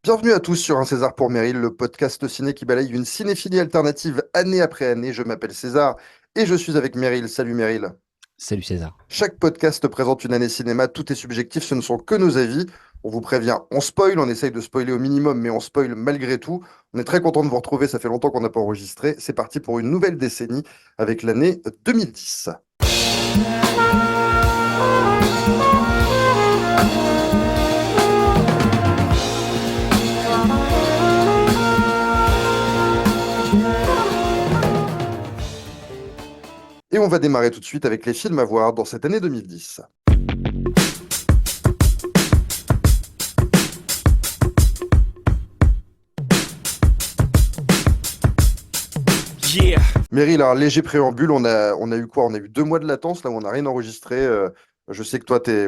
Bienvenue à tous sur Un César pour Meryl, le podcast ciné qui balaye une cinéphilie alternative année après année. Je m'appelle César et je suis avec Meryl. Salut Meryl. Salut César. Chaque podcast présente une année cinéma, tout est subjectif, ce ne sont que nos avis. On vous prévient, on spoil, on essaye de spoiler au minimum, mais on spoil malgré tout. On est très content de vous retrouver, ça fait longtemps qu'on n'a pas enregistré. C'est parti pour une nouvelle décennie avec l'année 2010. Et on va démarrer tout de suite avec les films à voir dans cette année 2010. Yeah. Meryl, alors léger préambule, on a eu quoi? On a eu 2 mois de latence, là où on n'a rien enregistré. Je sais que toi, t'es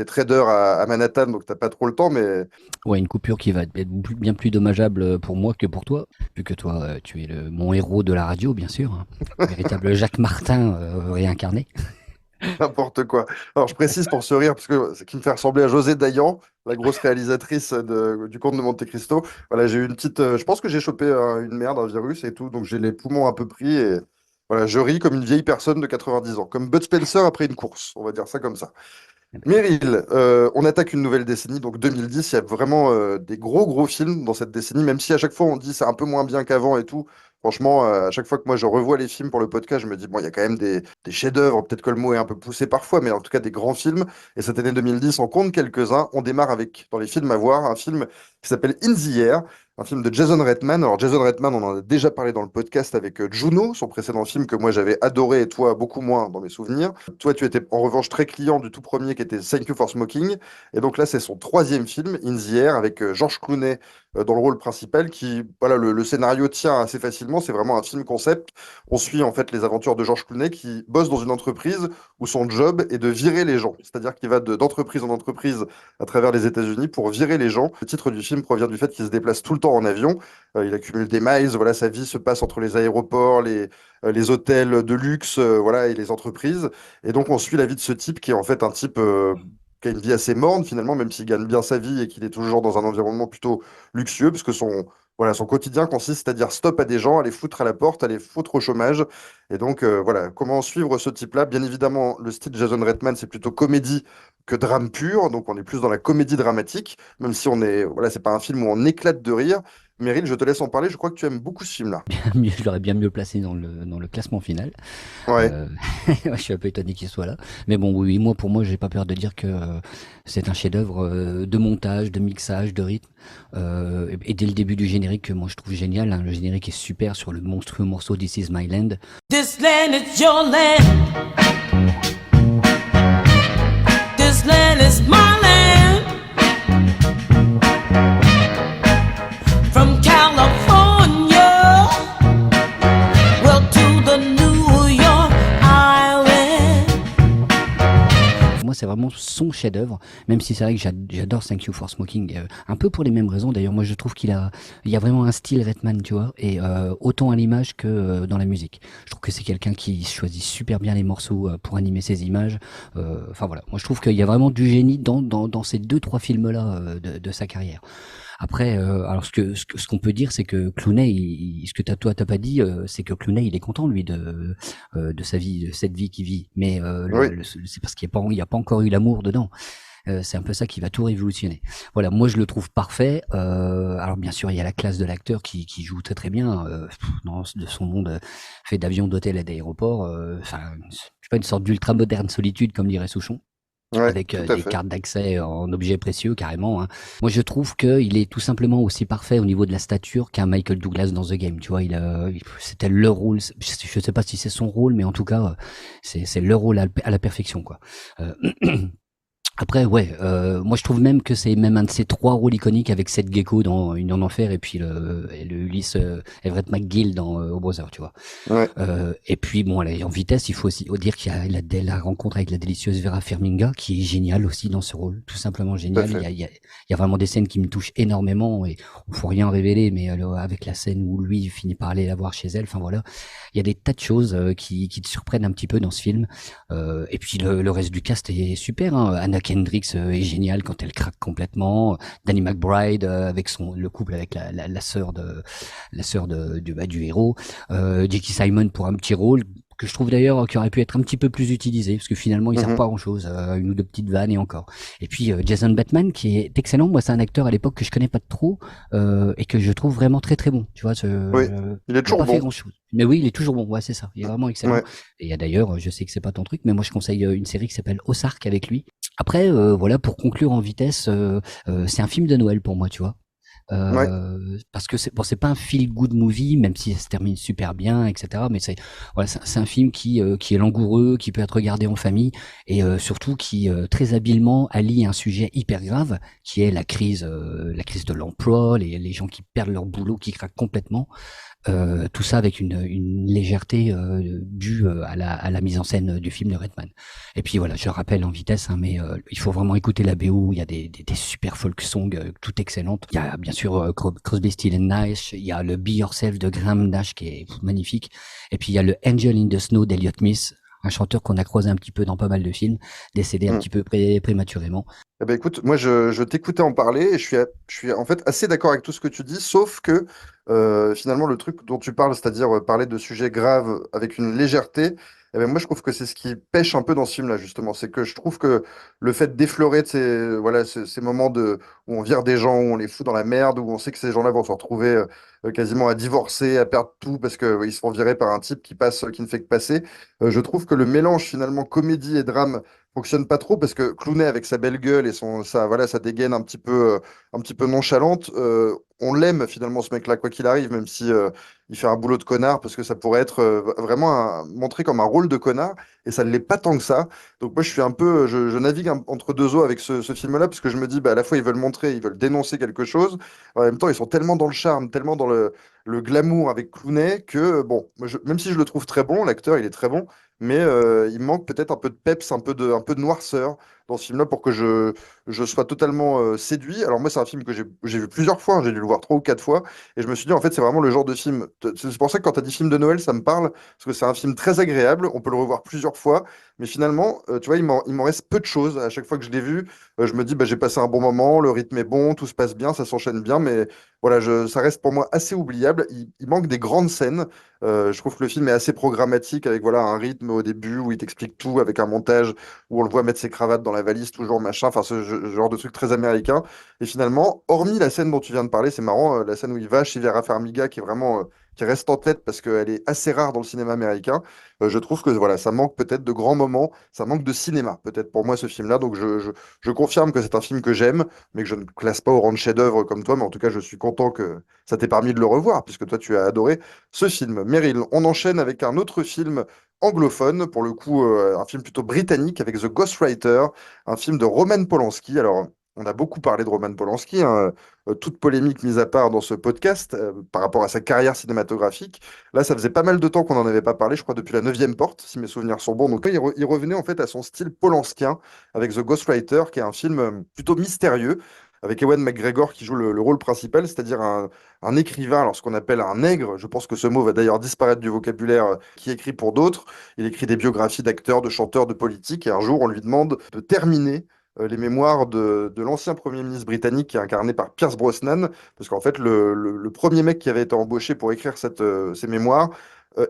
trader à Manhattan, donc t'as pas trop le temps, mais Ouais, une coupure qui va être bien plus dommageable pour moi que pour toi, vu que toi, tu es mon héros de la radio, bien sûr, hein. Véritable Jacques Martin réincarné. n'importe quoi. Alors je précise pour ce rire, parce que ce qui me fait ressembler à José Dayan, la grosse réalisatrice du Comte de Monte Cristo. Voilà, j'ai eu une petite. Je pense que j'ai chopé une merde, un virus et tout, donc j'ai les poumons un peu pris et voilà, je ris comme une vieille personne de 90 ans, comme Bud Spencer après une course, on va dire ça comme ça. Meryl, on attaque une nouvelle décennie, donc 2010, il y a vraiment des gros films dans cette décennie, même si à chaque fois on dit c'est un peu moins bien qu'avant et tout. Franchement, à chaque fois que moi je revois les films pour le podcast, je me dis, bon, il y a quand même des chefs-d'œuvre, peut-être que le mot est un peu poussé parfois, mais en tout cas des grands films. Et cette année 2010, on compte quelques-uns. On démarre avec, dans les films à voir, un film qui s'appelle In the Air, un film de Jason Reitman. Alors Jason Reitman, on en a déjà parlé dans le podcast avec Juno, son précédent film que moi j'avais adoré et toi beaucoup moins dans mes souvenirs. Toi, tu étais en revanche très client du tout premier qui était Thank You for Smoking. Et donc là, c'est son troisième film, In the Air, avec George Clooney dans le rôle principal, qui, voilà, le scénario tient assez facilement. C'est vraiment un film concept. On suit en fait les aventures de George Clooney qui bosse dans une entreprise où son job est de virer les gens. C'est-à-dire qu'il va d'entreprise en entreprise à travers les États-Unis pour virer les gens. Le titre du film provient du fait qu'il se déplace tout le temps en avion. Il accumule des miles. Voilà, sa vie se passe entre les aéroports, les hôtels de luxe, voilà, et les entreprises. Et donc, on suit la vie de ce type qui est en fait un type qui a une vie assez morne finalement, même s'il gagne bien sa vie et qu'il est toujours dans un environnement plutôt luxueux, parce que son quotidien consiste à dire stop à des gens, à les foutre à la porte, à les foutre au chômage. Et donc, voilà, comment suivre ce type-là? Bien évidemment, le style Jason Reitman, c'est plutôt comédie que drame pur, donc on est plus dans la comédie dramatique, même si voilà, c'est pas un film où on éclate de rire. Meryl, je te laisse en parler, je crois que tu aimes beaucoup ce film-là. Je l'aurais bien mieux placé dans le classement final. Ouais. Euh, je suis un peu étonné qu'il soit là. Mais bon, oui, pour moi, j'ai pas peur de dire que c'est un chef-d'œuvre de montage, de mixage, de rythme. Et dès le début du générique, que moi je trouve génial, hein, le générique est super sur le monstrueux morceau This Is My Land. This land is your land. This land is my land. From California, well to the New York Island. Pour moi, c'est vraiment son chef-d'œuvre, même si c'est vrai que j'adore Thank You for Smoking, un peu pour les mêmes raisons. D'ailleurs, moi, je trouve il y a vraiment un style Redman, tu vois, et autant à l'image que dans la musique. Je trouve que c'est quelqu'un qui choisit super bien les morceaux pour animer ses images. Enfin voilà, moi, je trouve qu'il y a vraiment du génie dans ces 2-3 films-là de sa carrière. Après, alors ce qu'on peut dire, c'est que Clooney, ce que t'as pas dit, c'est que Clooney, il est content lui de sa vie, de cette vie qu'il vit. Mais Oui. c'est parce qu'il y a pas encore eu l'amour dedans. C'est un peu ça qui va tout révolutionner. Voilà, moi je le trouve parfait. Alors bien sûr, il y a la classe de l'acteur qui joue très très bien de son monde fait d'avions, d'hôtels et d'aéroports. Enfin, je sais pas, une sorte d'ultra moderne solitude, comme dirait Souchon. Ouais, Avec tout à des fait. cartes d'accès en objets précieux carrément, hein. Moi je trouve qu'il est tout simplement aussi parfait au niveau de la stature qu'un Michael Douglas dans The Game. Tu vois, c'était le rôle. Je sais pas si c'est son rôle, mais en tout cas c'est le rôle à la perfection, quoi. Euh, Après, ouais, moi je trouve même que c'est même un de ces 3 rôles iconiques avec Seth Gecko dans Une en enfer et puis le Ulysse Everett McGill dans Au Brother, tu vois. Ouais. Et puis bon, allez, en vitesse, il faut aussi dire qu'il y a la rencontre avec la délicieuse Vera Farmiga qui est géniale aussi dans ce rôle, tout simplement Tout à génial. fait. Il y a vraiment des scènes qui me touchent énormément et il faut rien révéler, mais avec la scène où lui finit par aller la voir chez elle, enfin voilà, il y a des tas de choses qui te surprennent un petit peu dans ce film. Et puis le reste du cast est super. Hein. Anna Kendrick est géniale quand elle craque complètement. Danny McBride avec le couple avec la sœur du héros. J.K. Simon pour un petit rôle que je trouve d'ailleurs qui aurait pu être un petit peu plus utilisé parce que finalement il sert Mhm. pas à grand chose, une ou deux petites vannes et encore. Et puis Jason Bateman qui est excellent. Moi c'est un acteur à l'époque que je connais pas trop et que je trouve vraiment très très bon. Tu vois, Oui, il est il a toujours pas fait bon. grand chose. Mais oui, il est toujours bon. Ouais, c'est ça. Il est vraiment excellent. Ouais. Et il y a d'ailleurs, je sais que c'est pas ton truc, mais moi je conseille une série qui s'appelle Ozark avec lui. Après, voilà, pour conclure en vitesse, c'est un film de Noël pour moi, tu vois. Ouais. Parce que c'est pas un feel good movie, même si ça se termine super bien, etc. Mais c'est un film qui est langoureux, qui peut être regardé en famille et surtout qui très habilement allie un sujet hyper grave, qui est la crise de l'emploi, les gens qui perdent leur boulot, qui craquent complètement. Tout ça avec une légèreté due à la mise en scène du film de Redman. Et puis voilà, je le rappelle en vitesse, hein, mais il faut vraiment écouter la BO. Il y a des super folk songs, toutes excellentes. Il y a bien sûr Crosby, Stills Nash. Il y a le Be Yourself de Graham Nash qui est magnifique. Et puis il y a le Angel in the Snow d'Elliott Smith, un chanteur qu'on a croisé un petit peu dans pas mal de films, décédé un Mm. petit peu prématurément. Eh ben écoute, moi je t'écoutais en parler et je suis en fait assez d'accord avec tout ce que tu dis, sauf que finalement le truc dont tu parles, c'est-à-dire parler de sujets graves avec une légèreté, eh ben moi je trouve que c'est ce qui pêche un peu dans ce film-là justement, c'est que je trouve que le fait d'effleurer voilà, ces moments où on vire des gens, où on les fout dans la merde, où on sait que ces gens-là vont se retrouver quasiment à divorcer, à perdre tout parce que ils se font virer par un type qui passe, qui ne fait que passer, je trouve que le mélange finalement comédie et drame fonctionne pas trop parce que Clooney avec sa belle gueule et voilà, sa dégaine un petit peu nonchalante, on l'aime finalement ce mec-là quoi qu'il arrive, même si il fait un boulot de connard parce que ça pourrait être vraiment montré comme un rôle de connard et ça ne l'est pas tant que ça. Donc moi je suis un peu, je navigue entre deux eaux avec ce film-là parce que je me dis bah, à la fois ils veulent montrer, ils veulent dénoncer quelque chose, en même temps ils sont tellement dans le charme, tellement dans le glamour avec Clooney que bon, même si je le trouve très bon, l'acteur il est très bon mais il manque peut-être un peu de peps, un peu de noirceur dans ce film-là pour que je sois totalement séduit. Alors moi, c'est un film que j'ai vu plusieurs fois, hein, j'ai dû le voir trois ou quatre fois, et je me suis dit, en fait, c'est vraiment le genre de film. C'est pour ça que quand tu as dit film de Noël, ça me parle, parce que c'est un film très agréable, on peut le revoir plusieurs fois, mais finalement, tu vois, il m'en reste peu de choses. À chaque fois que je l'ai vu, je me dis, bah, j'ai passé un bon moment, le rythme est bon, tout se passe bien, ça s'enchaîne bien, mais voilà, ça reste pour moi assez oubliable. Il manque des grandes scènes. Je trouve que le film est assez programmatique avec voilà un rythme au début où il t'explique tout avec un montage où on le voit mettre ses cravates dans la valise toujours machin, enfin genre de truc très américain. Et finalement, hormis la scène dont tu viens de parler, c'est marrant, la scène où il va chez Vera Farmiga qui est vraiment qui reste en tête parce qu'elle est assez rare dans le cinéma américain. Je trouve que voilà, ça manque peut-être de grands moments, ça manque de cinéma peut-être pour moi ce film-là. Donc je confirme que c'est un film que j'aime, mais que je ne classe pas au rang de chef-d'œuvre comme toi. Mais en tout cas, je suis content que ça t'ait permis de le revoir puisque toi tu as adoré ce film. Meryl, on enchaîne avec un autre film anglophone, pour le coup un film plutôt britannique avec The Ghostwriter, un film de Roman Polanski. Alors, on a beaucoup parlé de Roman Polanski, hein, toute polémique mise à part dans ce podcast par rapport à sa carrière cinématographique. Là, ça faisait pas mal de temps qu'on n'en avait pas parlé, je crois depuis la neuvième porte, si mes souvenirs sont bons. Donc là, il revenait en fait à son style polanskien avec The Ghostwriter, qui est un film plutôt mystérieux, avec Ewan McGregor qui joue le rôle principal, c'est-à-dire un écrivain, alors ce qu'on appelle un nègre, je pense que ce mot va d'ailleurs disparaître du vocabulaire, qui écrit pour d'autres. Il écrit des biographies d'acteurs, de chanteurs, de politiques, et un jour on lui demande de terminer les mémoires de l'ancien Premier ministre britannique qui est incarné par Pierce Brosnan, parce qu'en fait le premier mec qui avait été embauché pour écrire ces mémoires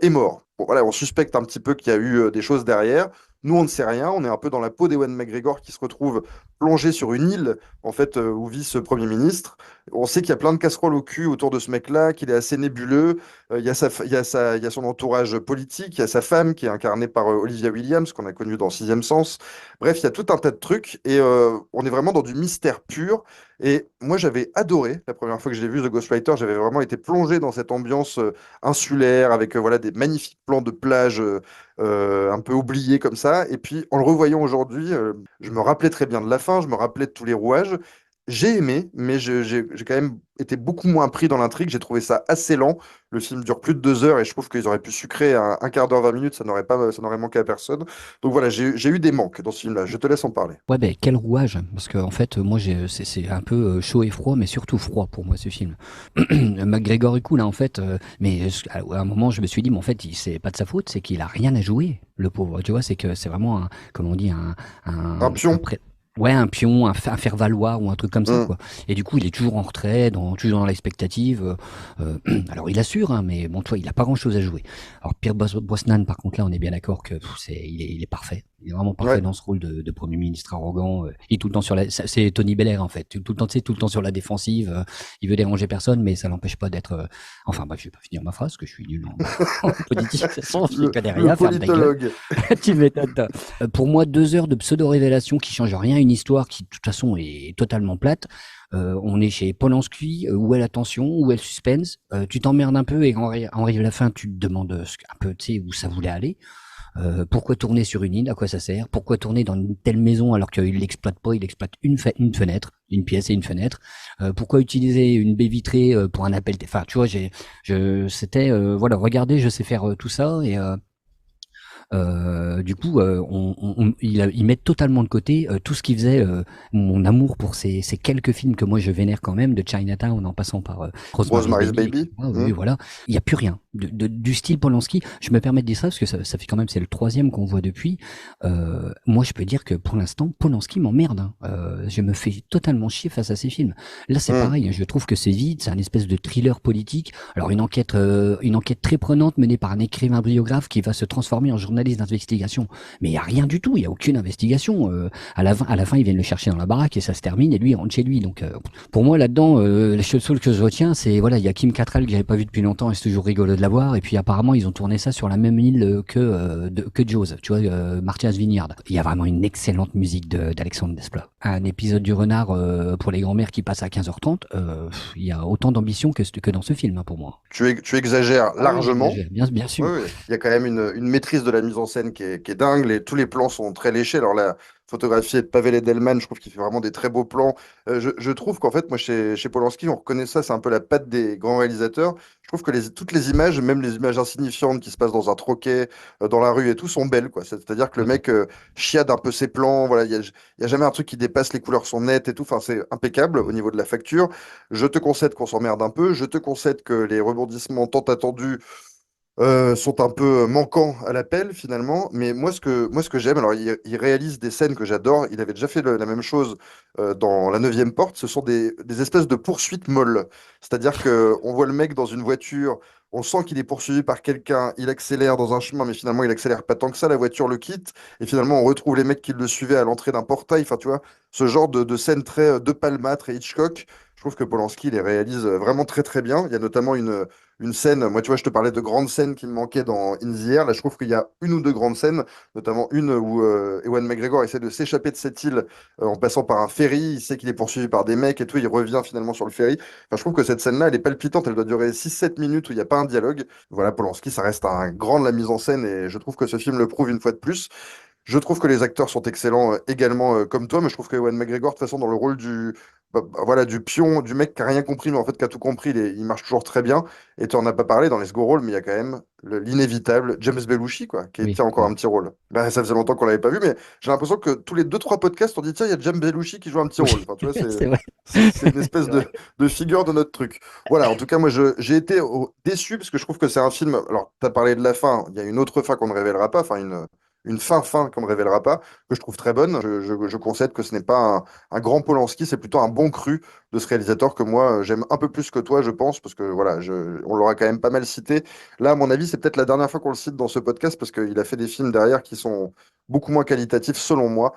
est mort. Bon, voilà, on suspecte un petit peu qu'il y a eu des choses derrière. Nous, on ne sait rien. On est un peu dans la peau d'Ewan McGregor qui se retrouve plongé sur une île en fait où vit ce Premier ministre. On sait qu'il y a plein de casseroles au cul autour de ce mec-là, qu'il est assez nébuleux. Il y a il y a son entourage politique, il y a sa femme qui est incarnée par Olivia Williams, qu'on a connue dans Sixième Sens. Bref, il y a tout un tas de trucs et on est vraiment dans du mystère pur. Et moi, j'avais adoré la première fois que je l'ai vu, The Ghostwriter. J'avais vraiment été plongé dans cette ambiance insulaire avec voilà des magnifiques plans de plage un peu oubliés comme ça. Et puis, en le revoyant aujourd'hui, je me rappelais très bien de la fin, je me rappelais de tous les rouages. J'ai aimé, mais j'ai quand même été beaucoup moins pris dans l'intrigue. J'ai trouvé ça assez lent. Le film dure plus de 2 heures et je trouve qu'ils auraient pu sucrer un quart d'heure, 20 minutes, ça n'aurait manqué à personne. Donc voilà, j'ai eu des manques dans ce film-là. Je te laisse en parler. Ouais, ben quel rouage, parce que en fait, moi, c'est un peu chaud et froid, mais surtout froid pour moi ce film. McGregor est cool, hein, en fait, mais à un moment, je me suis dit, mais en fait, c'est pas de sa faute, c'est qu'il a rien à jouer, le pauvre. Tu vois, c'est que c'est vraiment un, comment on dit, Un un pion. ouais, un pion, un faire-valoir ou un truc comme ça, Hum. quoi. Et du coup, il est toujours en retrait, toujours dans l'expectative. Alors, il assure, hein, mais bon, toi, il a pas grand-chose à jouer. Alors, Pierre Brosnan, par contre, là, on est bien d'accord que il est parfait. Il est vraiment parfait Ouais. dans ce rôle de Premier ministre arrogant. Il est tout le temps sur c'est Tony Blair, en fait. Tout le temps, tu sais, tout le temps sur la défensive. Il veut déranger personne, mais ça l'empêche pas d'être. Enfin, bref, je vais pas finir ma phrase, parce que je suis nul en politique. De toute façon, je connais Le rien, ferme ta gueule. politologue. Tu m'étonnes, toi. Pour moi, 2 heures de pseudo-révélation qui changent rien à une histoire qui, de toute façon, est totalement plate. On est chez Polanski, où est la tension, où est le suspense. Tu t'emmerdes un peu et en arrive à la fin, tu te demandes un peu, tu sais, où ça voulait aller. Pourquoi tourner sur une île? À quoi ça sert? Pourquoi tourner dans une telle maison alors qu'il l'exploite pas? Il exploite une fenêtre, une pièce et une fenêtre. Pourquoi utiliser une baie vitrée pour un appel? Enfin, tu vois, c'était, voilà, regardez, je sais faire tout ça et du coup, ils mettent totalement de côté tout ce qui faisait mon amour pour ces quelques films que moi je vénère quand même, de Chinatown en passant par Rosemary's Rosemary's Baby, Baby. etc. Oui, Hum. voilà. Il n'y a plus rien. Du style Polanski, je me permets de dire ça parce que ça fait quand même, c'est le troisième qu'on voit depuis. Moi, je peux dire que pour l'instant, Polanski m'emmerde, hein. Je me fais totalement chier face à ces films. Là, c'est Hum. pareil, hein. Je trouve que c'est vide, c'est un espèce de thriller politique. Alors, une enquête très prenante menée par un écrivain biographe qui va se transformer en journaliste d'investigation. Mais il y a rien du tout, il y a aucune investigation. À la fin, ils viennent le chercher dans la baraque et ça se termine et lui il rentre chez lui. Donc, pour moi, là-dedans, les seul que je retiens, c'est voilà, il y a Kim Cattrall que j'avais pas vu depuis longtemps et c'est toujours rigolo de la voir. Et puis apparemment, ils ont tourné ça sur la même île que Jaws, tu vois, Martha's Vineyard. Il y a vraiment une excellente musique d'Alexandre Desplat. Un épisode du Renard pour les grands-mères qui passe à 15h30. Il y a autant d'ambition que dans ce film, hein, pour moi. Tu exagères Ah oui, largement. j'exagère, bien Oui, sûr. oui. Il y a quand même une maîtrise de la mise en scène qui est dingue. Tous les plans sont très léchés. Alors la photographie est de Pavel Edelman, je trouve qu'il fait vraiment des très beaux plans. Je trouve qu'en fait, moi, chez Polanski, on reconnaît ça, c'est un peu la patte des grands réalisateurs. Je trouve que toutes les images, même les images insignifiantes qui se passent dans un troquet, dans la rue et tout, sont belles, quoi. C'est-à-dire que le Ouais. mec chiade un peu ses plans. Voilà, il y a jamais un truc qui dépasse, les couleurs sont nettes et tout. Enfin, c'est impeccable au niveau de la facture. Je te concède qu'on s'emmerde un peu. Je te concède que les rebondissements tant attendus sont un peu manquants à l'appel finalement. Mais moi, ce que j'aime, alors il réalise des scènes que j'adore. Il avait déjà fait la même chose dans La Neuvième Porte. Ce sont des espèces de poursuites molles. C'est-à-dire que on voit le mec dans une voiture, on sent qu'il est poursuivi par quelqu'un, il accélère dans un chemin, mais finalement il accélère pas tant que ça, la voiture le quitte, et finalement on retrouve les mecs qui le suivaient à l'entrée d'un portail. Enfin, tu vois, ce genre de scène très De Palma, très Hitchcock. Je trouve que Polanski les réalise vraiment très très bien. Il y a notamment une scène, moi tu vois, je te parlais de grandes scènes qui me manquaient dans In the Air. Là, je trouve qu'il y a une ou deux grandes scènes, notamment une où Ewan McGregor essaie de s'échapper de cette île en passant par un ferry. Il sait qu'il est poursuivi par des mecs et tout. Il revient finalement sur le ferry. Enfin, je trouve que cette scène-là, elle est palpitante. Elle doit durer 6 7 minutes où il n'y a pas un dialogue. Voilà, Polanski, ça reste un grand de la mise en scène et je trouve que ce film le prouve une fois de plus. Je trouve que les acteurs sont excellents également comme toi, mais je trouve que Ewan McGregor, de toute façon, dans le rôle voilà, du pion, du mec qui a rien compris, mais en fait qui a tout compris, il marche toujours très bien. Et tu en as pas parlé dans les second rôles, mais il y a quand même l'inévitable James Belushi, quoi, qui Oui, tient encore un oui. petit rôle. Bah, ça faisait longtemps qu'on l'avait pas vu, mais j'ai l'impression que tous les deux, trois podcasts, on dit, tiens, il y a James Belushi qui joue un petit Oui, rôle. Enfin, tu vois, c'est vrai. c'est une espèce C'est vrai. de figure de notre truc. Voilà, en tout cas, moi, j'ai été déçu parce que je trouve que c'est un film. Alors, tu as parlé de la fin, il y a une autre fin qu'on ne révélera pas, enfin, une fin qu'on ne révélera pas, que je trouve très bonne. Je concède que ce n'est pas un grand Polanski, c'est plutôt un bon cru de ce réalisateur que moi, j'aime un peu plus que toi, je pense, parce que voilà, on l'aura quand même pas mal cité. Là, à mon avis, c'est peut-être la dernière fois qu'on le cite dans ce podcast, parce qu'il a fait des films derrière qui sont beaucoup moins qualitatifs, selon moi.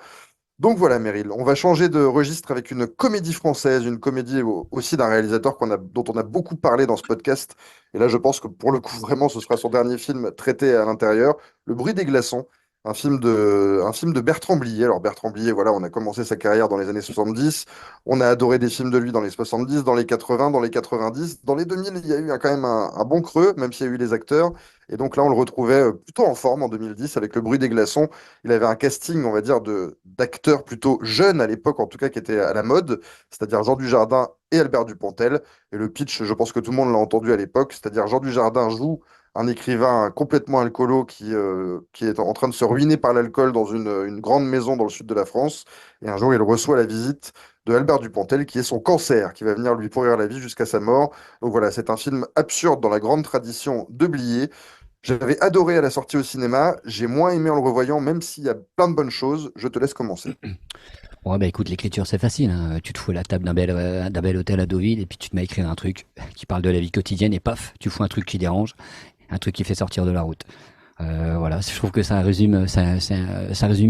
Donc voilà, Meryl, on va changer de registre avec une comédie française, une comédie aussi d'un réalisateur dont on a beaucoup parlé dans ce podcast. Et là, je pense que pour le coup, vraiment, ce sera son dernier film traité à l'intérieur, Le bruit des glaçons, un film de Bertrand Blier. Alors Bertrand Blier, voilà, on a commencé sa carrière dans les années 70, on a adoré des films de lui dans les 70, dans les 80, dans les 90. Dans les 2000, il y a eu quand même un bon creux, même s'il y a eu les acteurs. Et donc là, on le retrouvait plutôt en forme en 2010 avec Le Bruit des glaçons. Il avait un casting, on va dire, d'acteurs plutôt jeunes à l'époque, en tout cas, qui étaient à la mode, c'est-à-dire Jean Dujardin et Albert Dupontel. Et le pitch, je pense que tout le monde l'a entendu à l'époque, c'est-à-dire Jean Dujardin joue un écrivain complètement alcoolo qui est en train de se ruiner par l'alcool dans une grande maison dans le sud de la France. Et un jour, il reçoit la visite de Albert Dupontel, qui est son cancer, qui va venir lui pourrir la vie jusqu'à sa mort. Donc voilà, c'est un film absurde dans la grande tradition de Blier. J'avais adoré à la sortie au cinéma, j'ai moins aimé en le revoyant, même s'il y a plein de bonnes choses. Je te laisse commencer. Ouais, bah écoute, l'écriture c'est facile, hein. Tu te fous à la table d'un bel hôtel à Deauville et puis tu te mets à écrire un truc qui parle de la vie quotidienne et paf, tu fous un truc qui dérange, un truc qui fait sortir de la route. Voilà, je trouve que ça résume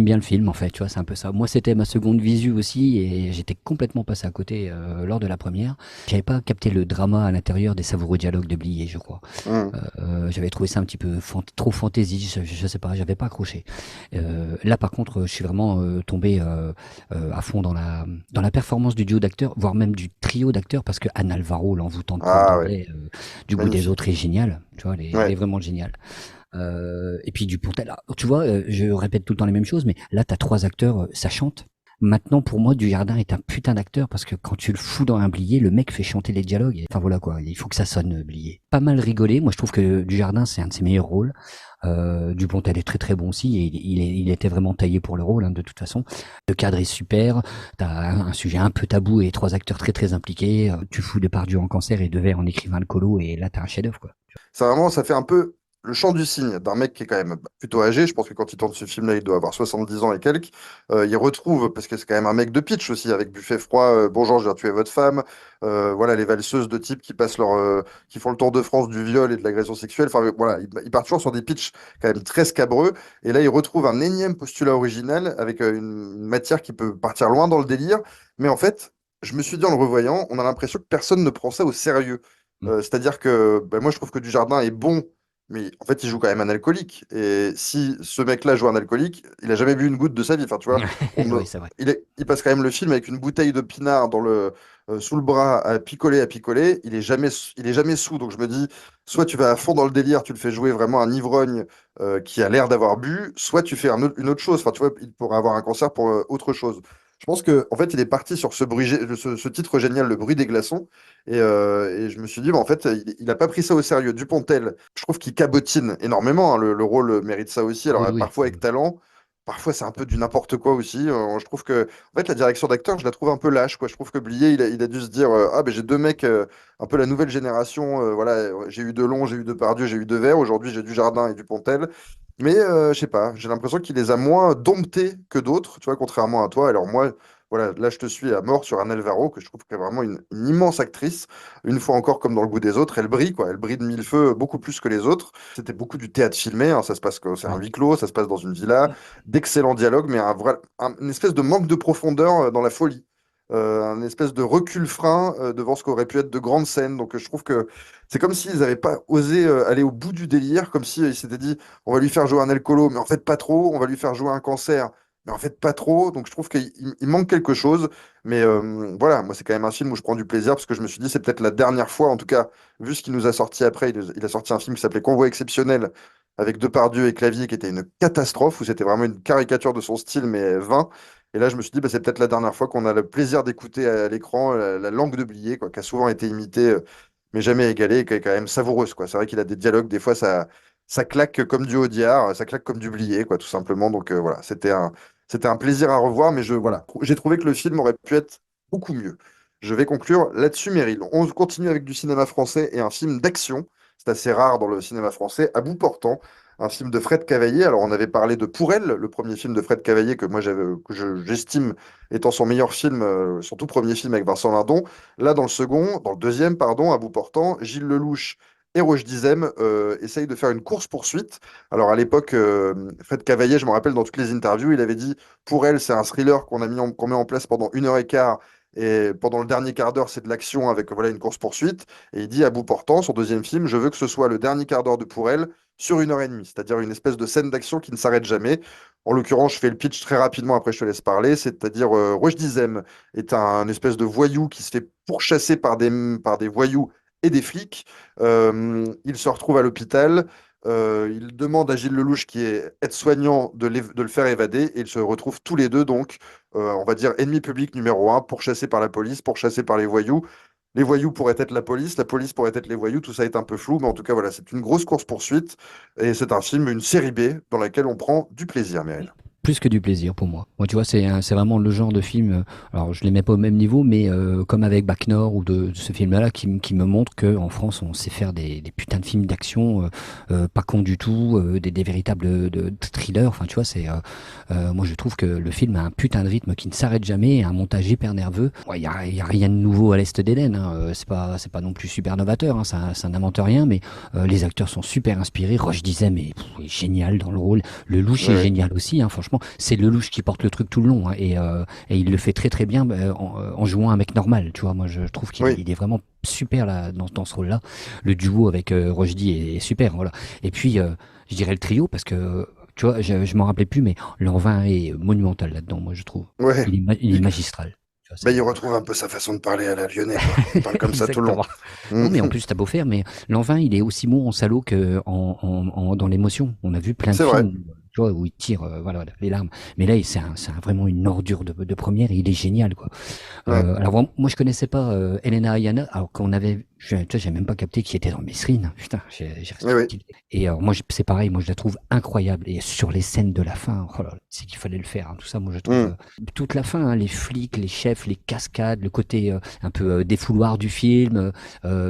bien le film en fait, tu vois, c'est un peu ça. Moi, c'était ma seconde visu aussi et j'étais complètement passé à côté lors de la première. J'avais pas capté le drama à l'intérieur des savoureux dialogues de Blier, je crois. Hum. J'avais trouvé ça un petit peu trop fantaisie, je sais pas, j'avais pas accroché. Là, par contre, je suis vraiment tombé à fond dans la performance du duo d'acteurs, voire même du trio d'acteurs, parce que Anne Alvaro, l'envoûtante prof Ah ouais, d'anglais du goût des autres, magnifique. est géniale. Tu vois, elle est Ouais. vraiment géniale. Et puis Dupontel, là, tu vois, je répète tout le temps les mêmes choses, mais là, t'as trois acteurs, ça chante. Maintenant, pour moi, Dujardin est un putain d'acteur parce que quand tu le fous dans un Blier, le mec fait chanter les dialogues. Enfin voilà quoi, il faut que ça sonne Blier. Pas mal rigolé. Moi, je trouve que Dujardin, c'est un de ses meilleurs rôles. Dupontel est très très bon aussi et il était vraiment taillé pour le rôle, hein, de toute façon. Le cadre est super. T'as un sujet un peu tabou et trois acteurs très très impliqués. Tu fous Depardieu en cancer et Devers en écrivain le colo et là t'as un chef-d'œuvre quoi. Ça fait un peu le chant du cygne d'un mec qui est quand même plutôt âgé. Je pense que quand il tourne ce film-là, il doit avoir 70 ans et quelques. Il retrouve, parce que c'est quand même un mec de pitch aussi, avec Buffet froid, Bonjour, je viens tuer votre femme. Voilà, les valseuses de type qui font le tour de France du viol et de l'agression sexuelle. Enfin, voilà, il part toujours sur des pitchs quand même très scabreux. Et là, il retrouve un énième postulat original avec une matière qui peut partir loin dans le délire. Mais en fait, je me suis dit en le revoyant, on a l'impression que personne ne prend ça au sérieux. C'est-à-dire que bah, moi, je trouve que Dujardin est bon, mais en fait, il joue quand même un alcoolique. Et si ce mec-là joue un alcoolique, il a jamais bu une goutte de sa vie. Enfin, tu vois, Oui, c'est vrai. il passe quand même le film avec une bouteille de pinard sous le bras à picoler. Il est jamais sous. Donc je me dis, soit tu vas à fond dans le délire, tu le fais jouer vraiment un ivrogne qui a l'air d'avoir bu, soit tu fais une autre chose. Enfin, tu vois, il pourrait avoir un cancer pour autre chose. Je pense que en fait, il est parti sur ce titre génial, Le bruit des glaçons. Et je me suis dit, bah, en fait, il a pas pris ça au sérieux. Dupontel, je trouve qu'il cabotine énormément, hein. Le rôle mérite ça aussi. Alors, Oui, oui. parfois avec talent, parfois c'est un peu du n'importe quoi aussi. Je trouve que, en fait, la direction d'acteur, je la trouve un peu lâche, quoi. Je trouve que Blier, il a dû se dire, ah, ben j'ai deux mecs, un peu la nouvelle génération. Voilà, j'ai eu Delon, j'ai eu Depardieu, j'ai eu Devers. Aujourd'hui, j'ai Dujardin et Dupontel. Mais je sais pas, j'ai l'impression qu'il les a moins domptés que d'autres, tu vois, contrairement à toi. Alors moi, voilà, là je te suis à mort sur Anne Alvaro, que je trouve qu'elle est vraiment une immense actrice. Une fois encore, comme dans Le goût des autres, elle brille, quoi. Elle brille de mille feux, beaucoup plus que les autres. C'était beaucoup du théâtre filmé, hein. Ça se passe que c'est un Oui. huis clos, ça se passe dans une villa, d'excellents dialogues, mais une espèce de manque de profondeur dans la folie. Un espèce de recul-frein devant ce qu'aurait pu être de grandes scènes. Donc je trouve que c'est comme s'ils n'avaient pas osé aller au bout du délire, comme si ils s'étaient dit on va lui faire jouer un alcoolo, mais en fait pas trop, on va lui faire jouer un cancer, mais en fait pas trop. Donc je trouve qu'il manque quelque chose. Mais voilà, moi c'est quand même un film où je prends du plaisir parce que je me suis dit c'est peut-être la dernière fois, en tout cas, vu ce qu'il nous a sorti après, il a sorti un film qui s'appelait Convoi exceptionnel avec Depardieu et Clavier qui était une catastrophe, où c'était vraiment une caricature de son style, mais vain. Et là, je me suis dit, bah, c'est peut-être la dernière fois qu'on a le plaisir d'écouter à l'écran la langue de Blier, quoi, qui a souvent été imitée, mais jamais égalée, et qui est quand même savoureuse, quoi. C'est vrai qu'il a des dialogues, des fois, ça claque comme du Audiard, ça claque comme du Blier, quoi, tout simplement. Donc voilà, c'était un plaisir à revoir, mais voilà, j'ai trouvé que le film aurait pu être beaucoup mieux. Je vais conclure là-dessus, Meryl. On continue avec du cinéma français et un film d'action. C'est assez rare dans le cinéma français. À bout portant, un film de Fred Cavaillé. Alors, on avait parlé de Pour elle, le premier film de Fred Cavaillé que moi j'estime étant son meilleur film, son tout premier film avec Vincent Lindon. Là, dans le deuxième, pardon, à bout portant, Gilles Lelouch et Roche Dizem essayent de faire une course-poursuite. Alors, à l'époque, Fred Cavaillé, je me rappelle dans toutes les interviews, il avait dit Pour elle, c'est un thriller qu'on met en place pendant 1 heure et quart. Et pendant le dernier quart d'heure, c'est de l'action avec voilà, une course-poursuite. Et il dit à bout portant, son deuxième film, je veux que ce soit le dernier quart d'heure de Pour elle sur 1 heure et demie, c'est-à-dire une espèce de scène d'action qui ne s'arrête jamais. En l'occurrence, je fais le pitch très rapidement, après je te laisse parler, c'est-à-dire Roche Dizem est un espèce de voyou qui se fait pourchasser par des voyous et des flics. Il se retrouve à l'hôpital. Il demande à Gilles Lelouch, qui est aide-soignant, de le faire évader. Et ils se retrouvent tous les deux, donc, on va dire, ennemi public numéro un, pourchassés par la police, pourchassés par les voyous. Les voyous pourraient être la police pourrait être les voyous, tout ça est un peu flou, mais en tout cas, voilà, c'est une grosse course-poursuite. Et c'est un film, une série B, dans laquelle on prend du plaisir, Meryl. Plus que du plaisir pour moi. Moi, tu vois, c'est vraiment le genre de film. Alors, je les mets pas au même niveau, mais comme avec Bac Nord ou de ce film-là, qui me montre que en France, on sait faire des putains de films d'action, pas cons du tout, des véritables thrillers. Enfin, tu vois, moi, je trouve que le film a un putain de rythme qui ne s'arrête jamais, et un montage hyper nerveux. Il y a rien de nouveau à l'Est d'Éden. Hein. C'est pas non plus super novateur. Hein. Ça n'invente rien, mais les acteurs sont super inspirés. Roche disait, mais il est génial dans le rôle. Le louche Ouais, est ouais. génial aussi, hein, franchement. C'est Lelouch qui porte le truc tout le long, hein, et il le fait très très bien en jouant un mec normal. Tu vois, moi je trouve Oui, il est vraiment super là, dans ce rôle-là. Le duo avec Rochdy est super. Voilà. Et puis je dirais le trio parce que tu vois, je m'en rappelais plus, mais Lanvin est monumental là-dedans, moi je trouve. ouais. Il est magistral. Tu vois, Bah, il retrouve un peu sa façon de parler à la Lyonnais, quoi. Il parle comme ça tout le long. Exactement. Mm. Non, mais en plus, t'as beau faire, mais Lanvin, il est aussi bon en salaud que dans l'émotion. On a vu plein de C'est vrai. films, tu vois, où il tire, voilà, les larmes. Mais là, vraiment une ordure de première et il est génial, quoi. Ouais. Alors, moi, je connaissais pas Elena Ayana, alors qu'on avait, tu vois, j'ai même pas capté qui était dans Mesrine. Putain, j'ai Oui, oui. et moi, c'est pareil, moi, je la trouve incroyable. Et sur les scènes de la fin, oh là là, c'est qu'il fallait le faire, hein. Tout ça, moi, je trouve Mm. toute la fin, hein, les flics, les chefs, les cascades, le côté un peu défouloir du film,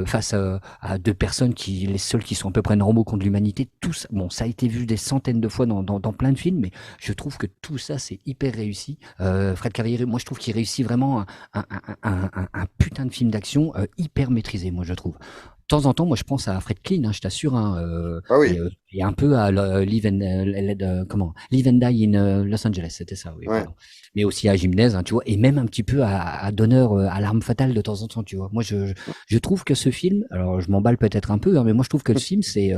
face à deux personnes les seules qui sont à peu près normaux contre l'humanité. Tout ça, bon, ça a été vu des centaines de fois dans plein de films, mais je trouve que tout ça, c'est hyper réussi. Fred Cavaliere, moi, je trouve qu'il réussit vraiment un putain de film d'action hyper maîtrisé, moi, je trouve. De temps en temps, moi, je pense à Fred Clean, hein, je t'assure, hein, Ah oui. et un peu à Live and Die in Los Angeles, c'était ça, oui, Ouais. pardon. Mais aussi à Gymnase, hein, tu vois, et même un petit peu à Donneur, à l'Arme Fatale de temps en temps, tu vois. Moi, je trouve que ce film, alors je m'emballe peut-être un peu, hein, mais moi, je trouve que le film, c'est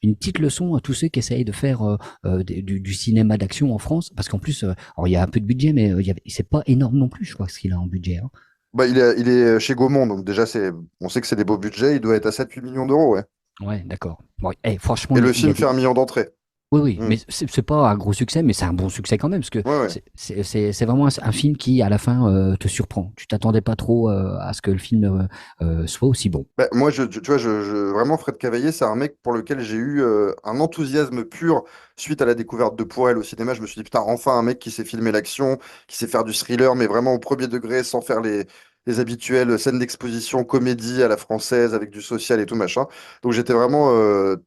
une petite leçon à tous ceux qui essayent de faire du cinéma d'action en France, parce qu'en plus, alors il y a un peu de budget, mais c'est pas énorme non plus, je crois, ce qu'il a en budget. Hein. Bah, il est chez Gaumont, donc déjà, on sait que c'est des beaux budgets. Il doit être à 7-8 millions d'euros, ouais. Ouais, d'accord. Bon, franchement, Et le il y a film fait des. 1 million d'entrées. Oui, oui, Mm. mais c'est pas un gros succès, mais c'est un bon succès quand même, parce que Ouais, ouais. c'est vraiment un film qui, à la fin, te surprend. Tu t'attendais pas trop à ce que le film soit aussi bon. Bah, moi, tu vois, vraiment, Fred Cavaillé, c'est un mec pour lequel j'ai eu un enthousiasme pur suite à la découverte de Pour elle au cinéma. Je me suis dit, putain, enfin, un mec qui sait filmer l'action, qui sait faire du thriller, mais vraiment au premier degré, sans faire les habituelles scènes d'exposition, comédie à la française, avec du social et tout, machin. Donc, j'étais vraiment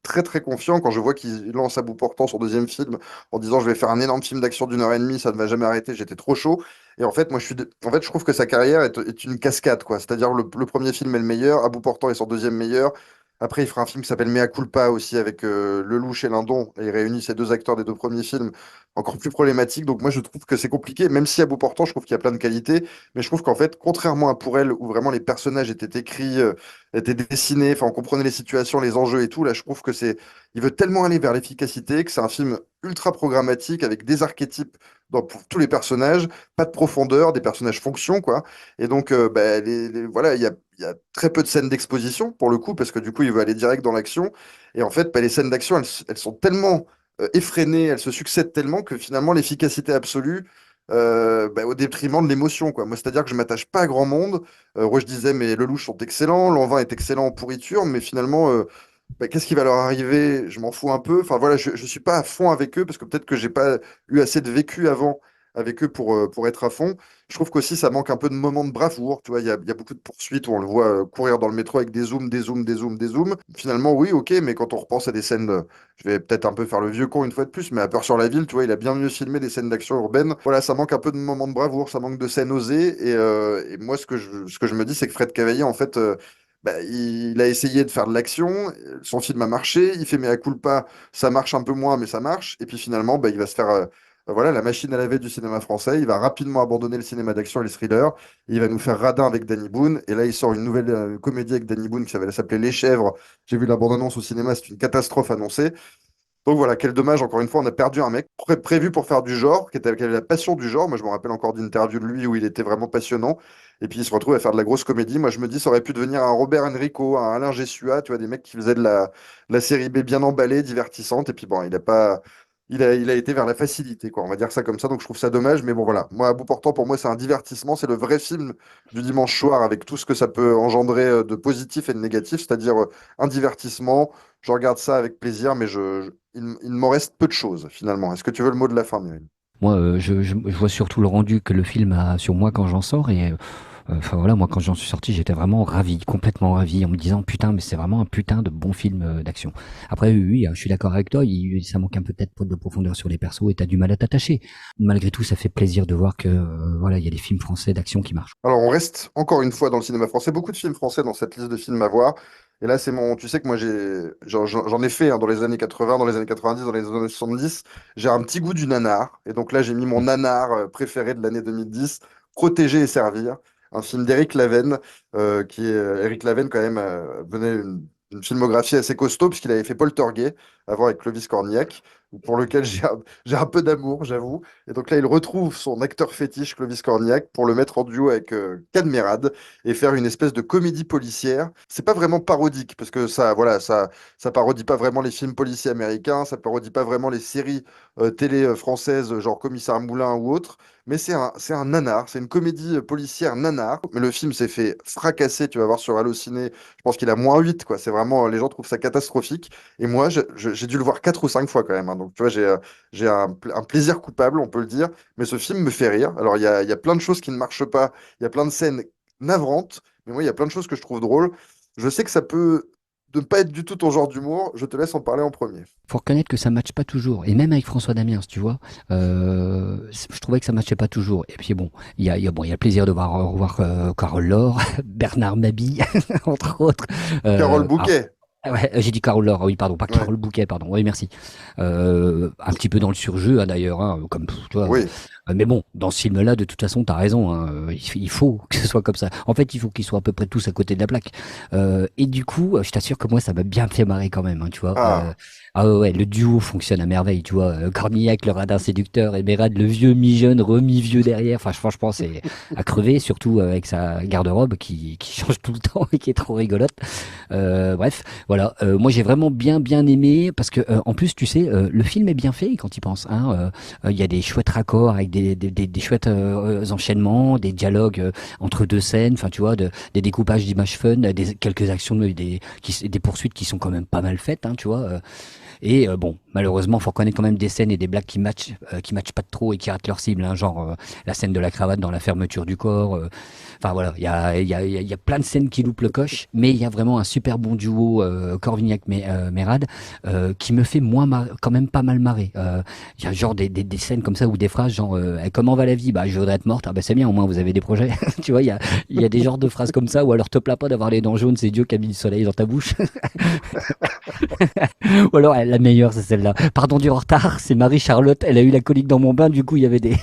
très, très confiant quand je vois qu'il lance à bout portant son deuxième film en disant, je vais faire un énorme film d'action d'1 heure et demie, ça ne va jamais arrêter. J'étais trop chaud. Et en fait, en fait, je trouve que sa carrière est une cascade, quoi. C'est-à-dire le premier film est le meilleur, à bout portant est son deuxième meilleur. Après, il fera un film qui s'appelle Mea Culpa aussi avec Lelouch et Lindon. Et il réunit ces deux acteurs des deux premiers films, encore plus problématiques. Donc moi, je trouve que c'est compliqué, même si à bout portant, je trouve qu'il y a plein de qualités. Mais je trouve qu'en fait, contrairement à Pour elle, où vraiment les personnages étaient écrits, étaient dessinés, enfin, on comprenait les situations, les enjeux et tout, là, je trouve que il veut tellement aller vers l'efficacité que c'est un film ultra programmatique avec des archétypes pour tous les personnages, pas de profondeur, des personnages fonction, quoi. Et donc, bah, voilà, il y a très peu de scènes d'exposition, pour le coup, parce que du coup, il veut aller direct dans l'action. Et en fait, bah, les scènes d'action, elles sont tellement effrénées, elles se succèdent tellement que finalement, l'efficacité absolue, bah, au détriment de l'émotion, quoi. Moi, c'est-à-dire que je m'attache pas à grand monde. Moi, je disais, mais Lelouch sont excellents, Lanvin est excellent en pourriture, mais finalement, bah, qu'est-ce qui va leur arriver? Je m'en fous un peu. Enfin voilà, je suis pas à fond avec eux parce que peut-être que j'ai pas eu assez de vécu avant avec eux pour être à fond. Je trouve qu'aussi ça manque un peu de moments de bravoure. Tu vois, il y a beaucoup de poursuites où on le voit courir dans le métro avec des zooms, des zooms, des zooms, des zooms. Finalement, oui, ok, mais quand on repense à des scènes, je vais peut-être un peu faire le vieux con une fois de plus, mais à Peur sur la ville, tu vois, il a bien mieux filmé des scènes d'action urbaine. Voilà, ça manque un peu de moments de bravoure, ça manque de scènes osées. Et moi, ce que je me dis, c'est que Fred Cavaillé, en fait, bah, il a essayé de faire de l'action, son film a marché, il fait Mea Culpa, ça marche un peu moins, mais ça marche, et puis finalement, bah, il va se faire voilà, la machine à laver du cinéma français. Il va rapidement abandonner le cinéma d'action et le thriller. Et il va nous faire Radin avec Danny Boone. Et là, il sort une nouvelle comédie avec Danny Boone qui s'appelait Les Chèvres. J'ai vu la bande-annonce au cinéma, c'est une catastrophe annoncée. Donc voilà, quel dommage, encore une fois, on a perdu un mec prévu pour faire du genre, qui avait la passion du genre. Moi, je me rappelle encore d'interviews de lui où il était vraiment passionnant. Et puis il se retrouve à faire de la grosse comédie. Moi, je me dis, ça aurait pu devenir un Robert Enrico, un Alain Gessua, tu vois, des mecs qui faisaient de la série B bien emballée, divertissante. Et puis bon, il a pas. Il a été vers la facilité, quoi. On va dire ça comme ça. Donc je trouve ça dommage. Mais bon, voilà. Moi, à bout portant, pour moi, c'est un divertissement. C'est le vrai film du dimanche soir avec tout ce que ça peut engendrer de positif et de négatif, c'est-à-dire un divertissement. Je regarde ça avec plaisir, mais il m'en reste peu de choses finalement. Est-ce que tu veux le mot de la fin, Mireille? Moi, je vois surtout le rendu que le film a sur moi quand j'en sors et enfin voilà, moi quand j'en suis sorti, j'étais vraiment ravi, complètement ravi, en me disant putain, mais c'est vraiment un putain de bon film d'action. Après, oui, oui, je suis d'accord avec toi, ça manque un peu peut-être de profondeur sur les persos et t'as du mal à t'attacher. Malgré tout, ça fait plaisir de voir que voilà, il y a des films français d'action qui marchent. Alors, on reste encore une fois dans le cinéma français. Beaucoup de films français dans cette liste de films à voir. Et là, c'est mon. Tu sais que moi, j'en ai fait hein, dans les années 80, dans les années 90, dans les années 70. J'ai un petit goût du nanar. Et donc là, j'ai mis mon nanar préféré de l'année 2010, Protéger et servir. Un film d'Éric Lavenne, qui est. Éric Lavenne, quand même, venait une filmographie assez costaud, puisqu'il avait fait Poltergeist avant avec Clovis Cornillac, pour lequel j'ai un peu d'amour, j'avoue. Et donc là, il retrouve son acteur fétiche, Clovis Cornillac, pour le mettre en duo avec Cadmerade et faire une espèce de comédie policière. C'est pas vraiment parodique, parce que ça, voilà, ça parodie pas vraiment les films policiers américains, ça parodie pas vraiment les séries télé françaises, genre Commissaire Moulin ou autre, mais c'est un nanar, c'est une comédie policière nanar. Mais le film s'est fait fracasser, tu vas voir sur Allociné, je pense qu'il a -8, quoi. C'est vraiment, les gens trouvent ça catastrophique. Et moi, j'ai dû le voir 4 ou 5 fois quand même, hein. Donc, tu vois, j'ai un plaisir coupable, on peut le dire, mais ce film me fait rire. Alors, il y a plein de choses qui ne marchent pas, il y a plein de scènes navrantes, mais moi, il y a plein de choses que je trouve drôles. Je sais que ça peut ne pas être du tout ton genre d'humour, je te laisse en parler en premier. Faut reconnaître que ça matche pas toujours. Et même avec François Damiens, tu vois, je trouvais que ça matchait pas toujours. Et puis bon, bon, il y a le plaisir de voir revoir Carole Laure, Bernard Mabille, entre autres. Carole Alors, Bouquet. ah ouais, j'ai dit Carole Laure, oui, pardon, pas Ouais. Carole Bouquet, pardon. Oui, merci. Un petit peu dans le surjeu, hein, d'ailleurs, hein, comme tu vois. Oui. Mais bon, dans ce film-là, de toute façon, t'as raison, hein, il faut que ce soit comme ça. En fait, il faut qu'ils soient à peu près tous à côté de la plaque. Et du coup, je t'assure que moi, ça m'a bien fait marrer quand même, hein, tu vois. Ah. Ah ouais, ouais, le duo fonctionne à merveille, tu vois. Cornillac, le radin séducteur, et Mérad, le vieux mi-jeune, remis-vieux derrière. Enfin, franchement, c'est à crever, surtout avec sa garde-robe qui change tout le temps et qui est trop rigolote. Bref, voilà. Moi, j'ai vraiment bien aimé parce que, en plus, tu sais, le film est bien fait quand il pense. Hein, il y a des chouettes raccords avec des chouettes enchaînements, des dialogues entre deux scènes, enfin tu vois, des découpages d'images fun, quelques actions, des poursuites qui sont quand même pas mal faites, hein, tu vois. Et bon, malheureusement, faut reconnaître quand même des scènes et des blagues qui matchent pas trop et qui ratent leur cible, hein, genre la scène de la cravate dans la fermeture du corps. Enfin voilà, il y a plein de scènes qui loupent le coche, mais il y a vraiment un super bon duo Corvignac-Mérad qui me fait quand même pas mal marrer. Il y a genre des scènes comme ça ou des phrases genre comment va la vie? Bah je voudrais être morte. Ah bah c'est bien, au moins vous avez des projets. Tu vois, il y a des genres de phrases comme ça ou alors te plains pas d'avoir les dents jaunes, c'est Dieu qui a mis du soleil dans ta bouche. Ou alors la meilleure c'est celle-là. Pardon du retard, c'est Marie-Charlotte, elle a eu la colique dans mon bain, du coup il y avait des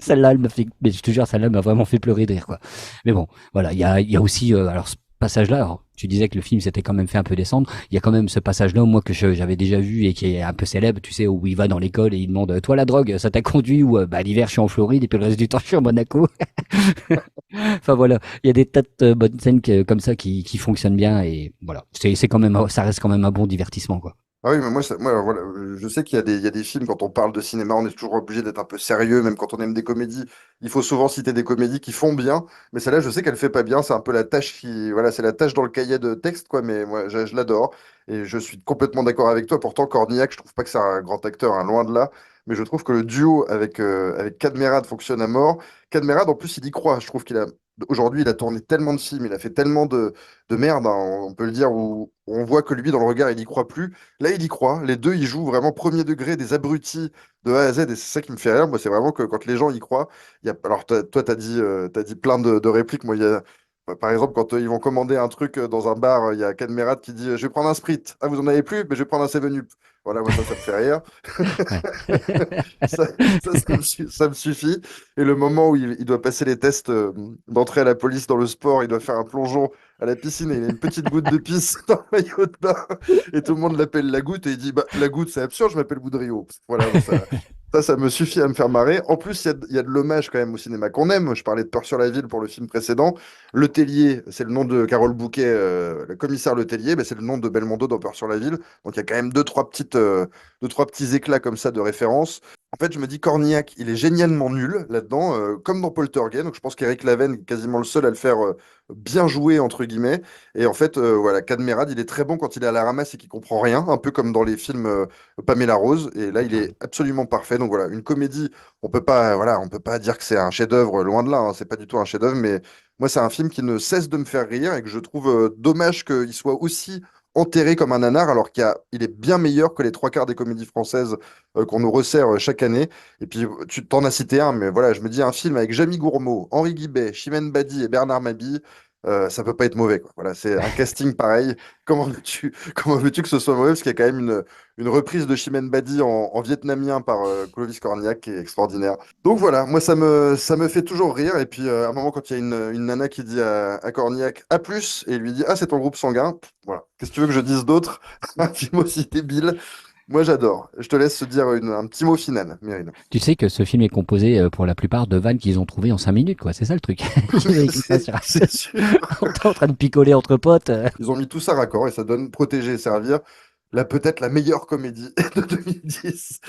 celle-là elle m'a fait mais je te jure celle-là m'a vraiment fait pleurer de rire quoi. Mais bon, voilà, il y a aussi alors ce passage-là, alors, tu disais que le film s'était quand même fait un peu descendre. Il y a quand même ce passage-là, moi, que j'avais déjà vu et qui est un peu célèbre, tu sais, où il va dans l'école et il demande, toi, la drogue, ça t'a conduit ou, bah, l'hiver, je suis en Floride et puis le reste du temps, je suis à Monaco. Enfin, voilà. Il y a des tas de bonnes scènes comme ça qui fonctionnent bien et voilà. C'est quand même, ça reste quand même un bon divertissement, quoi. Ah oui, mais moi, voilà, je sais qu'il y a des films, quand on parle de cinéma, on est toujours obligé d'être un peu sérieux, même quand on aime des comédies. Il faut souvent citer des comédies qui font bien, mais celle-là, je sais qu'elle fait pas bien. C'est un peu la tâche voilà, c'est la tâche dans le cahier de texte, quoi, mais moi, je l'adore. Et je suis complètement d'accord avec toi. Pourtant, Cornillac, je trouve pas que c'est un grand acteur, hein, loin de là. Mais je trouve que le duo avec Cadmerade fonctionne à mort. Cadmerade, en plus, il y croit. Je trouve aujourd'hui, il a tourné tellement de films, il a fait tellement de merde, hein, on peut le dire, où on voit que lui, dans le regard, il y croit plus. Là, il y croit. Les deux, ils jouent vraiment premier degré, des abrutis de A à Z. Et c'est ça qui me fait rire. Moi, c'est vraiment que quand les gens y croient, alors toi, tu as dit plein de répliques. Moi, Par exemple, quand ils vont commander un truc dans un bar, il y a Cadmerade qui dit je vais prendre un Sprite. Ah, vous en avez plus? Mais je vais prendre un 7-Up. Voilà, moi, ça me fait rire. Ouais. Ça, ça me suffit. Et le moment où il doit passer les tests d'entrée à la police dans le sport, il doit faire un plongeon à la piscine et il a une petite goutte de pisse dans le maillot de bain. Et tout le monde l'appelle la goutte et il dit bah, la goutte, c'est absurde, je m'appelle Boudrio. Voilà, ça me suffit à me faire marrer. En plus, il y a de l'hommage quand même au cinéma qu'on aime. Je parlais de Peur sur la ville pour le film précédent. Le Tellier, c'est le nom de Carole Bouquet, le commissaire Le Tellier, mais c'est le nom de Belmondo dans Peur sur la ville. Donc il y a quand même deux, trois petits éclats comme ça de référence. En fait, je me dis Cornillac, il est génialement nul là-dedans, comme dans Poltergeist. Donc je pense qu'Éric Laven est quasiment le seul à le faire bien jouer, entre guillemets. Et en fait, voilà, Cadmerade, il est très bon quand il est à la ramasse et qu'il comprend rien, un peu comme dans les films Pamela Rose. Et là, il est absolument parfait. Donc voilà, une comédie, on peut pas dire que c'est un chef-d'œuvre, loin de là, hein, c'est pas du tout un chef-d'œuvre, mais moi, c'est un film qui ne cesse de me faire rire et que je trouve dommage qu'il soit aussi enterré comme un nanar, alors il est bien meilleur que les trois quarts des comédies françaises qu'on nous resserre chaque année. Et puis, tu t'en as cité un, mais voilà, je me dis un film avec Jamie Gourmaud, Henri Guibet, Chimène Badi et Bernard Mabille, ça peut pas être mauvais, quoi. Voilà, c'est un casting pareil. Comment veux-tu que ce soit mauvais? Parce qu'il y a quand même une reprise de Chimène Badi en vietnamien par Clovis Cornillac qui est extraordinaire. Donc voilà, moi ça me fait toujours rire. Et puis à un moment, quand il y a une nana qui dit à Cornillac à plus, et il lui dit ah, c'est ton groupe sanguin. Voilà. Qu'est-ce que tu veux que je dise d'autre? Un film aussi débile. Moi j'adore. Je te laisse dire un petit mot final, Meryl. Tu sais que ce film est composé pour la plupart de vannes qu'ils ont trouvées en 5 minutes, quoi. C'est ça le truc. Ils ont écrit ça C'est sûr. On est en train de picoler entre potes. Ils ont mis tout ça raccord et ça donne Protéger et Servir, peut-être la meilleure comédie de 2010.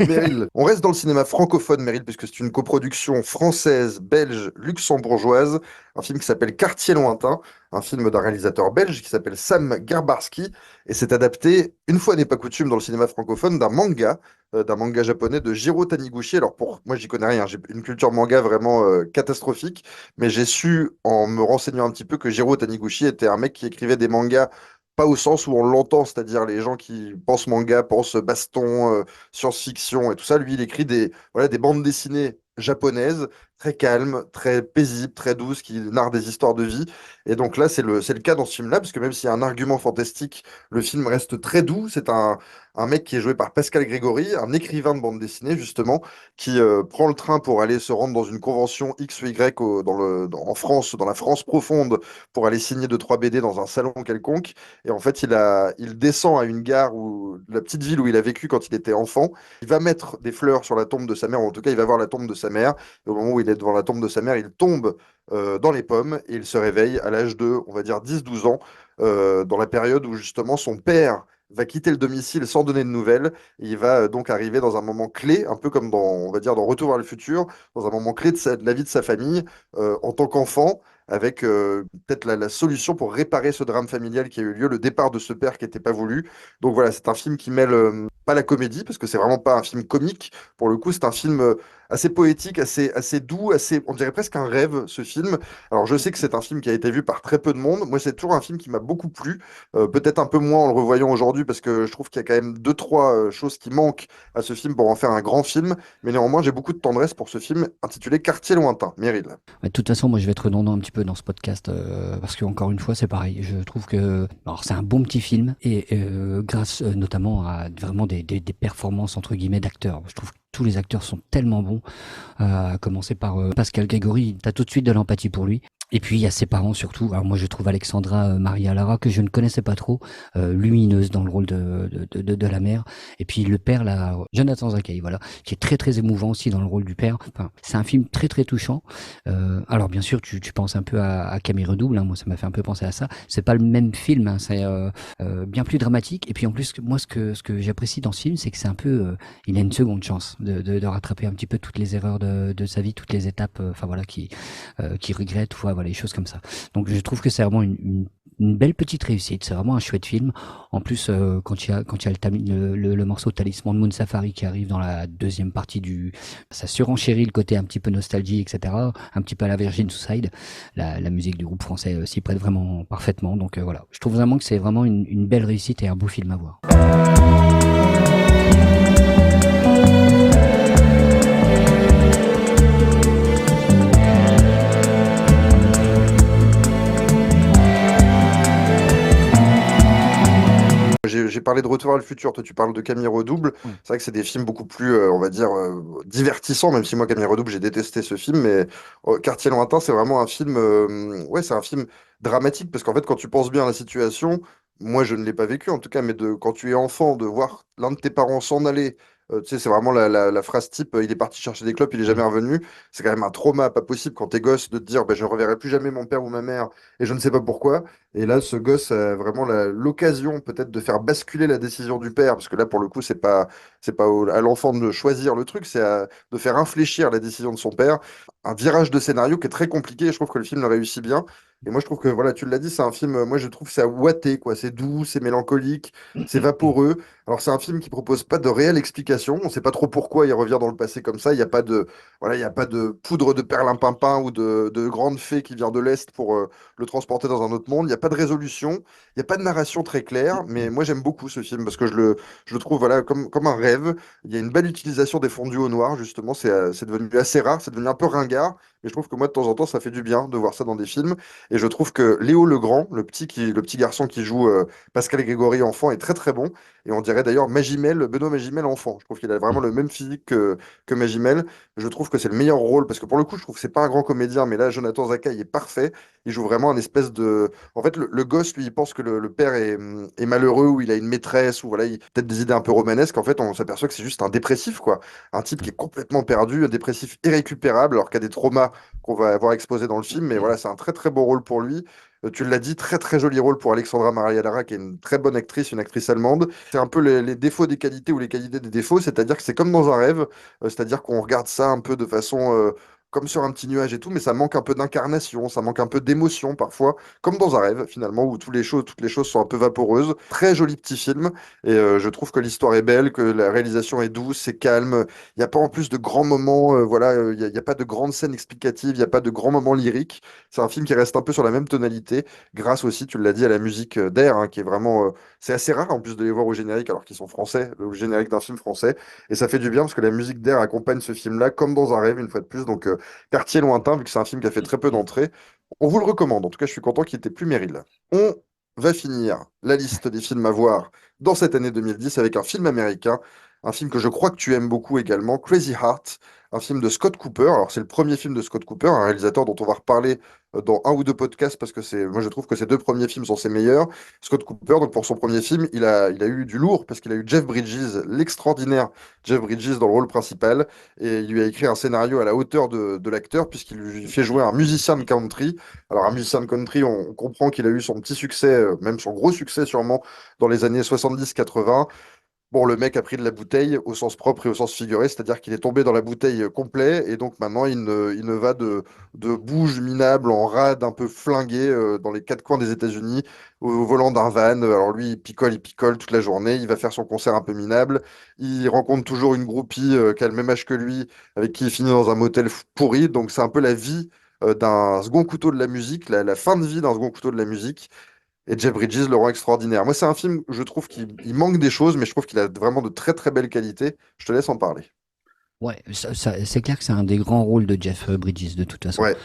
Meryl, on reste dans le cinéma francophone, Meryl, puisque c'est une coproduction française, belge, luxembourgeoise, un film qui s'appelle Quartier lointain, un film d'un réalisateur belge qui s'appelle Sam Garbarski, et c'est adapté, une fois n'est pas coutume dans le cinéma francophone, d'un manga japonais de Jiro Taniguchi. Alors pour moi, j'y connais rien, j'ai une culture manga vraiment catastrophique, mais j'ai su en me renseignant un petit peu que Jiro Taniguchi était un mec qui écrivait des mangas pas au sens où on l'entend, c'est-à-dire les gens qui pensent manga, pensent baston, science-fiction et tout ça. Lui, il écrit des bandes dessinées japonaises, très calmes, très paisibles, très douces, qui narrent des histoires de vie. Et donc là, c'est le cas dans ce film-là, parce que même s'il y a un argument fantastique, le film reste très doux. C'est un mec qui est joué par Pascal Grégory, un écrivain de bande dessinée, justement, qui prend le train pour aller se rendre dans une convention X ou Y en France, dans la France profonde, pour aller signer 2, 3 BD dans un salon quelconque. Et en fait, il descend à une gare la petite ville où il a vécu quand il était enfant. Il va mettre des fleurs sur la tombe de sa mère, ou en tout cas, il va voir la tombe de sa mère. Et au moment où il est devant la tombe de sa mère, il tombe dans les pommes et il se réveille à l'âge de, on va dire, 10, 12 ans, dans la période où justement son père va quitter le domicile sans donner de nouvelles. Et il va donc arriver dans un moment clé, un peu comme on va dire, dans Retour vers le futur, dans un moment clé de la vie de sa famille, en tant qu'enfant, avec peut-être la solution pour réparer ce drame familial qui a eu lieu, le départ de ce père qui n'était pas voulu. Donc voilà, c'est un film qui mêle pas la comédie, parce que c'est vraiment pas un film comique. Pour le coup, c'est un film assez poétique, assez doux, on dirait presque un rêve, ce film. Alors je sais que c'est un film qui a été vu par très peu de monde. Moi, c'est toujours un film qui m'a beaucoup plu. Peut-être un peu moins en le revoyant aujourd'hui, parce que je trouve qu'il y a quand même deux, trois choses qui manquent à ce film pour en faire un grand film. Mais néanmoins, j'ai beaucoup de tendresse pour ce film intitulé Quartier lointain. Meryl. Ouais, de toute façon, moi, je vais être redondant un petit peu dans ce podcast parce que encore une fois, c'est pareil. Je trouve que alors c'est un bon petit film et grâce notamment à vraiment des performances entre guillemets d'acteurs. Je trouve que tous les acteurs sont tellement bons, à commencer par Pascal Grégory. T'as tout de suite de l'empathie pour lui. Et puis il y a ses parents surtout. Alors moi je trouve Alexandra Maria Lara que je ne connaissais pas trop, lumineuse dans le rôle de la mère. Et puis le père là, Jonathan Zakei, voilà, qui est très très émouvant aussi dans le rôle du père. Enfin, c'est un film très très touchant. Alors bien sûr tu penses un peu à Camille Redouble, hein. Moi ça m'a fait un peu penser à ça. C'est pas le même film, hein. C'est bien plus dramatique. Et puis en plus moi ce que j'apprécie dans ce film, c'est que c'est un peu, il a une seconde chance de rattraper un petit peu toutes les erreurs de sa vie, toutes les étapes, enfin voilà, qui regrette, voilà, les choses comme ça. Donc je trouve que c'est vraiment une belle petite réussite. C'est vraiment un chouette film. En plus, quand il y a le morceau Talisman de Moon Safari qui arrive dans la deuxième partie ça surenchérit le côté un petit peu nostalgie, etc. Un petit peu à la Virgin Suicide. La musique du groupe français s'y prête vraiment parfaitement. Donc voilà, je trouve vraiment que c'est vraiment une belle réussite et un beau film à voir. parlé de Retour vers le futur, toi tu parles de Camille Redouble. Ouais. C'est vrai que c'est des films beaucoup plus, on va dire, divertissants, même si moi, Camille Redouble, j'ai détesté ce film, mais Quartier lointain, c'est vraiment un film, ouais, c'est un film dramatique, parce qu'en fait, quand tu penses bien à la situation, moi, je ne l'ai pas vécu en tout cas, mais quand tu es enfant, de voir l'un de tes parents s'en aller, tu sais, c'est vraiment la phrase type, il est parti chercher des clopes, il est jamais revenu. C'est quand même un trauma pas possible quand t'es gosse de te dire, ben, je ne reverrai plus jamais mon père ou ma mère, et je ne sais pas pourquoi. Et là, ce gosse a vraiment l'occasion peut-être de faire basculer la décision du père, parce que là, pour le coup, c'est pas à l'enfant de choisir le truc, de faire infléchir la décision de son père. Un virage de scénario qui est très compliqué, et je trouve que le film le réussit bien. Et moi, je trouve que, voilà, tu l'as dit, c'est un film, moi, je trouve que c'est à ouaté, quoi. C'est doux, c'est mélancolique, c'est vaporeux. Alors, c'est un film qui propose pas de réelle explication. On sait pas trop pourquoi il revient dans le passé comme ça. Il n'y a pas de, voilà, il y a pas de poudre de perlimpinpin ou de grande fée qui vient de l'Est pour le transporter dans un autre monde. Il n'y a pas de résolution. Il n'y a pas de narration très claire. Mais moi, j'aime beaucoup ce film parce que je le trouve, voilà, comme un rêve. Il y a une belle utilisation des fondus au noir, justement. C'est devenu assez rare. C'est devenu un peu ringard. Mais je trouve que moi, de temps en temps, ça fait du bien de voir ça dans des films. Et je trouve que Léo Legrand, le petit garçon qui joue Pascal Grégory enfant, est très très bon. Et on dirait d'ailleurs Magimel, Benoît Magimel enfant. Je trouve qu'il a vraiment le même physique que Magimel. Je trouve que c'est le meilleur rôle parce que pour le coup, je trouve que c'est pas un grand comédien, mais là, Jonathan Zaka, il est parfait. Il joue vraiment un espèce de. En fait, le gosse, lui, il pense que le père est malheureux ou il a une maîtresse ou voilà, il peut-être des idées un peu romanesques. En fait, on s'aperçoit que c'est juste un dépressif, quoi. Un type qui est complètement perdu, un dépressif irrécupérable, alors qu'il y a des traumas qu'on va avoir exposés dans le film. Mais voilà, c'est un très très beau rôle pour lui. Tu l'as dit, très très joli rôle pour Alexandra Maria Lara, qui est une très bonne actrice, une actrice allemande. C'est un peu les défauts des qualités ou les qualités des défauts, c'est-à-dire que c'est comme dans un rêve, c'est-à-dire qu'on regarde ça un peu de façon comme sur un petit nuage et tout, mais ça manque un peu d'incarnation, ça manque un peu d'émotion parfois, comme dans un rêve finalement, où toutes les choses sont un peu vaporeuses. Très joli petit film, et je trouve que l'histoire est belle, que la réalisation est douce, c'est calme. Il n'y a pas en plus de grands moments, voilà, il y a pas de grandes scènes explicatives, il n'y a pas de grands moments lyriques. C'est un film qui reste un peu sur la même tonalité, grâce aussi, tu l'as dit, à la musique d'Air, hein, qui est vraiment. C'est assez rare en plus de les voir au générique alors qu'ils sont français, au générique d'un film français. Et ça fait du bien parce que la musique d'Air accompagne ce film-là comme dans un rêve, une fois de plus. Donc, Quartier lointain, vu que c'est un film qui a fait très peu d'entrées, on vous le recommande. En tout cas, je suis content qu'il était plus Meryl. On va finir la liste des films à voir dans cette année 2010 avec un film américain, un film que je crois que tu aimes beaucoup également, Crazy Heart, un film de Scott Cooper. Alors, c'est le premier film de Scott Cooper, un réalisateur dont on va reparler dans un ou deux podcasts parce que moi je trouve que ces deux premiers films sont ses meilleurs. Scott Cooper, donc pour son premier film, il a eu du lourd parce qu'il a eu Jeff Bridges, l'extraordinaire Jeff Bridges dans le rôle principal, et il lui a écrit un scénario à la hauteur de l'acteur puisqu'il lui fait jouer un musicien de country. Alors un musicien de country, on comprend qu'il a eu son petit succès, même son gros succès sûrement dans les années 70-80. Bon, le mec a pris de la bouteille au sens propre et au sens figuré, c'est-à-dire qu'il est tombé dans la bouteille complet, et donc maintenant il ne va de bouge minable en rade un peu flingué dans les quatre coins des États-Unis au volant d'un van. Alors lui, il picole toute la journée, il va faire son concert un peu minable, il rencontre toujours une groupie qui a le même âge que lui, avec qui il finit dans un motel pourri, donc c'est un peu la vie d'un second couteau de la musique, la fin de vie d'un second couteau de la musique. Et Jeff Bridges le rend extraordinaire. Moi, c'est un film, je trouve qu'il manque des choses, mais je trouve qu'il a vraiment de très très belles qualités. Je te laisse en parler. Ouais, c'est clair que c'est un des grands rôles de Jeff Bridges de toute façon. Ouais,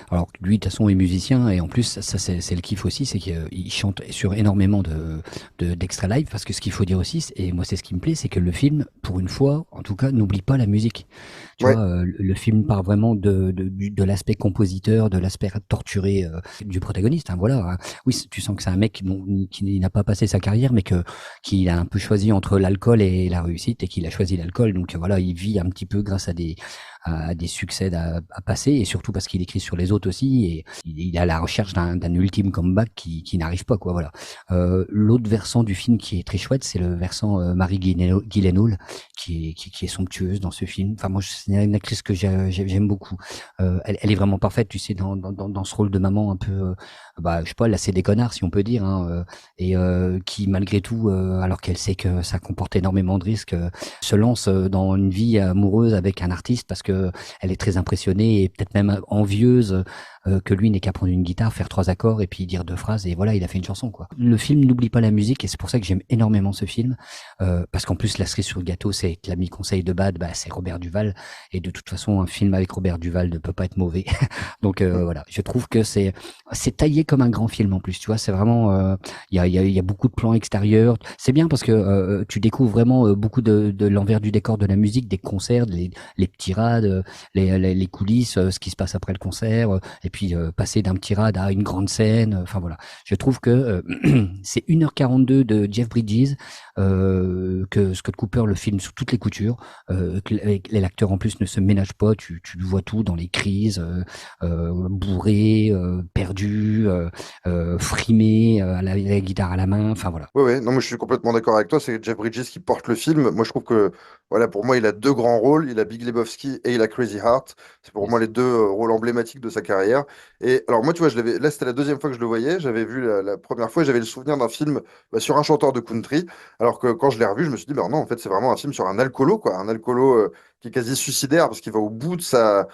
Alors lui, de toute façon, est musicien et en plus, ça c'est le kiff aussi, c'est qu'il chante sur énormément d'extra live parce que ce qu'il faut dire aussi, et moi c'est ce qui me plaît, c'est que le film, pour une fois, en tout cas, n'oublie pas la musique. Tu ouais, vois, le film part vraiment de l'aspect compositeur, de l'aspect torturé du protagoniste. Hein, voilà. Hein. Oui, tu sens que c'est un mec qui n'a pas passé sa carrière, mais qu'il a un peu choisi entre l'alcool et la réussite et qu'il a choisi l'alcool. Donc voilà, il vit un petit peu grâce à des succès à passer et surtout parce qu'il écrit sur les autres aussi et il est à la recherche d'un ultime comeback qui n'arrive pas quoi voilà. L'autre versant du film qui est très chouette, c'est le versant Mary Gyllenhaal qui est somptueuse dans ce film. Enfin moi c'est une actrice que j'aime beaucoup. Elle est vraiment parfaite, tu sais, dans ce rôle de maman un peu bah je sais pas, là c'est des connards si on peut dire hein, et qui malgré tout alors qu'elle sait que ça comporte énormément de risques se lance dans une vie amoureuse avec un artiste parce que elle est très impressionnée et peut-être même envieuse que lui n'est qu'à prendre une guitare, faire 3 accords et puis dire 2 phrases et voilà, il a fait une chanson, quoi. Le film n'oublie pas la musique et c'est pour ça que j'aime énormément ce film, parce qu'en plus la cerise sur le gâteau, c'est que l'ami conseil de Bad, bah, c'est Robert Duval et de toute façon un film avec Robert Duval ne peut pas être mauvais. Donc voilà, je trouve que c'est taillé comme un grand film en plus, tu vois, c'est vraiment il y a beaucoup de plans extérieurs. C'est bien parce que tu découvres vraiment beaucoup de l'envers du décor de la musique, des concerts, les petits rades, les coulisses, ce qui se passe après le concert, et puis passer d'un petit rad à une grande scène. Enfin voilà, je trouve que c'est 1h42 de Jeff Bridges, que Scott Cooper le filme sous toutes les coutures, l'acteur en plus ne se ménage pas, tu le vois tout dans les crises, bourré, perdu, frimé, la guitare à la main, enfin voilà. Ouais, ouais, non, moi je suis complètement d'accord avec toi. C'est Jeff Bridges qui porte le film. Moi je trouve que, voilà, pour moi, il a deux grands rôles. Il a Big Lebowski et il a Crazy Heart. C'est pour moi Yes. les deux rôles emblématiques de sa carrière. Et alors, moi, tu vois, là, c'était la deuxième fois que je le voyais. J'avais vu la première fois, j'avais le souvenir d'un film sur un chanteur de country. Alors que quand je l'ai revu, je me suis dit, ben non, en fait, c'est vraiment un film sur un alcoolo, quoi. Un alcoolo qui est quasi suicidaire parce qu'il va au bout de sa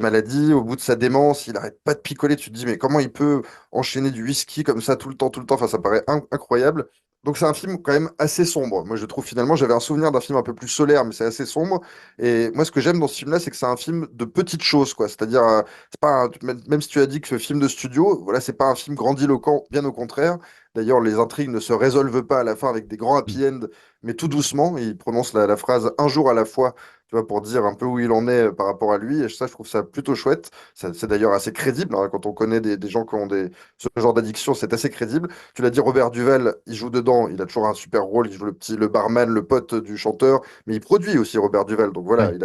maladie, au bout de sa démence. Il arrête pas de picoler. Tu te dis, mais comment il peut enchaîner du whisky comme ça tout le temps, tout le temps? Enfin, ça paraît incroyable. Donc c'est un film quand même assez sombre. Moi je trouve finalement, j'avais un souvenir d'un film un peu plus solaire, mais c'est assez sombre. Et moi ce que j'aime dans ce film-là, c'est que c'est un film de petites choses, quoi. C'est-à-dire, c'est pas même si tu as dit que ce film de studio, voilà, c'est pas un film grandiloquent, bien au contraire. D'ailleurs, les intrigues ne se résolvent pas à la fin avec des grands Mm. happy end, mais tout doucement. Il prononce la phrase un jour à la fois, tu vois, pour dire un peu où il en est par rapport à lui. Et ça, je trouve ça plutôt chouette. C'est d'ailleurs assez crédible, hein, quand on connaît des gens qui ont ce genre d'addiction, c'est assez crédible. Tu l'as dit, Robert Duval, il joue dedans, il a toujours un super rôle, il joue le barman, le pote du chanteur, mais il produit aussi Robert Duval. Donc voilà, Ouais.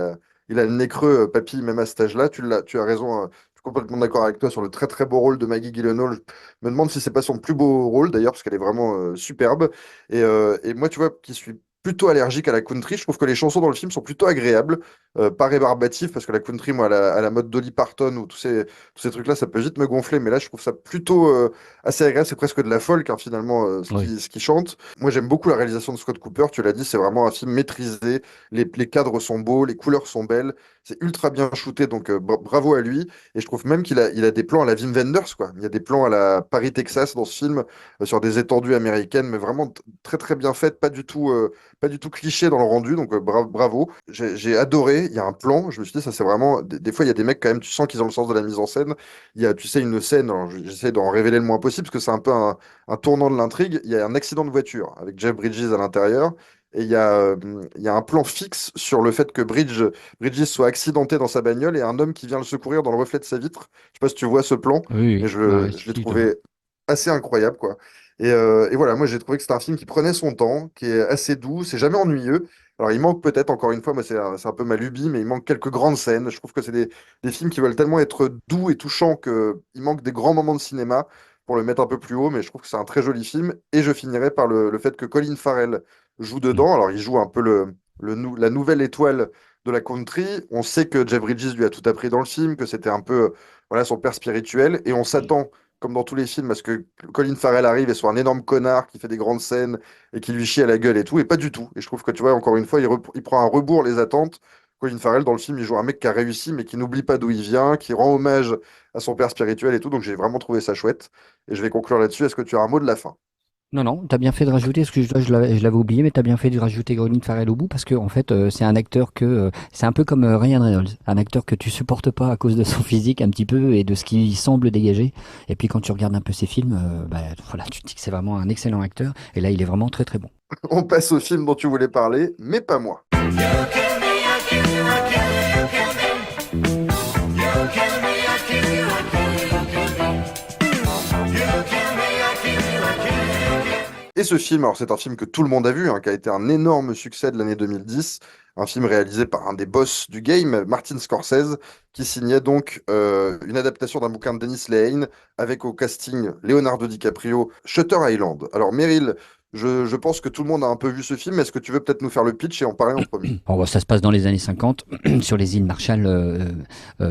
il a le nez creux, papy, même à cet âge-là. Tu as raison, hein, je suis complètement d'accord avec toi sur le très très beau rôle de Maggie Gyllenhaal. Je me demande si c'est pas son plus beau rôle d'ailleurs, parce qu'elle est vraiment superbe. Et moi, tu vois, qui suis plutôt allergique à la country, je trouve que les chansons dans le film sont plutôt agréables, pas rébarbatives, parce que la country, moi, à la mode Dolly Parton ou tous ces trucs-là, ça peut vite me gonfler, mais là, je trouve ça plutôt assez agréable. C'est presque de la folk, hein, finalement, Oui. ce qui chante. Moi, j'aime beaucoup la réalisation de Scott Cooper. Tu l'as dit, c'est vraiment un film maîtrisé. Les cadres sont beaux, les couleurs sont belles. C'est ultra bien shooté, donc bravo à lui. Et je trouve même il a des plans à la Wim Wenders, quoi. Il y a des plans à la Paris, Texas dans ce film, sur des étendues américaines, mais vraiment très très bien faites, pas du tout cliché dans le rendu, donc bravo. J'ai adoré. Il y a un plan, je me suis dit, ça c'est vraiment. Des fois, il y a des mecs quand même, tu sens qu'ils ont le sens de la mise en scène. Il y a, tu sais, une scène, alors, j'essaie d'en révéler le moins possible parce que c'est un peu un tournant de l'intrigue. Il y a un accident de voiture avec Jeff Bridges à l'intérieur. Et il y a un plan fixe sur le fait que Bridges soit accidenté dans sa bagnole et un homme qui vient le secourir dans le reflet de sa vitre. Je sais pas si tu vois ce plan, Oui, mais oui. Ouais, ouais, je l'ai si, je vois. trouvé assez incroyable, quoi. Et voilà, moi j'ai trouvé que c'était un film qui prenait son temps, qui est assez doux, c'est jamais ennuyeux. Alors il manque peut-être, encore une fois, moi c'est un peu ma lubie, mais il manque quelques grandes scènes. Je trouve que c'est des films qui veulent tellement être doux et touchants qu'il manque des grands moments de cinéma pour le mettre un peu plus haut, mais je trouve que c'est un très joli film. Et je finirai par le fait que Colin Farrell joue Mm. dedans. Alors il joue un peu la nouvelle étoile de la country. On sait que Jeff Bridges lui a tout appris dans le film, que c'était un peu voilà, son père spirituel, et on s'attend, comme dans tous les films, à ce que Colin Farrell arrive et soit un énorme connard qui fait des grandes scènes et qui lui chie à la gueule et tout, et pas du tout. Et je trouve que tu vois, encore une fois, il prend un rebours les attentes. Colin Farrell, dans le film, il joue un mec qui a réussi, mais qui n'oublie pas d'où il vient, qui rend hommage à son père spirituel et tout. Donc j'ai vraiment trouvé ça chouette. Et je vais conclure là-dessus. Est-ce que tu as un mot de la fin? Non, non, t'as bien fait de rajouter, parce que je l'avais oublié, mais t'as bien fait de rajouter Colin Farrell au bout, parce que en fait, c'est un acteur c'est un peu comme Ryan Reynolds, un acteur que tu supportes pas à cause de son physique un petit peu et de ce qu'il semble dégager. Et puis quand tu regardes un peu ses films, bah, voilà, tu te dis que c'est vraiment un excellent acteur, et là, il est vraiment très très bon. On passe au film dont tu voulais parler, mais pas moi. Et ce film, alors c'est un film que tout le monde a vu, hein, qui a été un énorme succès de l'année 2010, un film réalisé par un des boss du game, Martin Scorsese, qui signait donc une adaptation d'un bouquin de Dennis Lehane, avec au casting Leonardo DiCaprio, Shutter Island. Alors Meryl, je pense que tout le monde a un peu vu ce film, est-ce que tu veux peut-être nous faire le pitch et en parler en premier? Bon, bah, ça se passe dans les années 50, sur les îles Marshall,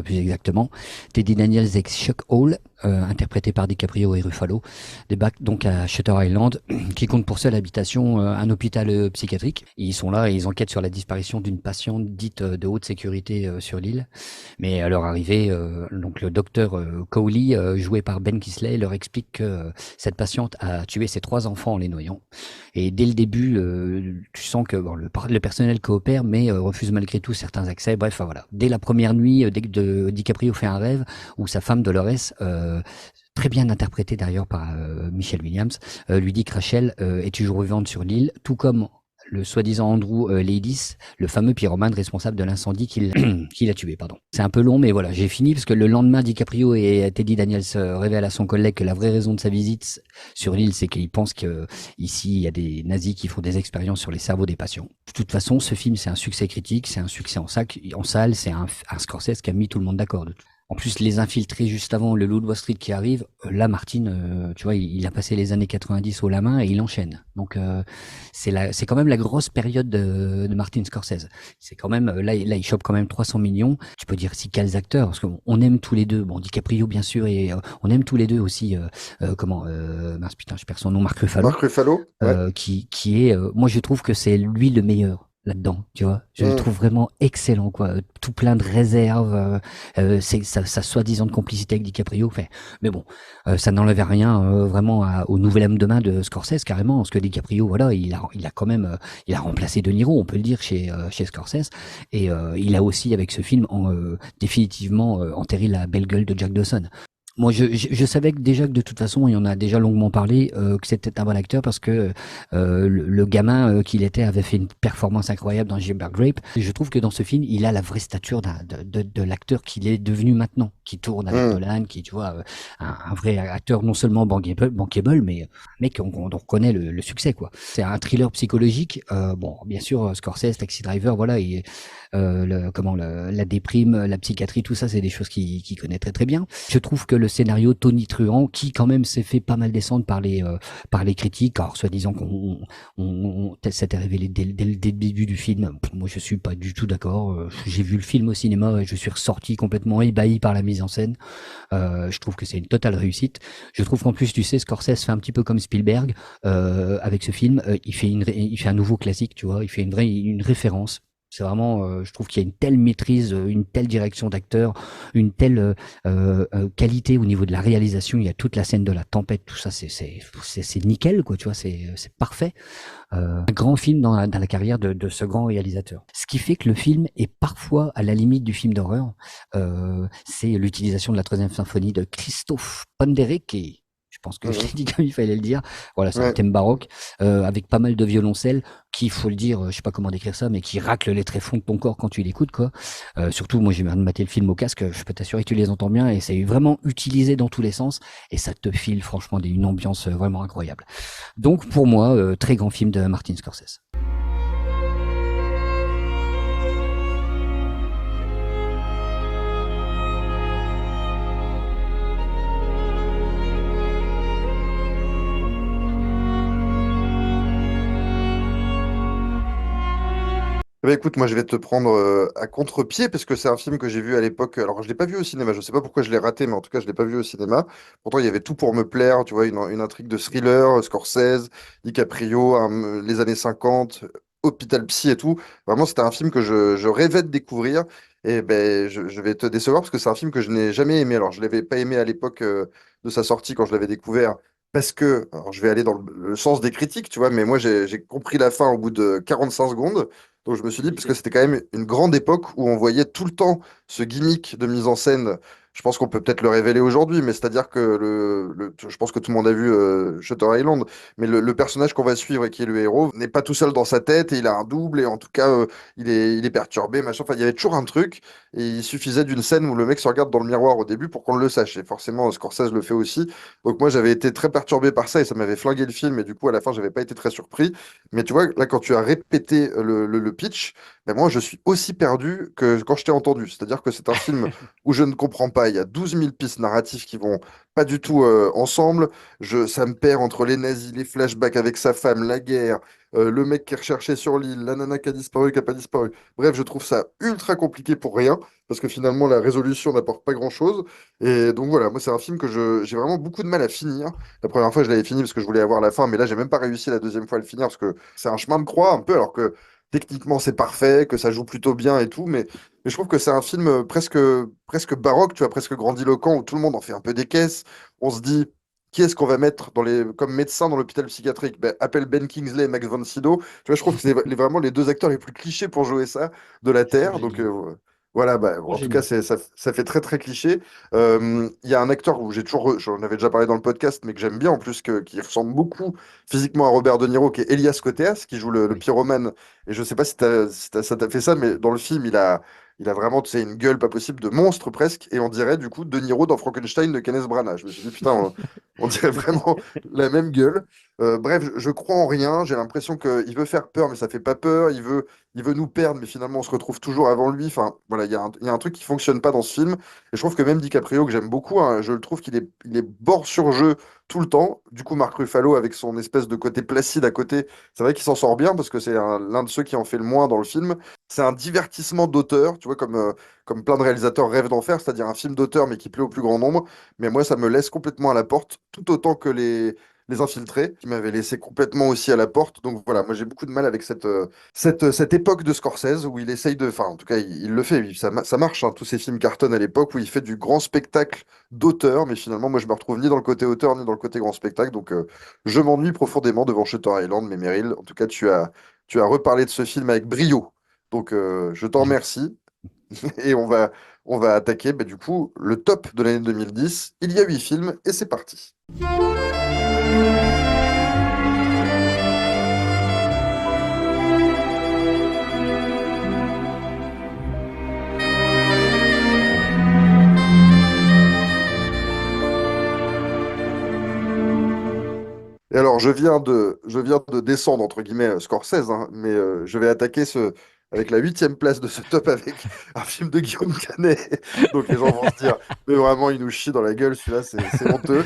plus exactement. Teddy Daniels et Chuck Hall interprété par DiCaprio et Ruffalo, débarquent donc à Shutter Island, qui compte pour seule habitation un hôpital psychiatrique. Ils sont là et ils enquêtent sur la disparition d'une patiente dite de haute sécurité sur l'île. Mais à leur arrivée, donc le docteur Cowley, joué par Ben Kingsley, leur explique que cette patiente a tué ses 3 enfants en les noyant. Et dès le début, tu sens que bon, le personnel coopère, mais refuse malgré tout certains accès. Bref, enfin, voilà. Dès la première nuit, dès que DiCaprio fait un rêve, où sa femme Dolores, très bien interprétée d'ailleurs par Michelle Williams, lui dit que Rachel est toujours vivante sur l'île, tout comme le soi-disant Andrew Laidis, le fameux pyromane responsable de l'incendie qui l'a tué. Pardon. C'est un peu long, mais voilà, j'ai fini parce que le lendemain, DiCaprio et Teddy Daniels révèlent à son collègue que la vraie raison de sa visite sur l'île, c'est qu'il pense que ici il y a des nazis qui font des expériences sur les cerveaux des patients. De toute façon, ce film, c'est un succès critique, c'est un succès en salle, c'est un Scorsese qui a mis tout le monde d'accord. En plus, les infiltrés juste avant le Loup de Wall Street qui arrive, là, Martin, tu vois, il a passé les années 90 au la main et il enchaîne. Donc, c'est quand même la grosse période de Martin Scorsese. C'est quand même, là, il chope quand même 300 millions. Tu peux dire si quels acteurs, parce qu'on aime tous les deux. Bon, DiCaprio, bien sûr, et on aime tous les deux aussi, mince, putain, je perds son nom, Mark Ruffalo, Marc Ruffalo? Ouais. qui est, moi, je trouve que c'est lui le meilleur là-dedans, tu vois. Je le trouve vraiment excellent, quoi. Tout plein de réserves, c'est sa soi-disant de complicité avec DiCaprio. Fait. Mais bon, ça n'enlève rien vraiment au nouvel homme de main de Scorsese, carrément, parce que DiCaprio, voilà, il a quand même, il a remplacé De Niro, on peut le dire, chez Scorsese. Et il a aussi, avec ce film, définitivement enterré la belle gueule de Jack Dawson. Moi, je savais que déjà que de toute façon, il y en a déjà longuement parlé, que c'était un bon acteur parce que le gamin qu'il était avait fait une performance incroyable dans Gilbert Grape. Et je trouve que dans ce film, il a la vraie stature de l'acteur qu'il est devenu maintenant, qui tourne avec Nolan, qui, tu vois, un vrai acteur non seulement bankable, mais mec, on reconnaît le succès, quoi. C'est un thriller psychologique. Bon, bien sûr, Scorsese, Taxi Driver, voilà, la déprime, la psychiatrie, tout ça, c'est des choses qu'il connaît très très bien. Je trouve que le scénario Tony Truant, qui quand même s'est fait pas mal descendre par les critiques, alors soi-disant s'était révélé dès le début du film. Moi, je suis pas du tout d'accord. J'ai vu le film au cinéma et je suis ressorti complètement ébahi par la mise en scène. Je trouve que c'est une totale réussite. Je trouve qu'en plus, tu sais, Scorsese fait un petit peu comme Spielberg avec ce film. Il fait un nouveau classique, tu vois. Il fait une référence. C'est vraiment, je trouve qu'il y a une telle maîtrise, une telle direction d'acteur, une telle qualité au niveau de la réalisation. Il y a toute la scène de la tempête, tout ça, c'est nickel, quoi. Tu vois, c'est parfait. Un grand film dans la carrière de ce grand réalisateur. Ce qui fait que le film est parfois à la limite du film d'horreur. C'est l'utilisation de la troisième symphonie de Christophe Penderecki. Je pense que je l'ai dit comme il fallait le dire. Voilà, c'est un thème baroque avec pas mal de violoncelle qui, il faut le dire, je sais pas comment décrire ça, mais qui racle les tréfonds de ton corps quand tu l'écoutes, quoi. Surtout, moi, j'ai viens de mater le film au casque, je peux t'assurer que tu les entends bien et c'est vraiment utilisé dans tous les sens et ça te file franchement une ambiance vraiment incroyable. Donc, pour moi, très grand film de Martin Scorsese. Eh ben, écoute, moi je vais te prendre à contre-pied parce que c'est un film que j'ai vu à l'époque. Alors je l'ai pas vu au cinéma, je sais pas pourquoi je l'ai raté, mais en tout cas je l'ai pas vu au cinéma. Pourtant il y avait tout pour me plaire, tu vois, une intrigue de thriller, Scorsese, DiCaprio, les années 50, Hôpital Psy et tout. Vraiment c'était un film que je rêvais de découvrir. Et ben je vais te décevoir parce que c'est un film que je n'ai jamais aimé. Alors je l'avais pas aimé à l'époque de sa sortie quand je l'avais découvert. Parce que, alors je vais aller dans le sens des critiques, tu vois, mais moi j'ai compris la fin au bout de 45 secondes. Donc je me suis dit, parce que c'était quand même une grande époque où on voyait tout le temps ce gimmick de mise en scène. Je pense qu'on peut peut-être le révéler aujourd'hui, mais c'est-à-dire que je pense que tout le monde a vu Shutter Island, mais le personnage qu'on va suivre et qui est le héros n'est pas tout seul dans sa tête et il a un double et en tout cas il est perturbé, machin. Enfin, il y avait toujours un truc et il suffisait d'une scène où le mec se regarde dans le miroir au début pour qu'on le sache. Et forcément, Scorsese le fait aussi. Donc moi j'avais été très perturbé par ça et ça m'avait flingué le film et du coup à la fin j'avais pas été très surpris. Mais tu vois, là, quand tu as répété le pitch, ben moi, je suis aussi perdu que quand je t'ai entendu. C'est-à-dire que c'est un film où je ne comprends pas. Il y a 12 000 pistes narratives qui vont pas du tout ensemble. Ça me perd entre les nazis, les flashbacks avec sa femme, la guerre, le mec qui est recherché sur l'île, la nana qui a disparu, qui a pas disparu. Bref, je trouve ça ultra compliqué pour rien, parce que finalement, la résolution n'apporte pas grand-chose. Et donc voilà, moi, c'est un film que j'ai vraiment beaucoup de mal à finir. La première fois, je l'avais fini parce que je voulais avoir la fin, mais là, j'ai même pas réussi la deuxième fois à le finir, parce que c'est un chemin de croix un peu, alors que techniquement c'est parfait, que ça joue plutôt bien et tout, mais je trouve que c'est un film presque baroque, tu vois, presque grandiloquent, où tout le monde en fait un peu des caisses. On se dit, qui est-ce qu'on va mettre comme médecin dans l'hôpital psychiatrique? Ben, appelle Ben Kingsley et Max von Sydow. Tu vois, je trouve que c'est vraiment les deux acteurs les plus clichés pour jouer ça de la C'est ce que Terre. j'ai Donc dit. voilà, bah, Trop en tout cas, génial. ça fait très très cliché. Il y a un acteur où j'en avais déjà parlé dans le podcast, mais que j'aime bien en plus, qui ressemble beaucoup physiquement à Robert De Niro, qui est Elias Koteas, qui joue le Oui. pyromane. Et je sais pas si ça t'a fait ça, mais dans le film, il a vraiment, tu sais, une gueule pas possible de monstre presque. Et on dirait du coup De Niro dans Frankenstein de Kenneth Branagh. Je me suis dit, putain, on dirait vraiment la même gueule. Bref, je crois en rien. J'ai l'impression qu'il veut faire peur, mais ça fait pas peur. Il veut nous perdre, mais finalement, on se retrouve toujours avant lui. Enfin, voilà, il y a un truc qui fonctionne pas dans ce film. Et je trouve que même DiCaprio, que j'aime beaucoup, hein, je le trouve il est bord sur jeu tout le temps. Du coup, Marc Ruffalo, avec son espèce de côté placide à côté, c'est vrai qu'il s'en sort bien parce que c'est l'un de ceux qui en fait le moins dans le film. C'est un divertissement d'auteur, tu vois, comme plein de réalisateurs rêvent d'en faire, c'est-à-dire un film d'auteur mais qui plaît au plus grand nombre. Mais moi, ça me laisse complètement à la porte, tout autant que les Infiltrés, qui m'avaient laissé complètement aussi à la porte. Donc voilà, moi j'ai beaucoup de mal avec cette époque de Scorsese où il essaye de. Enfin, en tout cas, il le fait, ça marche, hein, tous ces films cartonnent à l'époque où il fait du grand spectacle d'auteur, mais finalement, moi je me retrouve ni dans le côté auteur ni dans le côté grand spectacle. Donc je m'ennuie profondément devant Shutter Island, mais Meryl, en tout cas, tu as reparlé de ce film avec brio. Donc je t'en J'ai- remercie. Et on va attaquer bah, du coup le top de l'année 2010. Il y a 8 films et c'est parti. Et alors, je viens de descendre, entre guillemets, Scorsese, hein, mais je vais attaquer avec la 8e place de ce top avec un film de Guillaume Canet. Donc les gens vont se dire, mais vraiment, il nous chie dans la gueule, celui-là, c'est honteux.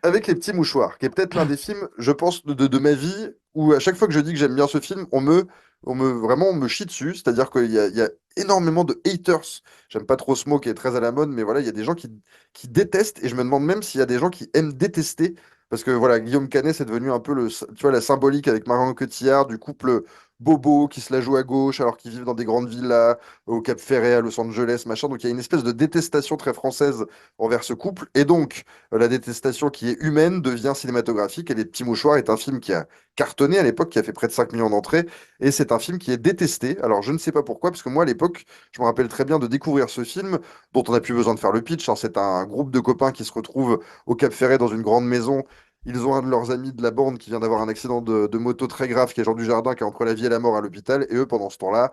Avec Les Petits Mouchoirs, qui est peut-être l'un des films, je pense, de ma vie, où à chaque fois que je dis que j'aime bien ce film, vraiment, on me chie dessus. C'est-à-dire qu'il y a énormément de haters. J'aime pas trop ce mot qui est très à la mode, mais voilà, il y a des gens qui détestent, et je me demande même s'il y a des gens qui aiment détester. Parce que voilà, Guillaume Canet, c'est devenu un peu tu vois, la symbolique avec Marion Cotillard, du couple bobo qui se la joue à gauche alors qu'ils vivent dans des grandes villas au Cap Ferret, à Los Angeles, machin. Donc il y a une espèce de détestation très française envers ce couple. Et donc, la détestation qui est humaine devient cinématographique. Et Les Petits Mouchoirs est un film qui a cartonné à l'époque, qui a fait près de 5 millions d'entrées. Et c'est un film qui est détesté. Alors, je ne sais pas pourquoi, parce que moi, à l'époque, je me rappelle très bien de découvrir ce film, dont on n'a plus besoin de faire le pitch, hein. C'est un groupe de copains qui se retrouvent au Cap Ferret dans une grande maison. Ils ont un de leurs amis de la bande qui vient d'avoir un accident de moto très grave, qui est Jean Dujardin, qui est entre la vie et la mort à l'hôpital. Et eux, pendant ce temps-là,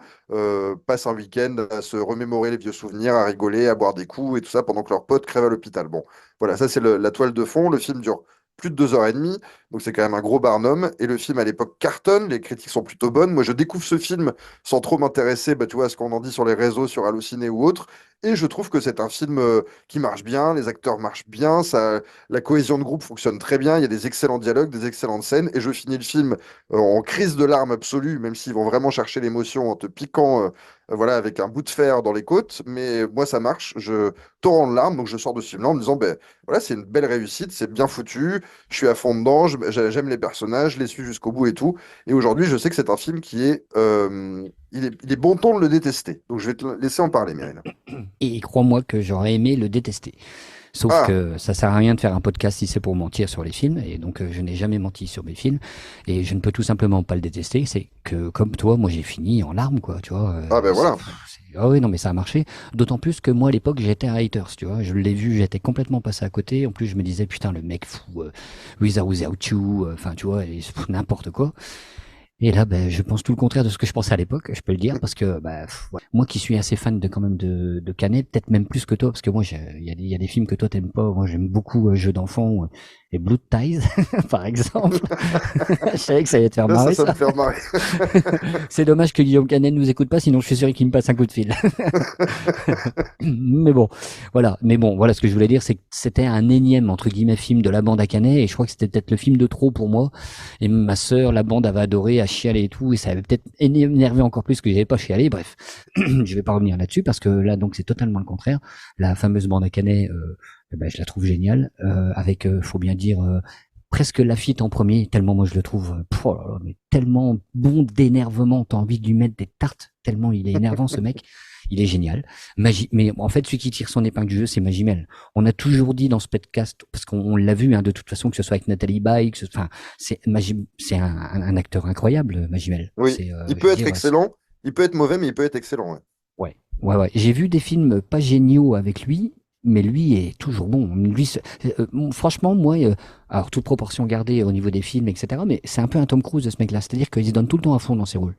passent un week-end à se remémorer les vieux souvenirs, à rigoler, à boire des coups et tout ça, pendant que leur pote crève à l'hôpital. Bon, voilà, ça c'est la toile de fond. Le film dure plus de 2 heures et demie, donc c'est quand même un gros barnum. Et le film à l'époque cartonne, les critiques sont plutôt bonnes. Moi je découvre ce film sans trop m'intéresser, bah, tu vois, à ce qu'on en dit sur les réseaux, sur Allociné ou autre. Et je trouve que c'est un film qui marche bien, les acteurs marchent bien, la cohésion de groupe fonctionne très bien, il y a des excellents dialogues, des excellentes scènes. Et je finis le film en crise de larmes absolue, même s'ils vont vraiment chercher l'émotion en te piquant. Voilà, avec un bout de fer dans les côtes, mais moi ça marche, je torrent de larmes, donc je sors de ce film-là en me disant, ben voilà, c'est une belle réussite, c'est bien foutu, je suis à fond dedans, j'aime les personnages, je les suis jusqu'au bout et tout. Et aujourd'hui, je sais que c'est un film il est bon ton de le détester. Donc je vais te laisser en parler, Mireille. Et crois-moi que j'aurais aimé le détester. Sauf Ah, que ça sert à rien de faire un podcast si c'est pour mentir sur les films. Et donc, je n'ai jamais menti sur mes films. Et je ne peux tout simplement pas le détester. C'est que, comme toi, moi, j'ai fini en larmes, quoi. Tu vois. ah ben voilà. Ah oui, non, mais ça a marché. D'autant plus que moi, à l'époque, j'étais un haters, tu vois. Je l'ai vu, j'étais complètement passé à côté. En plus, je me disais, putain, le mec fou, With or Without You, enfin, tu vois, n'importe quoi. Et là, ben, je pense tout le contraire de ce que je pensais à l'époque, je peux le dire, parce que bah, ouais. Moi qui suis assez fan de quand même de Canet, peut-être même plus que toi, parce que moi, il y a des films que toi t'aimes pas. Moi, j'aime beaucoup Jeux d'enfants. et Blue Ties, par exemple. Je savais que ça allait te faire Là, marrer, ça me ça. fait marrer. C'est dommage que Guillaume Canet nous écoute pas, sinon je suis sûr qu'il me passe un coup de fil. Mais bon, voilà. Mais bon, voilà, ce que je voulais dire, c'est que c'était un énième, entre guillemets, film de la bande à Canet, et je crois que c'était peut-être le film de trop pour moi. Et ma sœur, la bande avait adoré, a chialé et tout, et ça avait peut-être énervé encore plus que j'avais pas chialé. Bref, je vais pas revenir là-dessus, parce que là, donc, c'est totalement le contraire. La fameuse bande à Canet, eh ben, je la trouve géniale, avec, faut bien dire, presque Lafitte en premier, tellement moi je le trouve oh là là, mais tellement bon d'énervement, t'as envie de lui mettre des tartes, tellement il est énervant ce mec, il est génial. Mais en fait, celui qui tire son épingle du jeu, c'est Magimel. On a toujours dit dans ce podcast, parce qu'on l'a vu hein, de toute façon, que ce soit avec Nathalie Baye, enfin, c'est un acteur incroyable, Magimel. Oui, C'est, il je peut veux être dire, excellent, il peut être mauvais, mais il peut être excellent. Ouais. ouais, ouais, ouais. J'ai vu des films pas géniaux avec lui, mais lui est toujours bon. Lui, franchement, moi, alors toute proportion gardée au niveau des films, etc. Mais c'est un peu un Tom Cruise de ce mec-là, c'est-à-dire qu'il se donne tout le temps à fond dans ses rôles.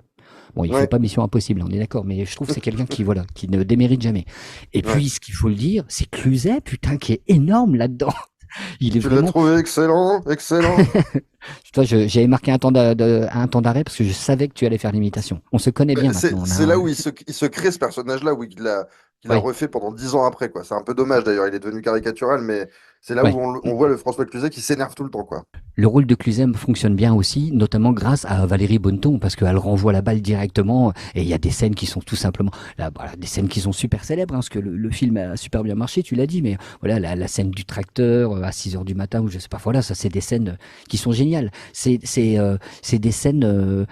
Bon, il fait Ouais, pas Mission Impossible, on est d'accord, mais je trouve que c'est quelqu'un qui, voilà, qui ne démérite jamais. Et ouais. puis, ce qu'il faut le dire, c'est Cluzet, putain, qui est énorme là-dedans. Il est Tu l'as vraiment. trouvé excellent, excellent. Toi, j'avais marqué un temps d'arrêt parce que je savais que tu allais faire l'imitation. On se connaît bien maintenant. On a C'est là où il se crée ce personnage-là, où qu'il a ouais, refait pendant 10 ans après, quoi. C'est un peu dommage d'ailleurs, il est devenu caricatural, mais c'est là où ouais. on voit le François Cluzet qui s'énerve tout le temps, quoi. Le rôle de Cluzem fonctionne bien aussi, notamment grâce à Valérie Bonneton, parce qu'elle renvoie la balle directement, et il y a des scènes qui sont tout simplement, là, voilà, des scènes qui sont super célèbres, hein, parce que le film a super bien marché, tu l'as dit, mais voilà, la scène du tracteur à 6 heures du matin, ou je sais pas, voilà, ça c'est des scènes qui sont géniales. C'est des scènes,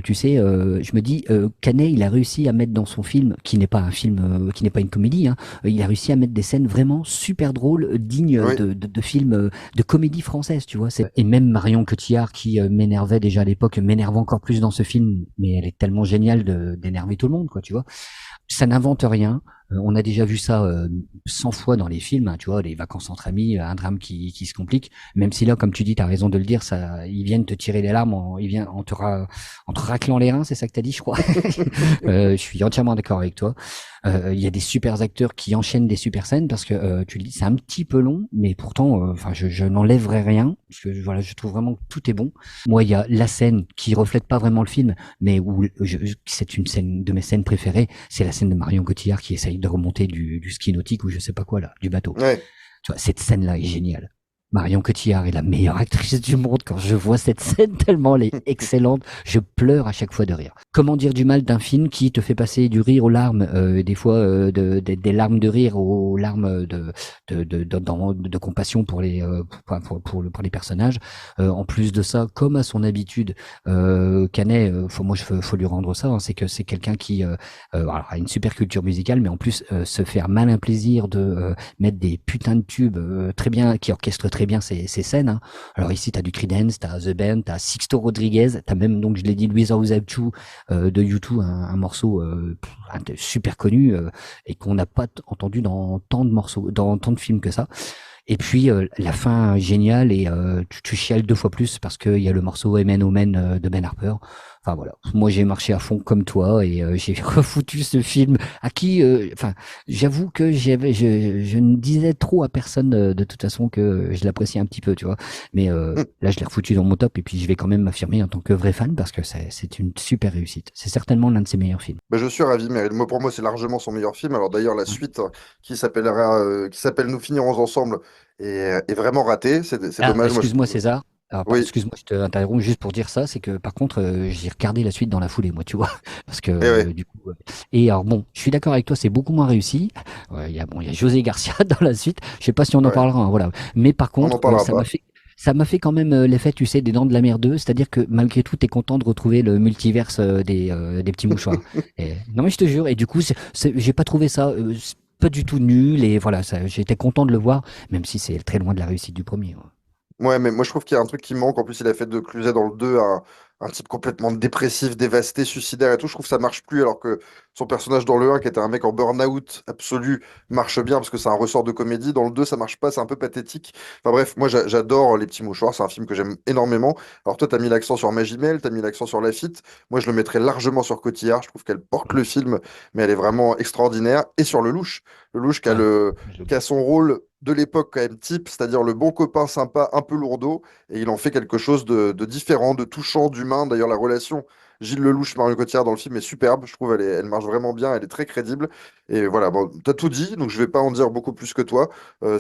tu sais, je me dis, Canet, il a réussi à mettre dans son film, qui n'est pas un film, qui n'est pas une comédie, hein, il a réussi à mettre des scènes vraiment super drôles, dignes Oui, de films de comédie française, tu vois. Et même Marion Cotillard, qui m'énervait déjà à l'époque, m'énerve encore plus dans ce film, mais elle est tellement géniale d'énerver tout le monde, quoi, tu vois. Ça n'invente rien. On a déjà vu ça 100 fois dans les films, hein, tu vois, les vacances entre amis, un drame qui se complique. Même si là, comme tu dis, t'as raison de le dire, ça, ils viennent te tirer les larmes, ils viennent en te raclant les reins, c'est ça que t'as dit, je crois. Je suis entièrement d'accord avec toi. Il y a des super acteurs qui enchaînent des super scènes parce que tu le dis, c'est un petit peu long, mais pourtant, enfin, je n'enlèverai rien parce que voilà, je trouve vraiment que tout est bon. Moi, il y a la scène qui reflète pas vraiment le film, mais où c'est une scène de mes scènes préférées, c'est la scène de Marion Cotillard qui essaye de remonter du ski nautique ou je sais pas quoi là, du bateau. ouais. Tu vois, cette scène-là est géniale. Marion Cotillard est la meilleure actrice du monde. Quand je vois cette scène, tellement elle est excellente, je pleure à chaque fois de rire. Comment dire du mal d'un film qui te fait passer du rire aux larmes, des fois des larmes de rire aux larmes de compassion pour pour les personnages. En plus de ça, comme à son habitude, Canet, faut lui rendre ça, hein, c'est que c'est quelqu'un qui alors, a une super culture musicale, mais en plus se fait un malin plaisir de mettre des putains de tubes très bien, qui orchestrent très bien ces scènes. Hein. Alors ici, t'as du Creedence, t'as The Band, t'as Sixto Rodriguez, t'as même, donc je l'ai dit, Louisa Ozachu de U2, un morceau super connu et qu'on n'a pas entendu dans tant de morceaux, dans tant de films que ça. Et puis la fin géniale et tu chiales deux fois plus parce qu'il y a le morceau Amen Omen de Ben Harper. Enfin voilà, moi j'ai marché à fond comme toi et j'ai refoutu ce film à qui, enfin j'avoue que je ne disais trop à personne de toute façon que je l'appréciais un petit peu, tu vois. Mais là je l'ai refoutu dans mon top et puis je vais quand même m'affirmer en tant que vrai fan parce que c'est une super réussite. C'est certainement l'un de ses meilleurs films. Bah, je suis ravi, mais moi, pour moi, c'est largement son meilleur film. Alors d'ailleurs, la Ouais. suite qui s'appelle Nous finirons ensemble est vraiment ratée. C'est Ah, dommage, moi je excuse-moi trouve. César. Alors, Oui, excuse-moi, je te interromps juste pour dire ça, c'est que par contre, j'ai regardé la suite dans la foulée, moi, tu vois, parce que et ouais, du coup, et alors bon, je suis d'accord avec toi, c'est beaucoup moins réussi. Il y a José Garcia dans la suite. Je sais pas si on en ouais. parlera, hein, voilà. Mais par On n'en contre, parlera pas. ça m'a fait quand même l'effet, tu sais, des Dents de la Mer 2, c'est-à-dire que malgré tout, t'es content de retrouver le multiverse des petits mouchoirs. Non mais je te jure, et du coup, j'ai pas trouvé ça. Pas du tout nul et voilà, j'étais content de le voir, même si c'est très loin de la réussite du premier. Ouais. Ouais, mais moi je trouve qu'il y a un truc qui manque. En plus, il a fait de Cluzet dans le 2 un type complètement dépressif, dévasté, suicidaire et tout. Je trouve que ça marche plus alors que son personnage dans le 1, qui était un mec en burn-out absolu, marche bien parce que c'est un ressort de comédie. Dans le 2, ça marche pas, c'est un peu pathétique. Enfin bref, moi j'adore Les Petits Mouchoirs, c'est un film que j'aime énormément. Alors toi, t'as mis l'accent sur Magimel, t'as mis l'accent sur Lafitte. Moi, je le mettrais largement sur Cotillard. Je trouve qu'elle porte le film, mais elle est vraiment extraordinaire. Et sur Lelouch. Lelouch qui a Ah, le, je qui a l'oublie. son rôle de l'époque quand même type, c'est-à-dire le bon copain sympa, un peu lourdeau, et il en fait quelque chose de différent, de touchant, d'humain. D'ailleurs, la relation Gilles Lelouch, Marion Cotillard dans le film est superbe, je trouve, elle marche vraiment bien, elle est très crédible. Et voilà, bon, t'as tout dit, donc je vais pas en dire beaucoup plus que toi.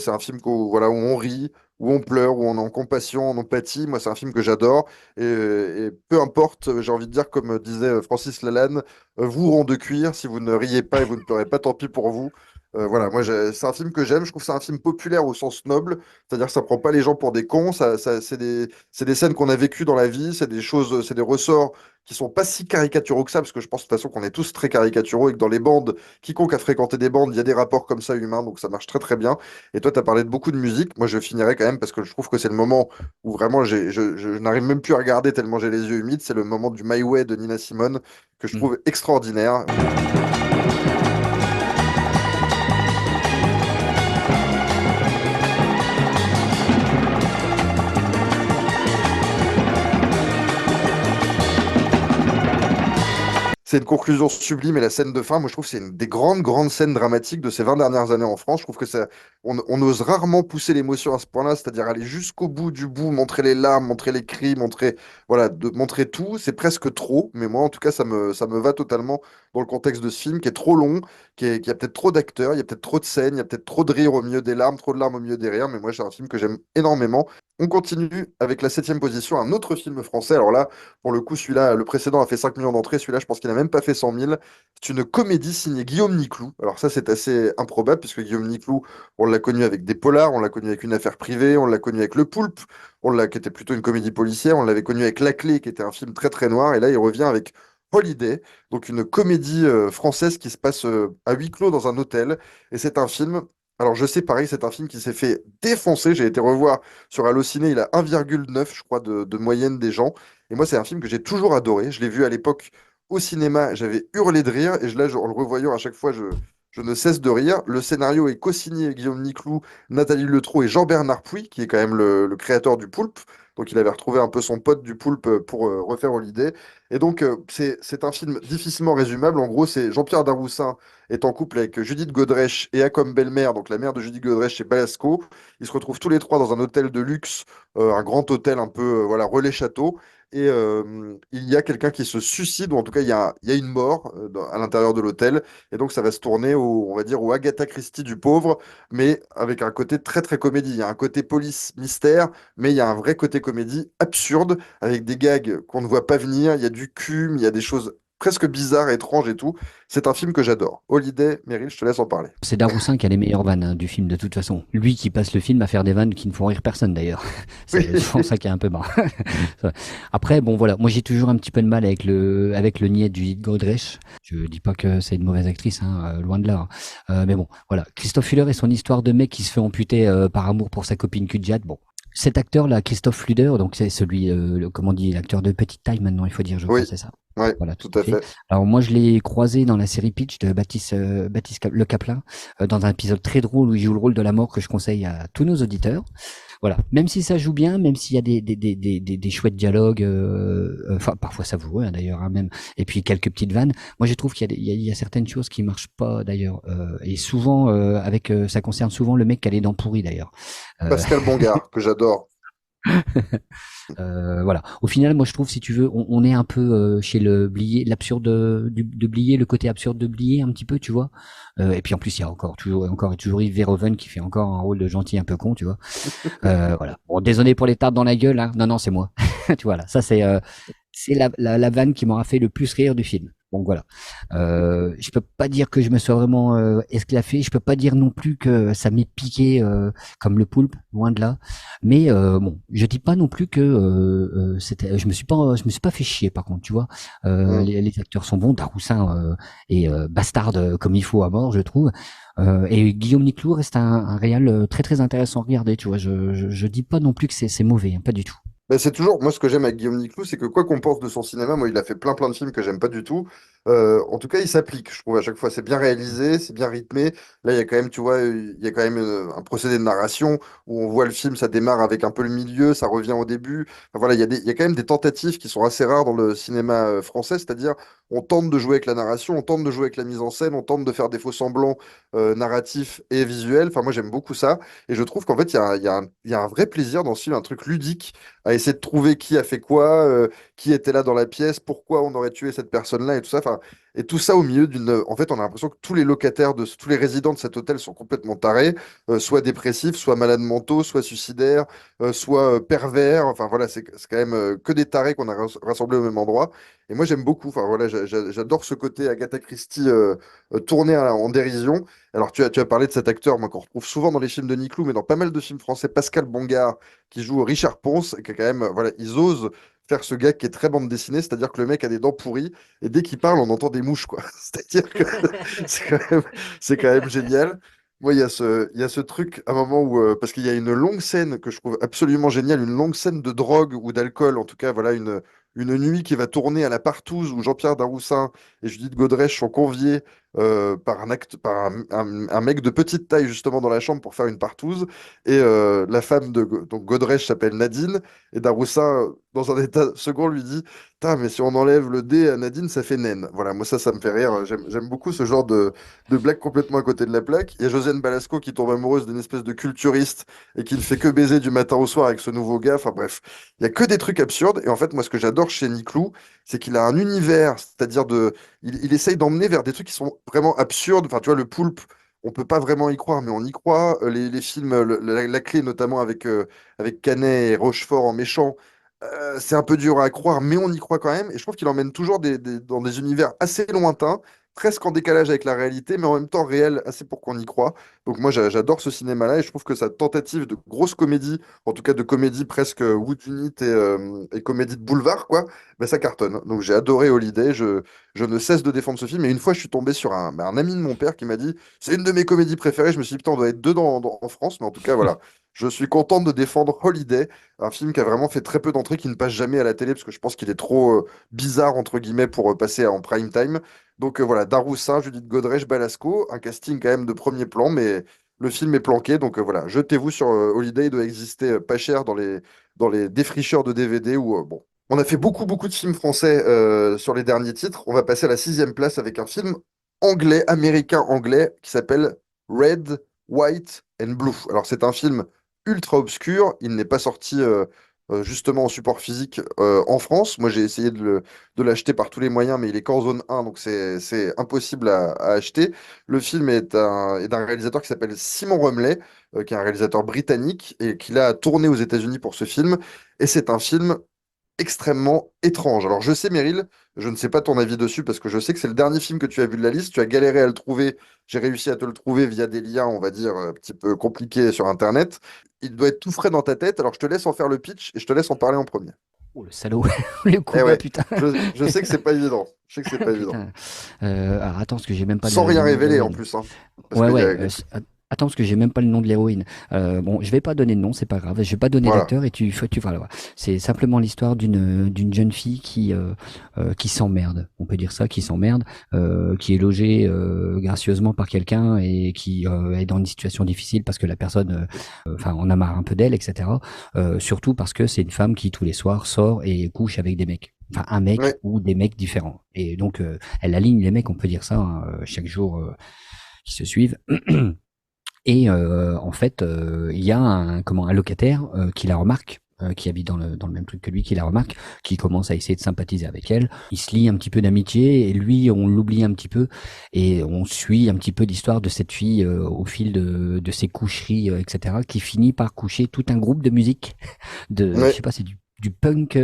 C'est un film voilà, où on rit, où on pleure, où on est en compassion, en empathie. Moi, c'est un film que j'adore. Et peu importe, j'ai envie de dire, comme disait Francis Lalanne, vous, rond de cuir, si vous ne riez pas et vous ne pleurez pas, tant pis pour vous. Voilà, moi, c'est un film que j'aime. Je trouve que c'est un film populaire au sens noble, c'est-à-dire que ça prend pas les gens pour des cons. C'est des scènes qu'on a vécues dans la vie, c'est des choses, c'est des ressorts qui sont pas si caricaturaux que ça, parce que je pense de toute façon qu'on est tous très caricaturaux et que dans les bandes, quiconque a fréquenté des bandes, il y a des rapports comme ça humains, donc ça marche très très bien. Et toi, tu as parlé de beaucoup de musique. Moi, je finirai quand même parce que je trouve que c'est le moment où vraiment je n'arrive même plus à regarder tellement j'ai les yeux humides. C'est le moment du My Way de Nina Simone que je Mm. trouve extraordinaire. C'est une conclusion sublime et la scène de fin, moi je trouve que c'est une des grandes, grandes scènes dramatiques de ces 20 dernières années en France. Je trouve que on ose rarement pousser l'émotion à ce point-là, c'est-à-dire aller jusqu'au bout du bout, montrer les larmes, montrer les cris, voilà, montrer tout. C'est presque trop, mais moi en tout cas ça me va totalement dans le contexte de ce film qui est trop long, qui a peut-être trop d'acteurs, il y a peut-être trop de scènes, il y a peut-être trop de rire au milieu des larmes, trop de larmes au milieu des rires, mais moi c'est un film que j'aime énormément. On continue avec la septième position, un autre film français. Alors là, pour le coup, celui-là, le précédent a fait 5 millions d'entrées. Celui-là, je pense qu'il n'a même pas fait 100 000. C'est une comédie signée Guillaume Niclou. Alors ça, c'est assez improbable puisque Guillaume Niclou, on l'a connu avec des polars, on l'a connu avec Une affaire privée, on l'a connu avec Le Poulpe, qui était plutôt une comédie policière. On l'avait connu avec La Clé, qui était un film très très noir. Et là, il revient avec Holiday, donc une comédie française qui se passe à huis clos dans un hôtel. Et c'est un film. Alors je sais, pareil, c'est un film qui s'est fait défoncer. J'ai été revoir sur Allociné, il a 1,9, je crois, de moyenne des gens. Et moi, c'est un film que j'ai toujours adoré. Je l'ai vu à l'époque au cinéma, j'avais hurlé de rire. Et en le revoyant à chaque fois, je ne cesse de rire. Le scénario est co-signé Guillaume Niclou, Nathalie Letros et Jean-Bernard Puy, qui est quand même le créateur du Poulpe. Donc il avait retrouvé un peu son pote du Poulpe pour refaire Holiday. Et donc c'est un film difficilement résumable. En gros, c'est Jean-Pierre Daroussin est en couple avec Judith Godrèche et a comme belle-mère, donc la mère de Judith Godrèche, c'est Balasco. Ils se retrouvent tous les trois dans un hôtel de luxe, un grand hôtel un peu voilà, relais château. Et il y a quelqu'un qui se suicide, ou en tout cas, il y a une mort à l'intérieur de l'hôtel. Et donc, ça va se tourner on va dire, au Agatha Christie du pauvre, mais avec un côté très, très comédie. Il y a un côté police mystère, mais il y a un vrai côté comédie absurde, avec des gags qu'on ne voit pas venir. Il y a du cul, il y a des choses presque bizarres, étranges et tout. C'est un film que j'adore. Holiday, Meryl, je te laisse en parler. C'est Daroussin qui a les meilleures vannes hein, du film de toute façon. Lui qui passe le film à faire des vannes qui ne font rire personne d'ailleurs. C'est souvent ça qui est un peu marrant. Après, bon voilà, moi j'ai toujours un petit peu de mal avec le niais de Judith Godrèche. Je dis pas que c'est une mauvaise actrice, hein, loin de là. Mais bon, voilà. Christophe Fuller et son histoire de mec qui se fait amputer par amour pour sa copine Kudjat. Bon, cet acteur-là, Christophe Fluder, donc c'est celui, comment on dit, l'acteur de petite taille maintenant, il faut dire, je crois, Oui, c'est ça. ouais, Voilà, tout tout à à fait. fait. Alors moi, je l'ai croisé dans la série Pitch de Baptiste Le Caplin, dans un épisode très drôle où il joue le rôle de la mort que je conseille à tous nos auditeurs. Voilà, même si ça joue bien, même s'il y a des chouettes dialogues, enfin parfois savoureux hein, d'ailleurs, hein, même, et puis quelques petites vannes. Moi, je trouve qu'il y a certaines choses qui marchent pas d'ailleurs, et souvent ça concerne souvent le mec qui a les dents pourries d'ailleurs. Euh, Pascal Bongard, que j'adore. Voilà. Au final, moi, je trouve, si tu veux, on est un peu chez le Blier, l'absurde de Blier, le côté absurde de Blier, un petit peu, tu vois. Et puis en plus, il y a encore et toujours Yves Verhoeven qui fait encore un rôle de gentil un peu con, tu vois. Voilà. Bon, désolé pour les tartes dans la gueule, hein. Non, non, c'est moi. Tu vois là. Ça, c'est la vanne qui m'aura fait le plus rire du film. Donc voilà. Je peux pas dire que je me sois vraiment esclaffé. Je peux pas dire non plus que ça m'est piqué comme le poulpe, loin de là. Mais bon, je dis pas non plus que je me suis pas fait chier par contre, tu vois. Mm. Les acteurs sont bons, Daroussin et bastarde comme il faut à mort, je trouve. Et Guillaume Niclou reste un réal très très intéressant à regarder, tu vois. Je dis pas non plus que c'est mauvais, hein, pas du tout. Ben, c'est toujours, moi ce que j'aime avec Guillaume Niclou, c'est que quoi qu'on pense de son cinéma, moi il a fait plein plein de films que j'aime pas du tout. En tout cas, il s'applique, je trouve, à chaque fois. C'est bien réalisé, c'est bien rythmé. Là, il y a quand même, tu vois, il y a quand même un procédé de narration où on voit le film, ça démarre avec un peu le milieu, ça revient au début. Enfin, voilà, il y a quand même des tentatives qui sont assez rares dans le cinéma français, c'est-à-dire on tente de jouer avec la narration, on tente de jouer avec la mise en scène, on tente de faire des faux semblants narratifs et visuels. Enfin, moi, j'aime beaucoup ça. Et je trouve qu'en fait, il y a un vrai plaisir dans ce film, un truc ludique à essayer de trouver qui a fait quoi, qui était là dans la pièce, pourquoi on aurait tué cette personne-là et tout ça. Enfin, et tout ça au milieu d'une. En fait, on a l'impression que tous les locataires, tous les résidents de cet hôtel sont complètement tarés, soit dépressifs, soit malades mentaux, soit suicidaires, soit pervers. Enfin voilà, c'est quand même que des tarés qu'on a rassemblés au même endroit. Et moi, j'aime beaucoup. Enfin voilà, j'adore ce côté Agatha Christie tourné en dérision. Alors, tu as parlé de cet acteur, moi, qu'on retrouve souvent dans les films de Niclou, mais dans pas mal de films français, Pascal Bongard, qui joue Richard Ponce, et qui est quand même, voilà, ils osent faire ce gars qui est très bande dessinée, c'est-à-dire que le mec a des dents pourries, et dès qu'il parle, on entend des mouches, quoi. C'est-à-dire que c'est quand même, c'est quand même génial. Moi, il y a ce truc, à un moment où, parce qu'il y a une longue scène que je trouve absolument géniale, une longue scène de drogue ou d'alcool, en tout cas, voilà, une nuit qui va tourner à la partouze où Jean-Pierre Daroussin et Judith Godrèche sont conviés par un mec de petite taille justement dans la chambre pour faire une partouze. Et la femme de donc Godrèche s'appelle Nadine. Et Daroussin, dans un état second, lui dit: Tain, mais si on enlève le D à Nadine, ça fait naine. Voilà, moi ça me fait rire. J'aime beaucoup ce genre de blague complètement à côté de la plaque. Il y a Josiane Balasco qui tombe amoureuse d'une espèce de culturiste et qui ne fait que baiser du matin au soir avec ce nouveau gars. Enfin bref, il y a que des trucs absurdes. Et en fait, moi, ce que j'adore chez Niclou, c'est qu'il a un univers, c'est-à-dire il essaye d'emmener vers des trucs qui sont vraiment absurdes. Enfin, tu vois, le poulpe, on peut pas vraiment y croire, mais on y croit. Les films, la clé notamment avec Canet et Rochefort en méchant, c'est un peu dur à croire, mais on y croit quand même. Et je trouve qu'il emmène toujours dans des univers assez lointains, presque en décalage avec la réalité, mais en même temps réel, assez pour qu'on y croit. Donc moi, j'adore ce cinéma-là et je trouve que sa tentative de grosse comédie, en tout cas de comédie presque whodunit et comédie de boulevard, quoi, ben, ça cartonne. Donc j'ai adoré Holiday, je ne cesse de défendre ce film. Et une fois, je suis tombé sur un ami de mon père qui m'a dit, c'est une de mes comédies préférées. Je me suis dit, putain, on doit être deux en France, mais en tout cas, voilà. Je suis content de défendre Holiday, un film qui a vraiment fait très peu d'entrées, qui ne passe jamais à la télé, parce que je pense qu'il est trop bizarre, entre guillemets, pour passer en prime time. Donc voilà, Daroussin, Judith Godrèche, Balasco, un casting quand même de premier plan, mais le film est planqué. Donc voilà, jetez-vous sur Holiday, il doit exister pas cher dans les défricheurs de DVD ou bon. On a fait beaucoup de films français sur les derniers titres. On va passer à la sixième place avec un film anglais, américain-anglais, qui s'appelle Red, White and Blue. Alors c'est un film ultra obscur. Il n'est pas sorti justement en support physique en France. Moi, j'ai essayé de l'acheter par tous les moyens, mais il est qu'en zone 1, donc c'est impossible à acheter. Le film est d'un réalisateur qui s'appelle Simon Rumley, qui est un réalisateur britannique et qui l'a tourné aux États-Unis pour ce film. Et c'est un film extrêmement étrange. Alors, je sais, Meryl, je ne sais pas ton avis dessus parce que je sais que c'est le dernier film que tu as vu de la liste. Tu as galéré à le trouver. J'ai réussi à te le trouver via des liens, on va dire, un petit peu compliqués sur Internet. Il doit être tout frais dans ta tête. Alors, je te laisse en faire le pitch et je te laisse en parler en premier. Oh, le salaud, le coup Eh bas, ouais, putain. je sais que c'est pas évident. Je sais que c'est pas évident. Putain. Alors attends, parce que j'ai même pas Sans le rien nom de révéler en l'héroïne. plus, hein. Parce Ouais, qu'il y ouais. a... Attends, parce que j'ai même pas le nom de l'héroïne. Bon, je vais pas donner de nom, c'est pas grave. Je vais pas donner Voilà. d'acteur et tu vas le voir. C'est simplement l'histoire d'une jeune fille qui s'emmerde. On peut dire ça, qui s'emmerde, qui est logée gracieusement par quelqu'un et qui est dans une situation difficile parce que la personne, enfin, on a marre un peu d'elle, etc. Surtout parce que c'est une femme qui tous les soirs sort et couche avec des mecs. Enfin, un mec Ouais. ou des mecs différents. Et donc, elle aligne les mecs, on peut dire ça, hein, chaque jour qui se suivent. Et en fait, il y a un locataire qui la remarque, qui habite dans le même truc que lui, qui la remarque, qui commence à essayer de sympathiser avec elle. Il se lie un petit peu d'amitié et lui, on l'oublie un petit peu et on suit un petit peu l'histoire de cette fille au fil de ses coucheries, etc., qui finit par coucher tout un groupe de musique je Ouais. sais pas, c'est du punk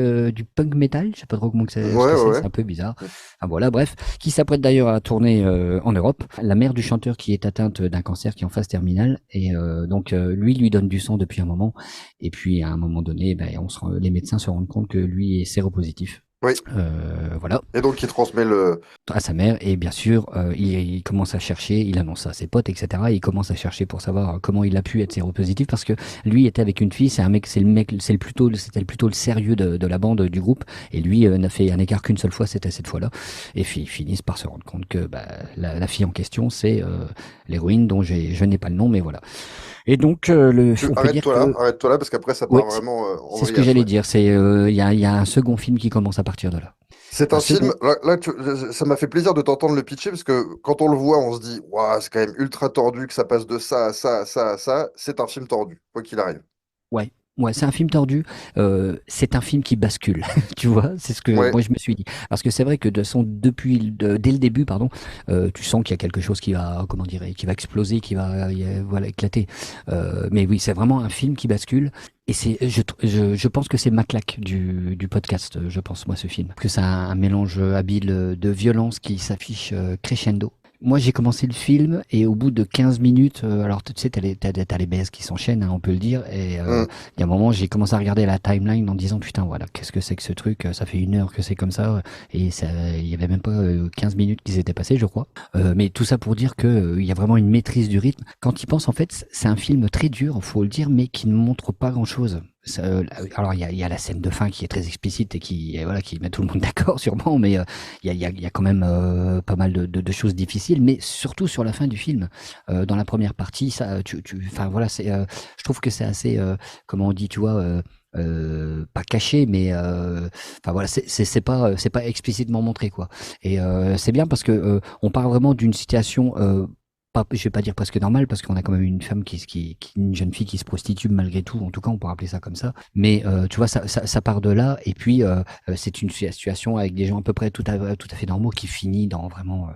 metal, je sais pas trop Ouais, ce que ouais, c'est ouais. un peu bizarre. Ah, voilà, bref, qui s'apprête d'ailleurs à tourner en Europe. La mère du chanteur qui est atteinte d'un cancer qui est en phase terminale et donc lui donne du sang depuis un moment et puis à un moment donné, ben, les médecins se rendent compte que lui est séropositif. Oui. Voilà, Et donc, il transmet le. à sa mère. Et bien sûr, il commence à chercher, il annonce ça à ses potes, etc. Et il commence à chercher pour savoir comment il a pu être séropositif parce que lui était avec une fille, c'est un mec, c'est le mec, c'était plutôt le sérieux de la bande, du groupe. Et lui n'a fait un écart qu'une seule fois, c'était cette fois-là. Et puis ils finissent par se rendre compte que bah, la fille en question, c'est l'héroïne dont je n'ai pas le nom, mais voilà. Et donc, on peut dire que Arrête-toi là, parce qu'après, ça ouais, part vraiment en c'est ce que vrillage, j'allais ouais. dire. Il y a un second film qui commence à partir de là. C'est Un un film, second. ça m'a fait plaisir de t'entendre le pitcher, parce que quand on le voit, on se dit, waouh, c'est quand même ultra tordu que ça passe de ça à ça à ça à ça. C'est un film tordu, quoi qu'il arrive. Ouais, ouais, c'est un film tordu. C'est un film qui bascule. Tu vois, c'est ce que Ouais, moi je me suis dit. Parce que c'est vrai que dès le début, pardon, tu sens qu'il y a quelque chose qui va, comment dire, qui va exploser, qui va, voilà, éclater. Mais oui, c'est vraiment un film qui bascule. Et je pense que c'est ma claque du podcast, je pense, moi, ce film. Parce que c'est un mélange habile de violence qui s'affiche crescendo. Moi, j'ai commencé le film et au bout de 15 minutes, alors tu sais, t'as les baisses qui s'enchaînent, hein, on peut le dire. Et hum, il y a un moment, j'ai commencé à regarder la timeline en disant, putain, voilà, qu'est-ce que c'est que ce truc? Ça fait 1 heure que c'est comme ça. Et ça, il y avait même pas 15 minutes qui s'étaient passées, je crois. Mais tout ça pour dire que il y a vraiment une maîtrise du rythme. Quand il pense, en fait, c'est un film très dur, faut le dire, mais qui ne montre pas grand-chose. Alors il y a la scène de fin qui est très explicite et voilà, qui met tout le monde d'accord sûrement, mais il y a quand même pas mal de choses difficiles, mais surtout sur la fin du film. Dans la première partie, ça, enfin voilà, je trouve que c'est assez, comment on dit, tu vois. Pas caché, mais enfin voilà, c'est pas explicitement montré quoi. Et c'est bien parce que on parle vraiment d'une situation pas, je vais pas dire presque normale parce qu'on a quand même une femme une jeune fille qui se prostitue malgré tout. En tout cas, on peut rappeler ça comme ça. Mais tu vois, ça part de là. Et puis, c'est une situation avec des gens à peu près tout à fait normaux qui finit dans vraiment,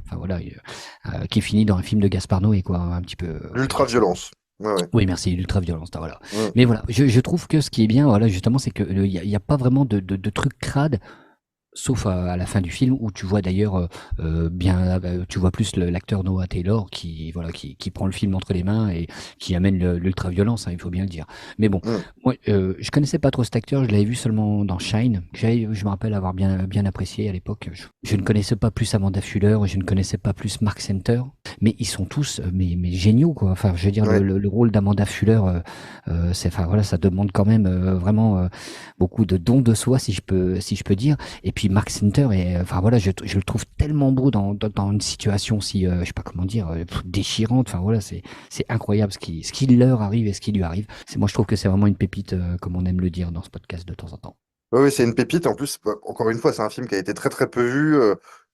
enfin voilà, qui finit dans un film de Gaspard Noé, quoi, un petit peu, on peut dire ça. l'ultra-violence. Ouais, ouais. Oui, merci, l'ultra-violence, voilà. Hum. Mais voilà, je trouve que ce qui est bien, voilà, justement, c'est que il y a pas vraiment de trucs crades. Sauf à la fin du film où tu vois d'ailleurs tu vois plus l'acteur Noah Taylor qui voilà qui prend le film entre les mains et qui amène l'ultra-violence, hein, il faut bien le dire. Mais bon, Hum. moi je connaissais pas trop cet acteur, je l'avais vu seulement dans Shine. Je me rappelle avoir bien apprécié à l'époque. Je ne connaissais pas plus Amanda Fuller, je ne connaissais pas plus Mark Center, mais ils sont tous mais géniaux quoi. Enfin, je veux dire Ouais. le rôle d'Amanda Fuller, c'est enfin voilà, ça demande quand même vraiment beaucoup de dons de soi si je peux dire. Et puis Mark Center enfin voilà, je le trouve tellement beau dans une situation si, je sais pas comment dire, déchirante. Enfin voilà, c'est incroyable ce qui leur arrive et ce qui lui arrive. Moi je trouve que c'est vraiment une pépite, comme on aime le dire dans ce podcast de temps en temps. Oui, oui, c'est une pépite. En plus, bah, encore une fois, c'est un film qui a été très très peu vu.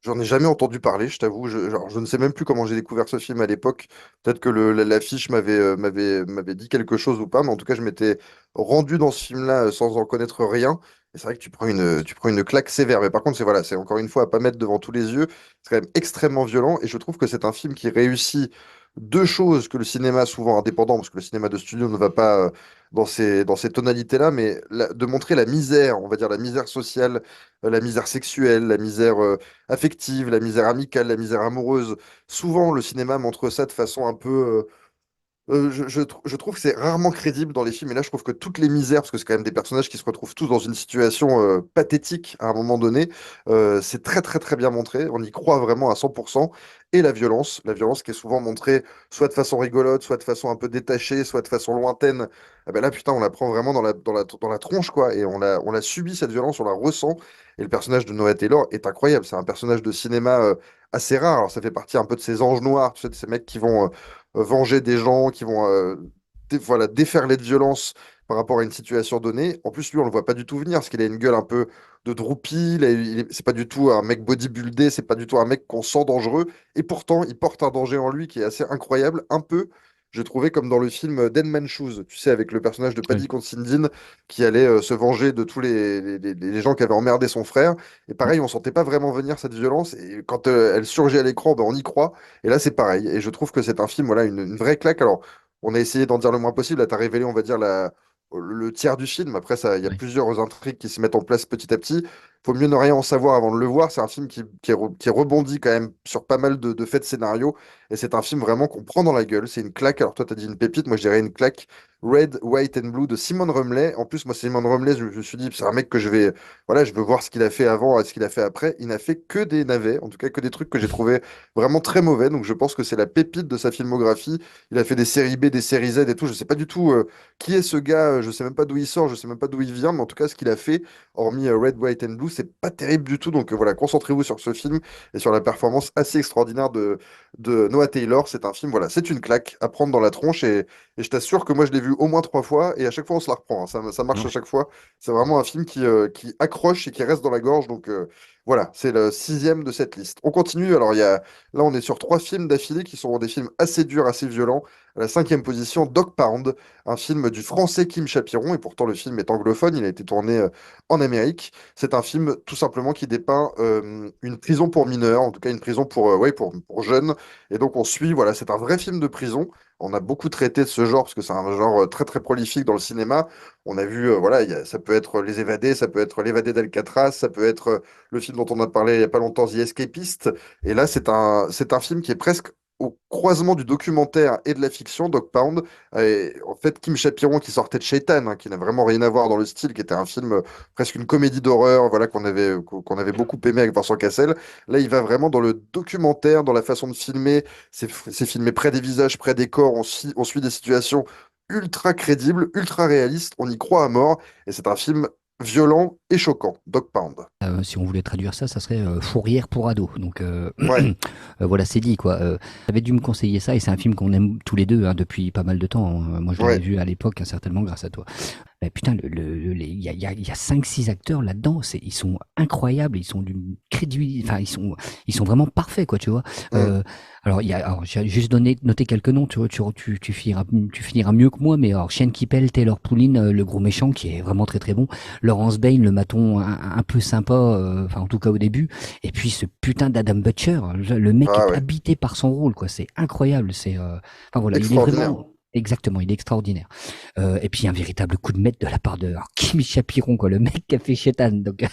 J'en ai jamais entendu parler, je t'avoue. Je ne sais même plus comment j'ai découvert ce film à l'époque. Peut-être que l'affiche m'avait dit quelque chose ou pas, mais en tout cas, je m'étais rendu dans ce film-là sans en connaître rien. Et c'est vrai que tu prends une claque sévère. Mais par contre, c'est voilà, c'est encore une fois à pas mettre devant tous les yeux. C'est quand même extrêmement violent. Et je trouve que c'est un film qui réussit deux choses que le cinéma, souvent indépendant, parce que le cinéma de studio ne va pas dans ces tonalités-là, mais de montrer la misère, on va dire la misère sociale, la misère sexuelle, la misère affective, la misère amicale, la misère amoureuse. Souvent, le cinéma montre ça de façon un peu je trouve que c'est rarement crédible dans les films, et là je trouve que toutes les misères, parce que c'est quand même des personnages qui se retrouvent tous dans une situation pathétique à un moment donné, c'est très très très bien montré, on y croit vraiment à 100%, et la violence qui est souvent montrée soit de façon rigolote, soit de façon un peu détachée, soit de façon lointaine, ah ben là putain on la prend vraiment dans la tronche quoi, et on la subit cette violence, on la ressent, et le personnage de Noah Taylor est incroyable, c'est un personnage de cinéma assez rare, alors ça fait partie un peu de ces anges noirs, tu sais, de ces mecs qui vont venger des gens, qui vont voilà, déferler de violence par rapport à une situation donnée. En plus, lui, on le voit pas du tout venir, parce qu'il a une gueule un peu de groupie, c'est pas du tout un mec bodybuildé, c'est pas du tout un mec qu'on sent dangereux, et pourtant, il porte un danger en lui qui est assez incroyable, un peu, je trouvais comme dans le film Dead Man's Shoes, tu sais, avec le personnage de Paddy Oui. Considine qui allait se venger de tous les gens qui avaient emmerdé son frère. Et pareil, on sentait pas vraiment venir cette violence, et quand elle surgit à l'écran, ben, on y croit. Et là, c'est pareil. Et je trouve que c'est un film, voilà, une vraie claque. Alors, on a essayé d'en dire le moins possible. Là, tu as révélé, on va dire, le tiers du film. Après, ça, il y a Oui. plusieurs intrigues qui se mettent en place petit à petit. faut mieux ne rien en savoir avant de le voir. C'est un film qui rebondit quand même sur pas mal de faits de scénario. Et c'est un film vraiment qu'on prend dans la gueule. C'est une claque. Alors toi, tu as dit une pépite, moi je dirais une claque. Red, White and Blue de Simon Rumley. En plus, moi, Simon Rumley, je me suis dit, c'est un mec que voilà, je veux voir ce qu'il a fait avant et ce qu'il a fait après. Il n'a fait que des navets, en tout cas que des trucs que j'ai trouvé vraiment très mauvais. Donc je pense que c'est la pépite de sa filmographie. Il a fait des séries B, des séries Z et tout. Je sais pas du tout qui est ce gars. Je sais même pas d'où il sort, je sais même pas d'où il vient. Mais en tout cas, ce qu'il a fait, hormis Red, White and Blue, c'est pas terrible du tout. Donc voilà, concentrez-vous sur ce film et sur la performance assez extraordinaire de Noah Taylor. C'est un film, voilà, c'est une claque à prendre dans la tronche. Et je t'assure que moi, je l'ai vu au moins 3 fois et à chaque fois, on se la reprend, hein. Ça marche à Ouais. chaque fois. C'est vraiment un film qui accroche et qui reste dans la gorge. Donc voilà, c'est le sixième de cette liste. On continue. Alors, là, on est sur 3 films d'affilée qui sont des films assez durs, assez violents. À la cinquième position, Dog Pound, un film du français Kim Chapiron. Et pourtant, le film est anglophone. Il a été tourné en Amérique. C'est un film tout simplement qui dépeint une prison pour mineurs, en tout cas une prison ouais, pour jeunes. Et donc, on suit, voilà, c'est un vrai film de prison. On a beaucoup traité de ce genre parce que c'est un genre très très prolifique dans le cinéma. On a vu, voilà, ça peut être Les Évadés, ça peut être L'Évadé d'Alcatraz, ça peut être le film dont on a parlé il n'y a pas longtemps, The Escapist. Et là, c'est un film qui est presque au croisement du documentaire et de la fiction, Dog Pound. Et en fait, Kim Chapiron qui sortait de Shaitan, hein, qui n'a vraiment rien à voir dans le style, qui était un film presque une comédie d'horreur, voilà, qu'on avait beaucoup aimé avec Vincent Cassel. Là, il va vraiment dans le documentaire, dans la façon de filmer. C'est filmé près des visages, près des corps. On suit des situations ultra crédibles, ultra réalistes. On y croit à mort. Et c'est un film violent et choquant. Dog Pound. Si on voulait traduire ça, ça serait Fourrière pour ados. Donc Ouais, voilà, c'est dit quoi. T'avais dû me conseiller ça et c'est un film qu'on aime tous les deux hein, depuis pas mal de temps, hein. Moi, je l'avais ouais. vu à l'époque, hein, certainement grâce à toi. Mais putain, il y a 5-6 acteurs là-dedans. Ils sont incroyables. Ils sont d'une crédibilité. Enfin, ils sont vraiment parfaits, quoi, tu vois. Mm. Alors, j'ai juste noté quelques noms. Tu finiras mieux que moi. Mais alors, Shane Kippel, Taylor Poulin, le gros méchant, qui est vraiment très très bon. Laurence Bain, le maton un peu sympa, enfin en tout cas au début. Et puis ce putain d'Adam Butcher, le mec Ah est ouais, habité par son rôle, quoi. C'est incroyable. Enfin voilà, il est extraordinaire. vraiment. Exactement, il est extraordinaire. Et puis un véritable coup de maître de la part de alors, Kim Chapiron, quoi, le mec qui a fait Shetan. Donc,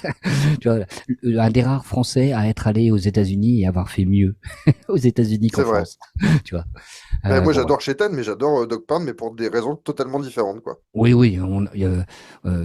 tu vois, un des rares Français à être allé aux États-Unis et avoir fait mieux aux États-Unis C'est qu'en vrai. France. Tu vois. Ben, moi, Bon, voilà. j'adore Shaitan, mais j'adore Dog Pound, mais pour des raisons totalement différentes, quoi. Oui, oui,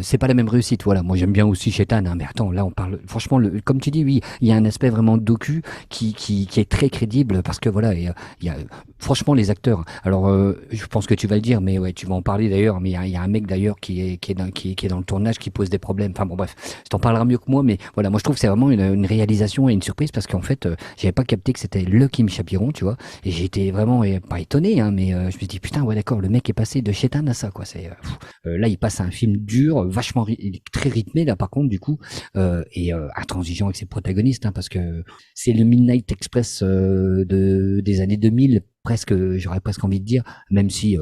c'est pas la même réussite. Voilà, moi j'aime bien aussi Shetan, hein, mais attends, là on parle. Franchement, comme tu dis, oui, il y a un aspect vraiment docu qui est très crédible parce que voilà, il y a, franchement les acteurs. Alors, je pense que tu vas le dire, mais ouais, tu vas en parler d'ailleurs. Mais il y a un mec d'ailleurs qui est dans le tournage qui pose des problèmes. Enfin bon, bref, tu t'en parleras mieux que moi, mais voilà, moi je trouve que c'est vraiment une réalisation et une surprise parce qu'en fait, j'avais pas capté que c'était le Kim Chapiron, tu vois, et j'ai été vraiment pas étonné, hein, mais je me suis dit putain, ouais d'accord, le mec est passé de Shetan à ça, quoi. Là, il passe à un film dur, vachement il est très rythmé là par contre du coup, et intransigeant avec ses protagonistes, hein, parce que c'est le Midnight Express des années 2000, presque, j'aurais presque envie de dire, même si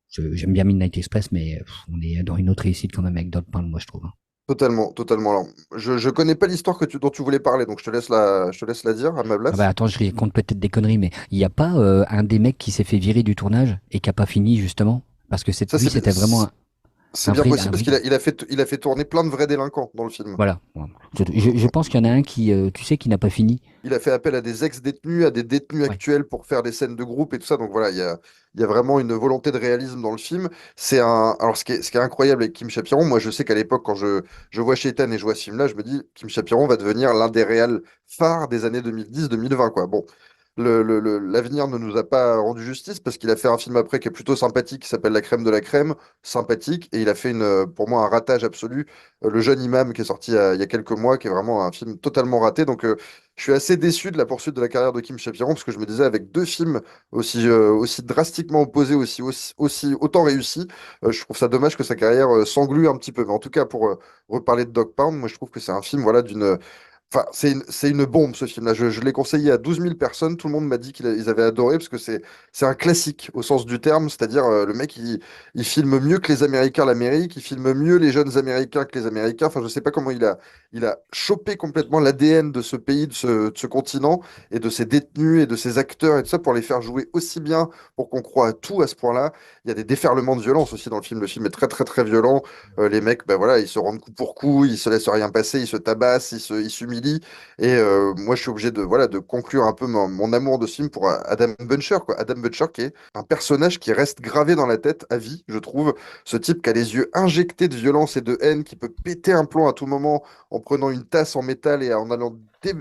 j'aime bien Midnight Express, mais on est dans une autre réussite quand même avec Dog Pound, moi je trouve, hein. Totalement, totalement. Alors, je connais pas l'histoire dont tu voulais parler, donc je te laisse la dire à ma Ah bah place. attends, je raconte peut-être des conneries, mais il n'y a pas un des mecs qui s'est fait virer du tournage et qui a pas fini justement, parce que Ça, lui c'est c'était vraiment c'est un bien vrai, possible parce qu'il a fait tourner plein de vrais délinquants dans le film. voilà. Je pense qu'il y en a un qui, tu sais, qui n'a pas fini. Il a fait appel à des ex-détenus, à des détenus Ouais. actuels pour faire des scènes de groupe et tout ça. Donc voilà, il y a vraiment une volonté de réalisme dans le film. Alors, ce qui est incroyable avec Kim Chapiron, moi, je sais qu'à l'époque, quand je vois Shaitan et je vois ce film-là, je me dis, Kim Chapiron va devenir l'un des réals phares des années 2010-2020, quoi. Bon, l'avenir ne nous a pas rendu justice parce qu'il a fait un film après qui est plutôt sympathique, qui s'appelle La crème de la crème, sympathique, et il a fait pour moi un ratage absolu. Le jeune imam qui est sorti il y a quelques mois, qui est vraiment un film totalement raté. Donc, je suis assez déçu de la poursuite de la carrière de Kim Chapiron parce que je me disais, avec 2 films aussi drastiquement opposés, autant réussis, je trouve ça dommage que sa carrière s'englue un petit peu. Mais en tout cas, pour reparler de Dog Pound, moi je trouve que c'est un film voilà, Enfin, c'est une bombe ce film-là. Je l'ai conseillé à 12 000 personnes. Tout le monde m'a dit qu'ils avaient adoré parce que c'est un classique au sens du terme. C'est-à-dire, le mec, il filme mieux que les Américains l'Amérique. Il filme mieux les jeunes Américains que les Américains. Enfin, je sais pas comment il a chopé complètement l'ADN de ce pays, de ce continent et de ses détenus et de ses acteurs et tout ça pour les faire jouer aussi bien pour qu'on croit à tout à ce point-là. Il y a des déferlements de violence aussi dans le film. Le film est très, très, très violent. Les mecs, ben voilà, ils se rendent coup pour coup, ils se laissent rien passer, ils se tabassent, ils s'humilient. Et moi, je suis obligé de, voilà, de conclure un peu mon amour de ce film pour Adam Buncher, quoi. Adam Buncher, qui est un personnage qui reste gravé dans la tête à vie, je trouve. Ce type qui a les yeux injectés de violence et de haine, qui peut péter un plomb à tout moment en prenant une tasse en métal et en allant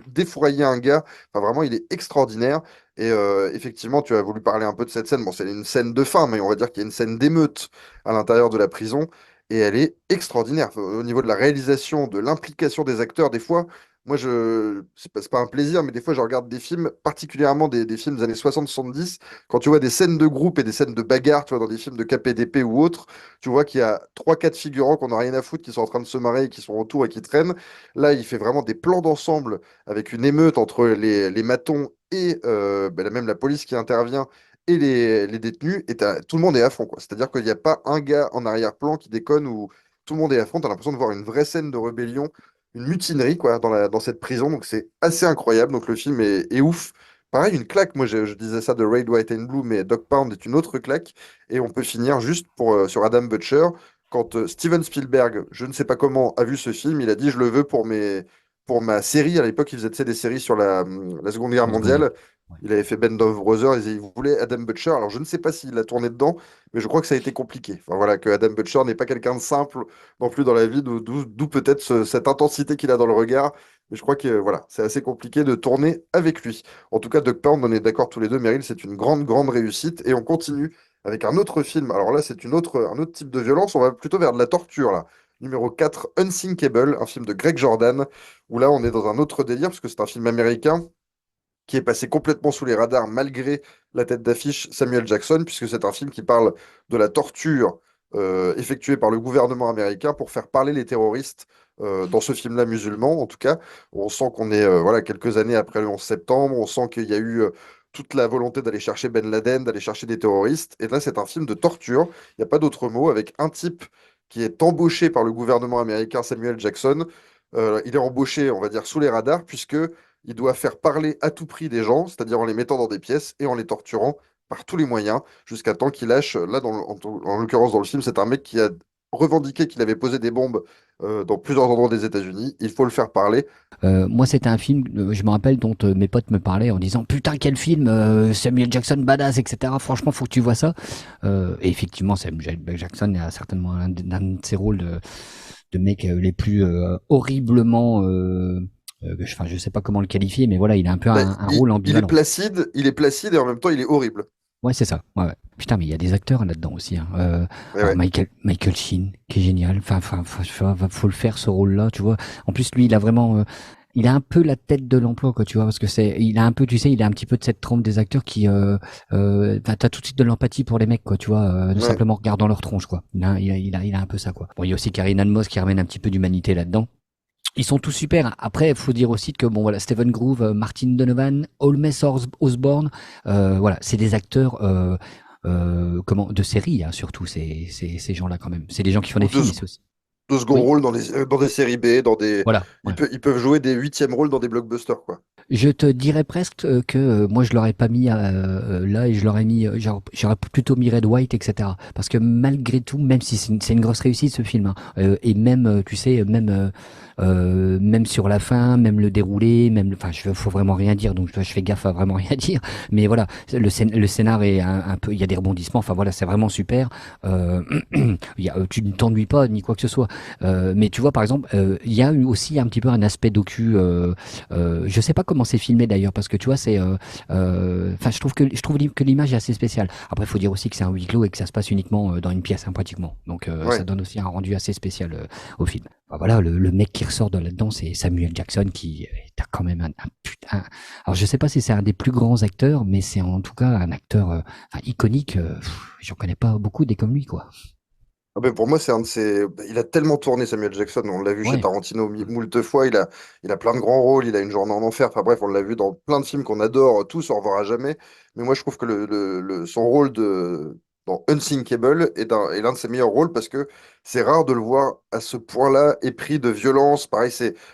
défourailler un gars. Enfin, vraiment, il est extraordinaire. Et effectivement, tu as voulu parler un peu de cette scène. Bon, c'est une scène de fin, mais on va dire qu'il y a une scène d'émeute à l'intérieur de la prison. Et elle est extraordinaire. Au niveau de la réalisation, de l'implication des acteurs, des fois, moi, c'est pas un plaisir, mais des fois, je regarde des films, particulièrement des films des années 60-70. Quand tu vois des scènes de groupe et des scènes de bagarre, tu vois, dans des films de KPDP ou autres, tu vois qu'il y a trois, quatre figurants qu'on n'a rien à foutre, qui sont en train de se marrer, et qui sont autour et qui traînent. Là, il fait vraiment des plans d'ensemble avec une émeute entre les matons et ben, même la police qui intervient et les détenus, et tout le monde est à fond, quoi. C'est-à-dire qu'il n'y a pas un gars en arrière-plan qui déconne ou tout le monde est à fond. Tu as l'impression de voir une vraie scène de rébellion, une mutinerie, quoi, dans cette prison. Donc c'est assez incroyable. Donc le film est ouf. Pareil, une claque. Moi, je disais ça de Red, White and Blue, mais Dog Pound est une autre claque. Et on peut finir juste sur Adam Butcher. Quand Steven Spielberg, je ne sais pas comment, a vu ce film, il a dit, je le veux pour ma série. À l'époque, il faisait tu sais, des séries sur la Seconde Guerre La Seconde Guerre. mondiale. Ouais. Il avait fait Band of Brothers, il voulait Adam Butcher. Alors, je ne sais pas s'il a tourné dedans, mais je crois que ça a été compliqué. Enfin, voilà, que Adam Butcher n'est pas quelqu'un de simple non plus dans la vie, d'où peut-être cette intensité qu'il a dans le regard. Mais je crois que voilà, c'est assez compliqué de tourner avec lui. En tout cas, Duck Pound, on est d'accord tous les deux, Meryl, c'est une grande, grande réussite. Et on continue avec un autre film. Alors là, c'est un autre type de violence. On va plutôt vers de la torture, là. Numéro 4, Unsinkable, un film de Greg Jordan, où là, on est dans un autre délire, parce que c'est un film américain qui est passé complètement sous les radars malgré la tête d'affiche Samuel Jackson, puisque c'est un film qui parle de la torture effectuée par le gouvernement américain pour faire parler les terroristes dans ce film-là musulman. En tout cas, on sent qu'on est voilà, quelques années après le 11 septembre, on sent qu'il y a eu toute la volonté d'aller chercher Ben Laden, d'aller chercher des terroristes. Et là, c'est un film de torture, il n'y a pas d'autre mot, avec un type qui est embauché par le gouvernement américain, Samuel Jackson. Il est embauché, on va dire, sous les radars, puisque il doit faire parler à tout prix des gens, c'est-à-dire en les mettant dans des pièces et en les torturant par tous les moyens, jusqu'à temps qu'il lâche. Là, en l'occurrence, dans le film, c'est un mec qui a revendiqué qu'il avait posé des bombes dans plusieurs endroits des États-Unis. Il faut le faire parler. Moi, c'était un film, je me rappelle, dont mes potes me parlaient en disant putain, quel film, Samuel Jackson, badass, etc. Franchement, faut que tu vois ça. Et effectivement, Samuel Jackson a certainement un de ses rôles de mec les plus horriblement. Enfin, je sais pas comment le qualifier, mais voilà, il a un peu Bah, un rôle ambivalent. il est placide et en même temps, il est horrible. Ouais, c'est ça. Ouais, ouais. Putain, mais il y a des acteurs là-dedans aussi, hein. Ouais, Alors ouais. Michael Sheen, qui est génial. Enfin, faut le faire ce rôle-là, tu vois. En plus, lui, il a vraiment, il a un peu la tête de l'emploi, quoi, tu vois, parce que il a un peu, tu sais, il a un petit peu de cette trempe des acteurs qui, t'as tout de suite de l'empathie pour les mecs, quoi, tu vois, de Ouais. simplement regardant leur tronche, quoi. Il a un peu ça, quoi. Bon, il y a aussi Carrie Ann Moss qui ramène un petit peu d'humanité là-dedans. Ils sont tous super. Après, il faut dire aussi que bon voilà, Stephen Groove, Martin Donovan, Holmes Osborne, voilà, c'est des acteurs comment de série hein, surtout ces gens-là quand même. C'est des gens qui font des Ou films, mais c'est aussi. de second Oui, rôle dans des séries B, voilà. Ouais. ils peuvent jouer des huitièmes rôles dans des blockbusters, quoi. Je te dirais presque que moi je l'aurais pas mis là et je l'aurais mis j'aurais plutôt mis Red White etc parce que malgré tout même si c'est une grosse réussite ce film hein, et même tu sais même sur la fin même le déroulé même enfin faut vraiment rien dire donc je fais gaffe à vraiment rien dire mais voilà le scénar est un peu il y a des rebondissements enfin voilà c'est vraiment super tu ne t'ennuies pas ni quoi que ce soit mais tu vois par exemple il y a eu aussi un petit peu un aspect docu je sais pas comment c'est filmé d'ailleurs parce que tu vois c'est enfin je trouve que l'image est assez spéciale. Après il faut dire aussi que c'est un huis clos et que ça se passe uniquement dans une pièce hein, pratiquement. Donc ça Ouais. donne aussi un rendu assez spécial au film. Enfin, voilà le mec qui ressort de là-dedans c'est Samuel Jackson qui est quand même un putain. Alors je sais pas si c'est un des plus grands acteurs mais c'est en tout cas un acteur enfin, iconique. J'en connais pas beaucoup des comme lui quoi. Ah ben pour moi, c'est un de ses. Il a tellement tourné Samuel Jackson. On l'a vu chez Ouais. Tarantino moult fois. Il a plein de grands rôles. Il a Une journée en enfer. Enfin bref, on l'a vu dans plein de films qu'on adore, tous, on reverra jamais. Mais moi, je trouve que son rôle dans Unsinkable est l'un de ses meilleurs rôles parce que c'est rare de le voir à ce point-là épris de violence. Pareil,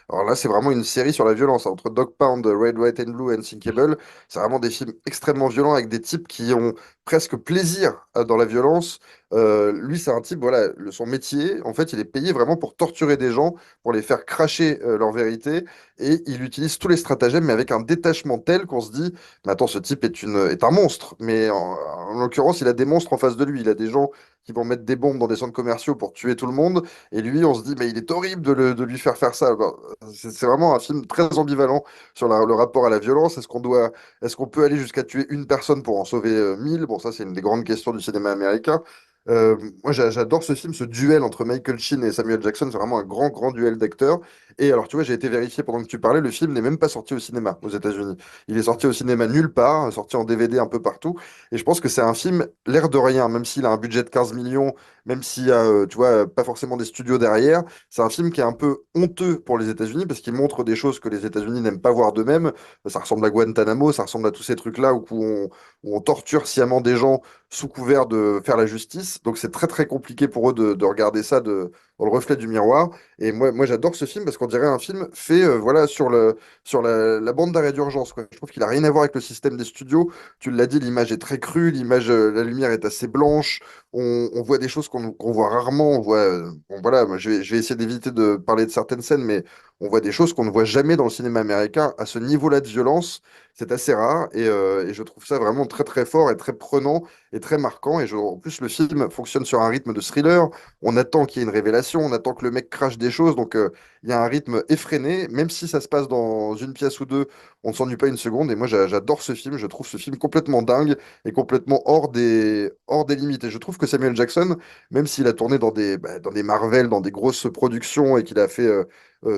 alors là, c'est vraiment une série sur la violence, hein. Entre Dog Pound, Red, White and Blue et Unsinkable, c'est vraiment des films extrêmement violents avec des types qui ont presque plaisir dans la violence. Lui, c'est un type, voilà, son métier, en fait, il est payé vraiment pour torturer des gens, pour les faire cracher leur vérité, et il utilise tous les stratagèmes, mais avec un détachement tel qu'on se dit, mais attends, ce type est un monstre, mais en l'occurrence, il a des monstres en face de lui, il a des gens qui vont mettre des bombes dans des centres commerciaux pour tuer tout le monde, et lui, on se dit, mais il est horrible de lui faire ça. Ben, c'est vraiment un film très ambivalent sur le rapport à la violence. Est-ce qu'on peut aller jusqu'à tuer une personne pour en sauver 1000? Bon, ça, c'est une des grandes questions du cinéma américain. Moi, j'adore ce film, ce duel entre Michael Sheen et Samuel Jackson. C'est vraiment un grand, grand duel d'acteurs. Et alors, tu vois, j'ai été vérifié pendant que tu parlais, le film n'est même pas sorti au cinéma aux États-Unis. Il est sorti au cinéma nulle part, sorti en DVD un peu partout. Et je pense que c'est un film, l'air de rien, même s'il a un budget de 15 millions, même s'il y a, tu vois, pas forcément des studios derrière. C'est un film qui est un peu honteux pour les États-Unis parce qu'il montre des choses que les États-Unis n'aiment pas voir d'eux-mêmes. Ça ressemble à Guantanamo, ça ressemble à tous ces trucs-là où on torture sciemment des gens sous couvert de faire la justice. Donc c'est très très compliqué pour eux de regarder ça dans le reflet du miroir. Et moi j'adore ce film parce qu'on dirait un film fait voilà, sur la bande d'arrêt d'urgence, quoi. Je trouve qu'il a rien à voir avec le système des studios. Tu l'as dit, l'image est très crue, la lumière est assez blanche. On voit des choses qu'on voit rarement. Bon, voilà, moi, je vais essayer d'éviter de parler de certaines scènes, mais on voit des choses qu'on ne voit jamais dans le cinéma américain à ce niveau-là de violence. C'est assez rare et je trouve ça vraiment très très fort et très prenant et très marquant. En plus, le film fonctionne sur un rythme de thriller. On attend qu'il y ait une révélation, on attend que le mec crache des choses. Donc, il y a un rythme effréné. Même si ça se passe dans une pièce ou deux, on ne s'ennuie pas une seconde. Et moi, j'adore ce film. Je trouve ce film complètement dingue et complètement hors des limites. Et je trouve que Samuel Jackson, même s'il a tourné dans des Marvel, dans des grosses productions et qu'il a fait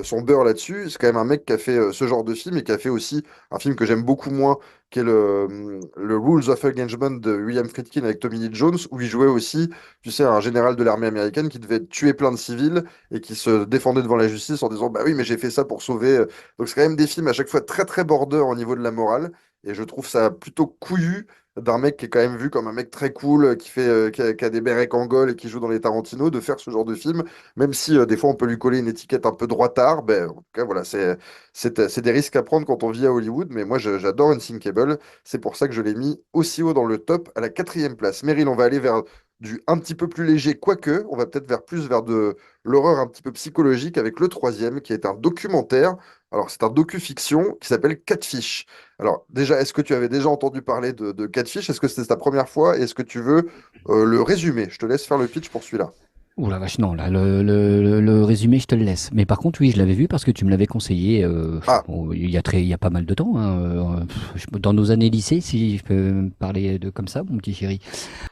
son beurre là-dessus, c'est quand même un mec qui a fait ce genre de film et qui a fait aussi un film que j'aime beaucoup moins, qui est le Rules of Engagement de William Friedkin avec Tommy Lee Jones, où il jouait aussi, tu sais, un général de l'armée américaine qui devait tuer plein de civils et qui se défendait devant la justice en disant, bah oui, mais j'ai fait ça pour sauver. Donc c'est quand même des films à chaque fois très très border au niveau de la morale, et je trouve ça plutôt couillu d'un mec qui est quand même vu comme un mec très cool, qui a des bérets Kangol et qui joue dans les Tarantino, de faire ce genre de film, même si des fois on peut lui coller une étiquette un peu droitard. Ben, en tout cas, voilà, c'est des risques à prendre quand on vit à Hollywood, mais moi j'adore Unsinkable. C'est pour ça que je l'ai mis aussi haut dans le top, à la quatrième place. Meryl, on va aller vers du un petit peu plus léger, quoique, on va peut-être plus vers de l'horreur un petit peu psychologique avec le troisième, qui est un documentaire. Alors, c'est un docu-fiction qui s'appelle Catfish. Alors, déjà, est-ce que tu avais déjà entendu parler de Catfish? Est-ce que c'était ta première fois? Et est-ce que tu veux le résumé? Je te laisse faire le pitch pour celui-là. Ouh la vache, non, là, le résumé, je te le laisse. Mais par contre, oui, je l'avais vu parce que tu me l'avais conseillé Ah, bon, il y a pas mal de temps, hein, dans nos années lycée, si je peux me parler de comme ça, mon petit chéri.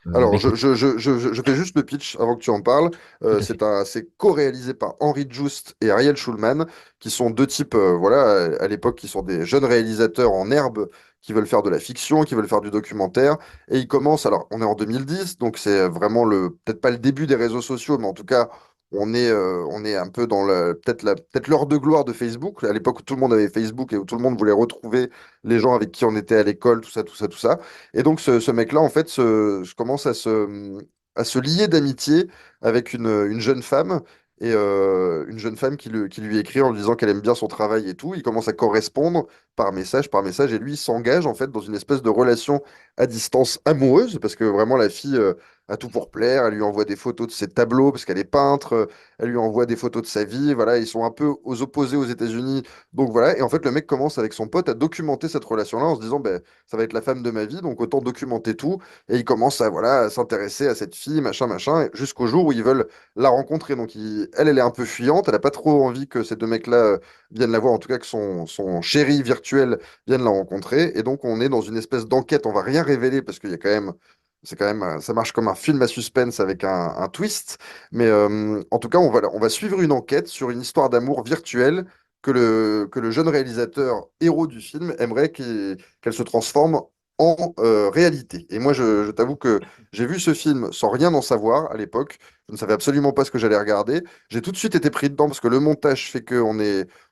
Bah alors, écoute, je fais juste le pitch avant que tu en parles. tout à fait. C'est co-réalisé par Henry Joost et Ariel Schulman, qui sont deux types, voilà, à l'époque, qui sont des jeunes réalisateurs en herbe, qui veulent faire de la fiction, qui veulent faire du documentaire. Et ils commencent, alors, on est en 2010, donc c'est vraiment peut-être pas le début des réseaux sociaux, mais en tout cas, on est un peu dans peut-être l'heure de gloire de Facebook, à l'époque où tout le monde avait Facebook et où tout le monde voulait retrouver les gens avec qui on était à l'école, tout ça, tout ça, tout ça. Et donc, ce mec-là, en fait, commence à se lier d'amitié avec une jeune femme, et une jeune femme qui lui écrit en lui disant qu'elle aime bien son travail et tout. Il commence à correspondre par message, et lui il s'engage en fait dans une espèce de relation à distance amoureuse, parce que vraiment la fille a tout pour plaire. Elle lui envoie des photos de ses tableaux, parce qu'elle est peintre. Elle lui envoie des photos de sa vie. Voilà, ils sont un peu aux opposés aux États-Unis. Donc voilà, et en fait, le mec commence avec son pote à documenter cette relation-là en se disant, ben ça va être la femme de ma vie, donc autant documenter tout. Et il commence voilà, à s'intéresser à cette fille, machin, machin, jusqu'au jour où ils veulent la rencontrer. Donc elle est un peu fuyante, elle n'a pas trop envie que ces deux mecs-là viennent la voir, en tout cas que son chéri virtuel vienne la rencontrer. Et donc on est dans une espèce d'enquête, on va rien révéler parce qu'il y a quand même... C'est quand même, ça marche comme un film à suspense avec un twist. Mais en tout cas, on va suivre une enquête sur une histoire d'amour virtuelle que le jeune réalisateur héros du film aimerait qu'elle se transforme en réalité. Et moi, je t'avoue que j'ai vu ce film sans rien en savoir à l'époque. Je ne savais absolument pas ce que j'allais regarder. J'ai tout de suite été pris dedans parce que le montage fait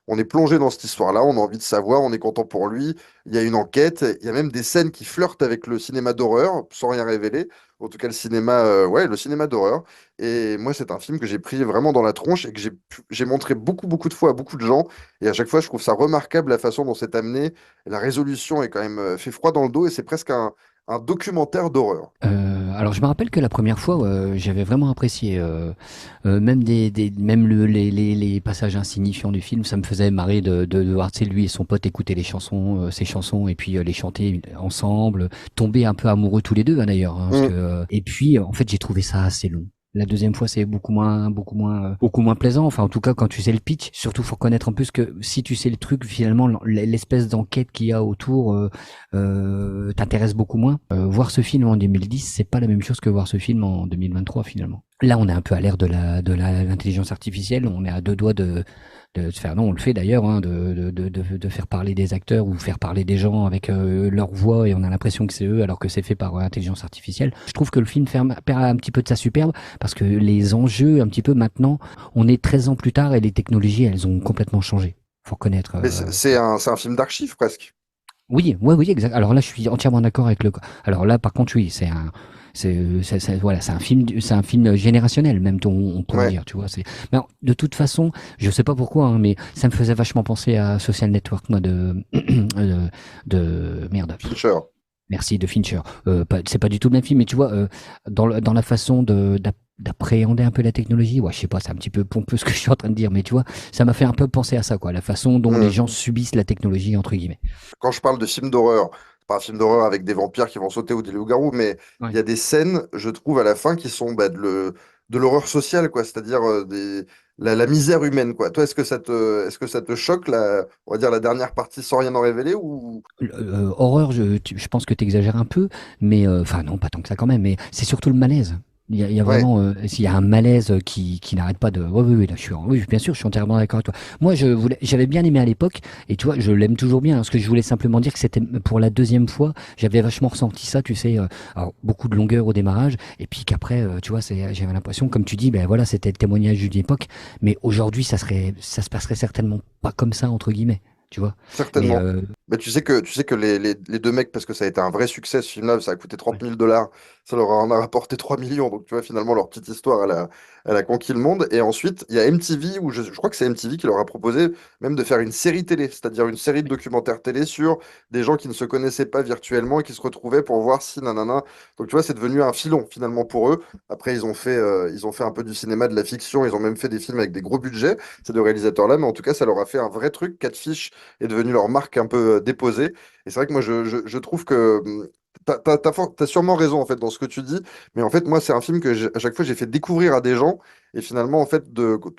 on est plongé dans cette histoire-là. On a envie de savoir, on est content pour lui. Il y a une enquête. Il y a même des scènes qui flirtent avec le cinéma d'horreur, sans rien révéler. En tout cas, le cinéma, ouais, le cinéma d'horreur. Et moi, c'est un film que j'ai pris vraiment dans la tronche et que j'ai montré beaucoup, beaucoup de fois à beaucoup de gens. Et à chaque fois, je trouve ça remarquable la façon dont c'est amené. La résolution est quand même fait froid dans le dos et c'est presque un documentaire d'horreur. Alors je me rappelle que la première fois, j'avais vraiment apprécié, même même les passages insignifiants du film, ça me faisait marrer de voir, tu sais, lui et son pote écouter les chansons, ses chansons, et puis les chanter ensemble, tomber un peu amoureux tous les deux, hein, d'ailleurs, hein, parce que, Mm. et puis en fait j'ai trouvé ça assez long. La deuxième fois, c'est beaucoup moins plaisant. Enfin, en tout cas, quand tu sais le pitch, surtout, faut connaître un peu ce que, si tu sais le truc, finalement, l'espèce d'enquête qu'il y a autour, t'intéresse beaucoup moins. Voir ce film en 2010, c'est pas la même chose que voir ce film en 2023 finalement. Là, on est un peu à l'ère l'intelligence artificielle. On est à deux doigts de se faire, non, on le fait d'ailleurs, hein, de faire parler des acteurs ou faire parler des gens avec leur voix et on a l'impression que c'est eux alors que c'est fait par intelligence artificielle. Je trouve que le film perd un petit peu de sa superbe parce que les enjeux, un petit peu maintenant, on est 13 ans plus tard et les technologies, elles ont complètement changé. Faut reconnaître. Mais c'est un film d'archives presque. Oui, ouais, oui, exact. Alors là, je suis entièrement d'accord avec le. Alors là, par contre, oui, voilà, c'est un film générationnel, même, on pourrait Ouais, dire, tu vois. Mais alors, de toute façon, je sais pas pourquoi, hein, mais ça me faisait vachement penser à Social Network, moi, merde. Fincher. Merci, de Fincher. C'est pas du tout le même film, mais tu vois, dans la façon d'appréhender un peu la technologie, ouais, je sais pas, c'est un petit peu pompeux ce que je suis en train de dire, mais tu vois, ça m'a fait un peu penser à ça, quoi, la façon dont les Mm. gens subissent la technologie, entre guillemets. Quand je parle de film d'horreur, c'est pas un film d'horreur avec des vampires qui vont sauter ou des loups-garous, mais il Ouais. y a des scènes, je trouve, à la fin qui sont de l'horreur sociale, quoi. C'est-à-dire la misère humaine, quoi. Toi, est-ce que ça te choque, on va dire, la dernière partie sans rien en révéler ou... Horreur, je pense que tu exagères un peu, mais enfin non, pas tant que ça quand même, mais c'est surtout le malaise. Il y a Ouais. vraiment, s'il y a un malaise qui n'arrête pas de. Oui, oui, oui, là, oui, bien sûr, je suis entièrement d'accord avec toi. Moi, j'avais bien aimé à l'époque, et tu vois, je l'aime toujours bien. Hein, ce que je voulais simplement dire que c'était pour la deuxième fois, j'avais vachement ressenti ça, tu sais, alors beaucoup de longueur au démarrage, et puis qu'après, tu vois, j'avais l'impression, comme tu dis, ben voilà, c'était le témoignage d'une époque, mais aujourd'hui, ça se passerait certainement pas comme ça entre guillemets, tu vois. Mais Certainement. Mais tu sais que les deux mecs, parce que ça a été un vrai succès, ce film-là, ça a coûté ouais. 30 000 $, ça leur en a rapporté 3 millions. Donc, tu vois, finalement, leur petite histoire, elle a conquis le monde. Et ensuite, il y a MTV, où je crois que c'est MTV qui leur a proposé même de faire une série télé, c'est-à-dire une série de documentaires télé sur des gens qui ne se connaissaient pas virtuellement et qui se retrouvaient pour voir si nanana. Donc, tu vois, c'est devenu un filon, finalement, pour eux. Après, ils ont fait un peu du cinéma, de la fiction, ils ont même fait des films avec des gros budgets, ces deux réalisateurs-là. Mais en tout cas, ça leur a fait un vrai truc, Catfish est devenu leur marque un peu déposée. Et c'est vrai que moi, je trouve que t'as sûrement raison en fait dans ce que tu dis, mais en fait, moi, c'est un film que à chaque fois j'ai fait découvrir à des gens. Et finalement, en fait,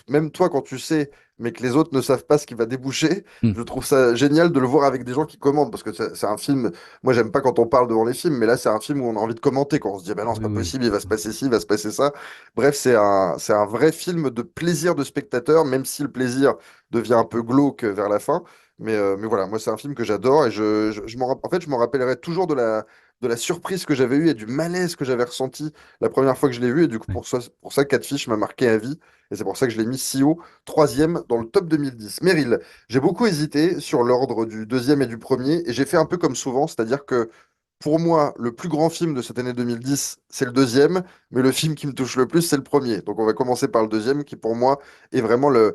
même toi, quand tu sais, mais que les autres ne savent pas ce qui va déboucher, Hmm. je trouve ça génial de le voir avec des gens qui commentent parce que c'est un film. Moi, j'aime pas quand on parle devant les films, mais là, c'est un film où on a envie de commenter. Quand on se dit, ben non, c'est Oui, pas oui. possible, il va se passer ci, il va se passer ça. Bref, c'est un vrai film de plaisir de spectateur, même si le plaisir devient un peu glauque vers la fin. Mais voilà, moi, c'est un film que j'adore et en fait, je m'en rappellerai toujours de la surprise que j'avais eue et du malaise que j'avais ressenti la première fois que je l'ai vu. Et du coup, Ouais. pour ça, Catfish m'a marqué à vie. Et c'est pour ça que je l'ai mis si haut, troisième dans le top 2010. Meryl, j'ai beaucoup hésité sur l'ordre du deuxième et du premier. Et j'ai fait un peu comme souvent, c'est-à-dire que pour moi, le plus grand film de cette année 2010, c'est le deuxième, mais le film qui me touche le plus, c'est le premier. Donc on va commencer par le deuxième, qui pour moi est vraiment le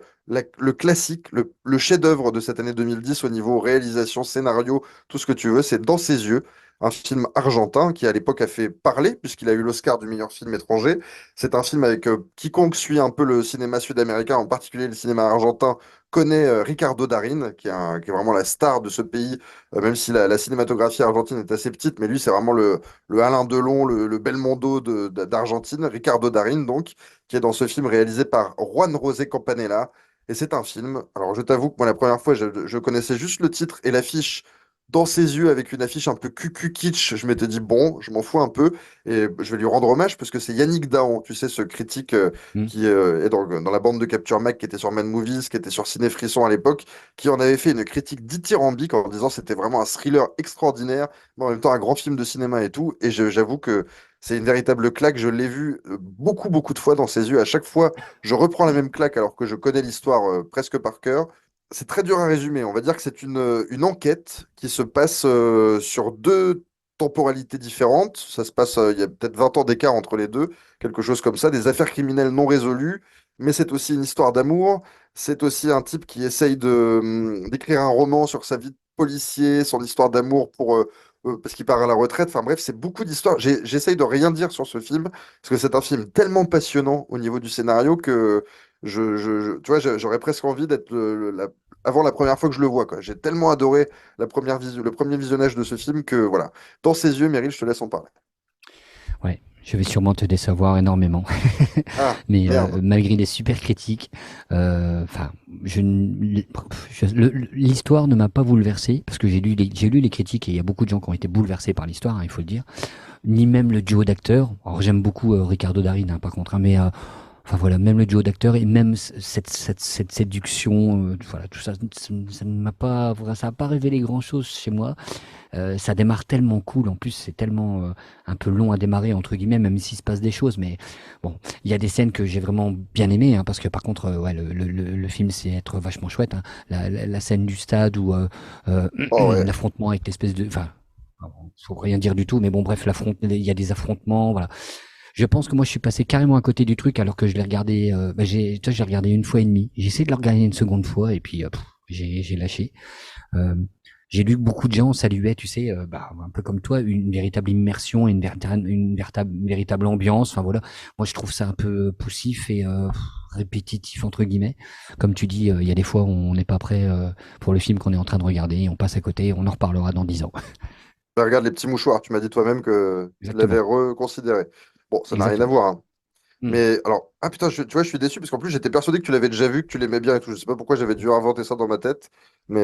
classique, le chef-d'œuvre de cette année 2010 au niveau réalisation, scénario, tout ce que tu veux. C'est Dans ses yeux, un film argentin qui à l'époque a fait parler, puisqu'il a eu l'Oscar du meilleur film étranger. C'est un film avec quiconque suit un peu le cinéma sud-américain, en particulier le cinéma argentin, connaît Ricardo Darín, qui est vraiment la star de ce pays, même si la cinématographie argentine est assez petite, mais lui, c'est vraiment le Alain Delon, le Belmondo d'Argentine, Ricardo Darín, donc, qui est dans ce film réalisé par Juan José Campanella. Et c'est un film, alors je t'avoue que moi, la première fois, je connaissais juste le titre et l'affiche dans ses yeux avec une affiche un peu cucu kitsch. Je m'étais dit, bon, je m'en fous un peu et je vais lui rendre hommage parce que c'est Yannick Dahan, tu sais, ce critique Hmm. qui est dans la bande de Capture Mag, qui était sur Mad Movies, qui était sur Ciné Frisson à l'époque, qui en avait fait une critique dithyrambique en disant c'était vraiment un thriller extraordinaire, mais en même temps un grand film de cinéma et tout. Et j'avoue que c'est une véritable claque. Je l'ai vu beaucoup, beaucoup de fois dans ses yeux. À chaque fois, je reprends la même claque alors que je connais l'histoire presque par cœur. C'est très dur à résumer. On va dire que c'est une enquête qui se passe sur deux temporalités différentes. Ça se passe, il y a peut-être 20 ans d'écart entre les deux, quelque chose comme ça, des affaires criminelles non résolues, mais c'est aussi une histoire d'amour. C'est aussi un type qui essaye d'écrire un roman sur sa vie de policier, son histoire d'amour parce qu'il part à la retraite. Enfin bref, c'est beaucoup d'histoires. J'essaye de rien dire sur ce film, parce que c'est un film tellement passionnant au niveau du scénario que tu vois, j'aurais presque envie d'être avant la première fois que je le vois, quoi. J'ai tellement adoré le premier visionnage de ce film que voilà. Dans ses yeux, Meryl, je te laisse en parler. Ouais, je vais sûrement te décevoir énormément. Ah, Mais merde. malgré les super critiques, enfin, l'histoire ne m'a pas bouleversé parce que j'ai lu les critiques et il y a beaucoup de gens qui ont été bouleversés par l'histoire, hein, il faut le dire. Ni même le duo d'acteurs. Alors j'aime beaucoup Ricardo Darín, hein, par contre, hein, mais enfin voilà, même le duo d'acteurs et même cette séduction, voilà, tout ça, ça ne m'a pas, voilà, ça n'a pas révélé grand-chose chez moi. Ça démarre tellement cool, en plus c'est tellement un peu long à démarrer entre guillemets, même s'il se passe des choses. Mais bon, il y a des scènes que j'ai vraiment bien aimées, hein, parce que par contre, ouais, le film c'est être vachement chouette, hein. La scène du stade où Oh ouais. l'affrontement avec l'espèce de, enfin, faut rien dire du tout, mais bon, bref, il y a des affrontements, voilà. Je pense que moi je suis passé carrément à côté du truc alors que je l'ai regardé, tu vois, j'ai regardé une fois et demie. J'ai essayé de le regarder une seconde fois et puis j'ai lâché. Euh, j'ai lu que beaucoup de gens saluaient, tu sais, bah, un peu comme toi, une véritable immersion, une véritable ambiance. Enfin voilà, moi je trouve ça un peu poussif et répétitif entre guillemets. Comme tu dis, il y a des fois où on n'est pas prêt pour le film qu'on est en train de regarder, on passe à côté, on en reparlera dans 10 ans. Bah, regarde les petits mouchoirs. Tu m'as dit toi-même que tu l'avais Exactement, reconsidéré. Bon, ça n'a rien à exactement. voir, hein. Hmm. Mais alors, ah putain, tu vois, je suis déçu parce qu'en plus j'étais persuadé que tu l'avais déjà vu, que tu l'aimais bien et tout. Je sais pas pourquoi j'avais dû inventer ça dans ma tête. Mais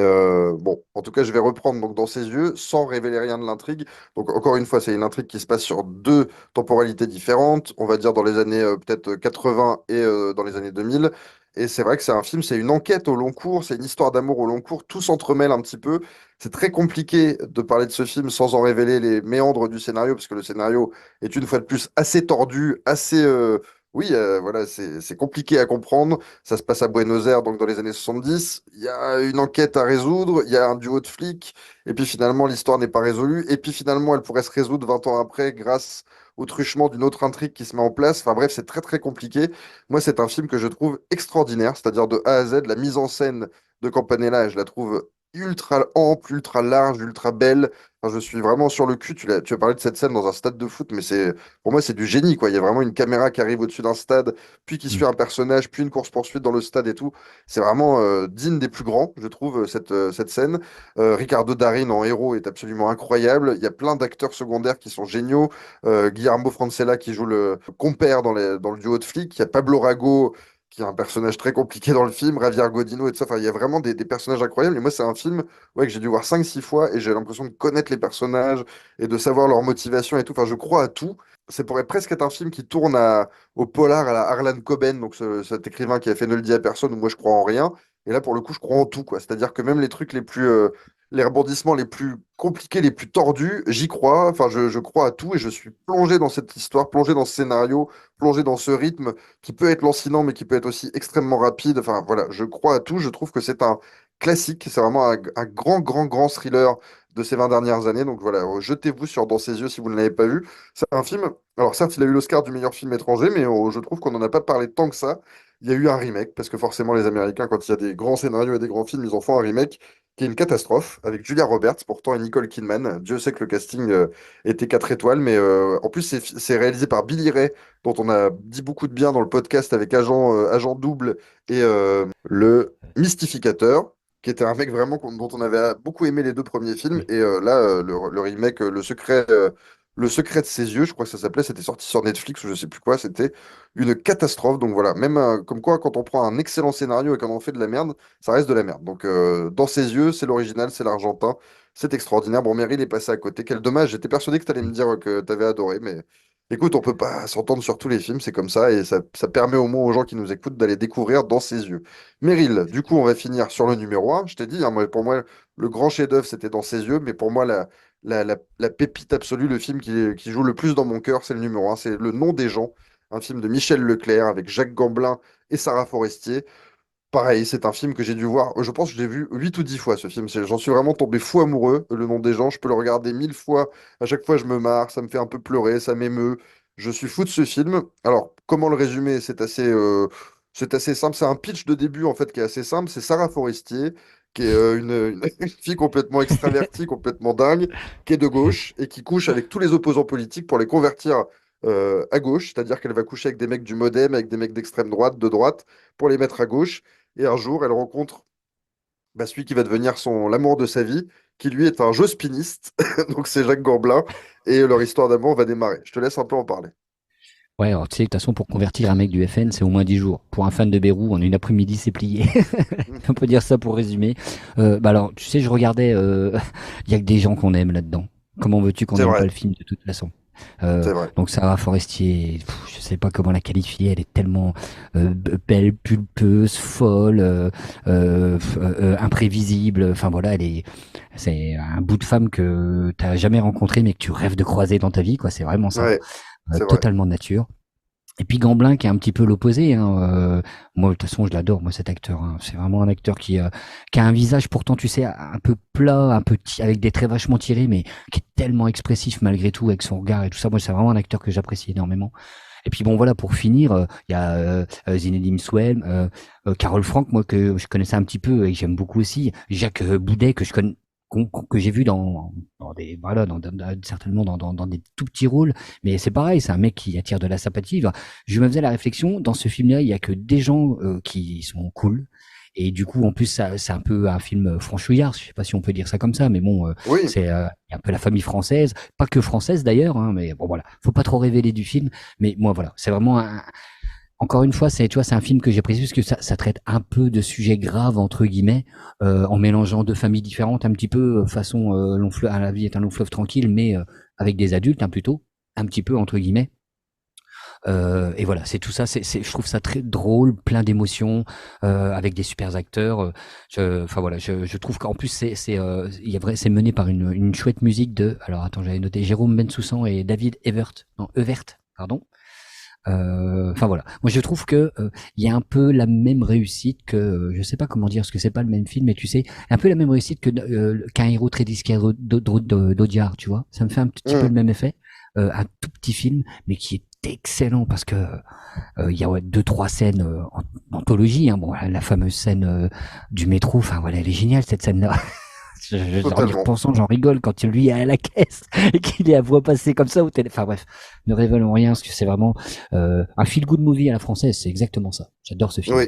bon, en tout cas, je vais reprendre donc dans ses yeux sans révéler rien de l'intrigue. Donc encore une fois, c'est une intrigue qui se passe sur deux temporalités différentes. On va dire dans les années peut-être 80 et dans les années 2000. Et c'est vrai que c'est un film, c'est une enquête au long cours, c'est une histoire d'amour au long cours. Tout s'entremêle un petit peu. C'est très compliqué de parler de ce film sans en révéler les méandres du scénario, parce que le scénario est une fois de plus assez tordu, assez oui, voilà, c'est compliqué à comprendre. Ça se passe à Buenos Aires, donc dans les années 70. Il y a une enquête à résoudre, il y a un duo de flics, et puis finalement, l'histoire n'est pas résolue. Et puis finalement, elle pourrait se résoudre 20 ans après grâce au truchement d'une autre intrigue qui se met en place. Enfin bref, c'est très très compliqué. Moi, c'est un film que je trouve extraordinaire, c'est-à-dire de A à Z, la mise en scène de Campanella, je la trouve ultra ample, ultra large, ultra belle. Enfin, je suis vraiment sur le cul. Tu as parlé de cette scène dans un stade de foot, mais pour moi, c'est du génie, quoi. Il y a vraiment une caméra qui arrive au-dessus d'un stade, puis qui Hmm. suit un personnage, puis une course-poursuite dans le stade et tout. C'est vraiment digne des plus grands, je trouve, cette scène. Ricardo Darín en héros est absolument incroyable. Il y a plein d'acteurs secondaires qui sont géniaux. Guillermo Francella qui joue le compère dans le duo de flics. Il y a Pablo Rago qui est un personnage très compliqué dans le film, Javier Godino et tout ça. Enfin, il y a vraiment des personnages incroyables. Et moi, c'est un film ouais, que j'ai dû voir 5 6 fois et j'ai l'impression de connaître les personnages et de savoir leur motivation et tout. Enfin, je crois à tout. Ça pourrait presque être un film qui tourne au polar à la Harlan Coben, donc cet écrivain qui a fait Ne le dis à personne, où moi je crois en rien. Et là, pour le coup, je crois en tout, quoi. C'est-à-dire que même les trucs les rebondissements les plus compliqués, les plus tordus, j'y crois. Enfin, je crois à tout et je suis plongé dans cette histoire, plongé dans ce scénario, plongé dans ce rythme qui peut être lancinant, mais qui peut être aussi extrêmement rapide. Enfin, voilà, je crois à tout. Je trouve que c'est un classique. C'est vraiment un grand, grand, grand thriller de ces 20 dernières années. Donc voilà, jetez-vous sur Dans ses yeux si vous ne l'avez pas vu. C'est un film, alors certes, il a eu l'Oscar du meilleur film étranger, mais je trouve qu'on n'en a pas parlé tant que ça. Il y a eu un remake, parce que forcément, les Américains, quand il y a des grands scénarios et des grands films, ils en font un remake, qui est une catastrophe, avec Julia Roberts, pourtant, et Nicole Kidman. Dieu sait que le casting était 4 étoiles, mais en plus, c'est réalisé par Billy Ray, dont on a dit beaucoup de bien dans le podcast avec Agent Double et Le Mystificateur, qui était un mec vraiment dont on avait beaucoup aimé les deux premiers films. Oui. Et là, le remake, le secret de ses yeux, je crois que ça s'appelait, c'était sorti sur Netflix ou je sais plus quoi, c'était une catastrophe. Donc voilà, même comme quoi, quand on prend un excellent scénario et qu'on en fait de la merde, ça reste de la merde. Donc dans ses yeux, c'est l'original, c'est l'argentin. C'est extraordinaire. Bon, Meryl est passé à côté. Quel dommage. J'étais persuadé que tu allais me dire que tu avais adoré, mais écoute, on peut pas s'entendre sur tous les films, c'est comme ça, et ça permet au moins aux gens qui nous écoutent d'aller découvrir dans ses yeux. Meryl, du coup, on va finir sur le numéro un. Je t'ai dit, hein, pour moi, le grand chef-d'œuvre, c'était dans ses yeux, mais pour moi, la pépite absolue, le film qui joue le plus dans mon cœur, c'est le numéro un. C'est Le Nom des gens, un film de Michel Leclerc avec Jacques Gamblin et Sarah Forestier. Pareil, c'est un film que j'ai dû voir, je pense que je l'ai vu 8 ou 10 fois ce film. J'en suis vraiment tombé fou amoureux, Le Nom des gens. Je peux le regarder 1000 fois. À chaque fois, je me marre, ça me fait un peu pleurer, ça m'émeut. Je suis fou de ce film. Alors, comment le résumer? C'est assez simple. C'est un pitch de début en fait qui est assez simple. C'est Sarah Forestier, qui est une fille complètement extravertie, complètement dingue, qui est de gauche et qui couche avec tous les opposants politiques pour les convertir à gauche. C'est-à-dire qu'elle va coucher avec des mecs du MoDem, avec des mecs d'extrême droite, de droite, pour les mettre à gauche. Et un jour, elle rencontre celui qui va devenir l'amour de sa vie, qui lui est un jeu spiniste. Donc c'est Jacques Gamblin. Et leur histoire d'amour va démarrer. Je te laisse un peu en parler. Ouais, alors tu sais, de toute façon, pour convertir un mec du FN, c'est au moins 10 jours. Pour un fan de Bérou, en une après-midi, c'est plié. On peut dire ça pour résumer. Bah alors, tu sais, je regardais, il y a que des gens qu'on aime là-dedans. Comment veux-tu qu'on C'est n'aime pas vrai, le film de toute façon? Euh, c'est vrai. donc Sarah Forestier, je sais pas comment la qualifier, elle est tellement belle, pulpeuse, folle, imprévisible. Enfin voilà, c'est un bout de femme que t'as jamais rencontré mais que tu rêves de croiser dans ta vie, quoi. C'est vraiment ça, Ouais, c'est vrai. totalement de nature. Et puis Gamblin qui est un petit peu l'opposé, hein. Moi de toute façon je l'adore, moi cet acteur, hein. C'est vraiment un acteur qui a un visage pourtant tu sais un peu plat, un peu avec des traits vachement tirés, mais qui est tellement expressif malgré tout avec son regard et tout ça. Moi c'est vraiment un acteur que j'apprécie énormément. Et puis bon voilà pour finir, il y a Zinedine Souel, Carole Franck moi que je connaissais un petit peu et que j'aime beaucoup aussi, Jacques Boudet que je connais que j'ai vu dans des voilà certainement dans des tout petits rôles, mais c'est pareil, c'est un mec qui attire de la sympathie. Enfin, je me faisais la réflexion, dans ce film-là, il y a que des gens qui sont cool. Et du coup, en plus, c'est un peu un film franchouillard, je sais pas si on peut dire ça comme ça, mais bon, Oui, c'est un peu la famille française, pas que française d'ailleurs, hein, mais bon voilà, faut pas trop révéler du film. Mais moi voilà, c'est vraiment encore une fois, tu vois, c'est un film que j'apprécie parce que ça traite un peu de sujets graves entre guillemets, en mélangeant deux familles différentes, un petit peu façon long fleuve, la vie est un long fleuve tranquille, mais avec des adultes, hein, plutôt, un petit peu entre guillemets. Et voilà, c'est tout ça. Je trouve ça très drôle, plein d'émotions, avec des super acteurs. Enfin voilà, je trouve qu'en plus c'est mené par une chouette musique de. Alors attends, j'avais noté Jérôme Bensoussan et David Evert, pardon. Enfin voilà, moi je trouve que il y a un peu la même réussite que je sais pas comment dire parce que c'est pas le même film, mais tu sais un peu la même réussite que qu'un héros très discret d'Audiard, tu vois. Ça me fait un petit peu le hum, même effet, un tout petit film, mais qui est excellent parce que il y a ouais, deux trois scènes anthologie, hein. Bon, la fameuse scène du métro, enfin voilà, elle est géniale cette scène-là. En y totalement. repensant, j'en rigole quand lui est à la caisse et qu'il est à voix passée comme ça au téléphone. Enfin bref, ne révélons rien parce que c'est vraiment un feel-good movie à la française. C'est exactement ça. J'adore ce film. Oui.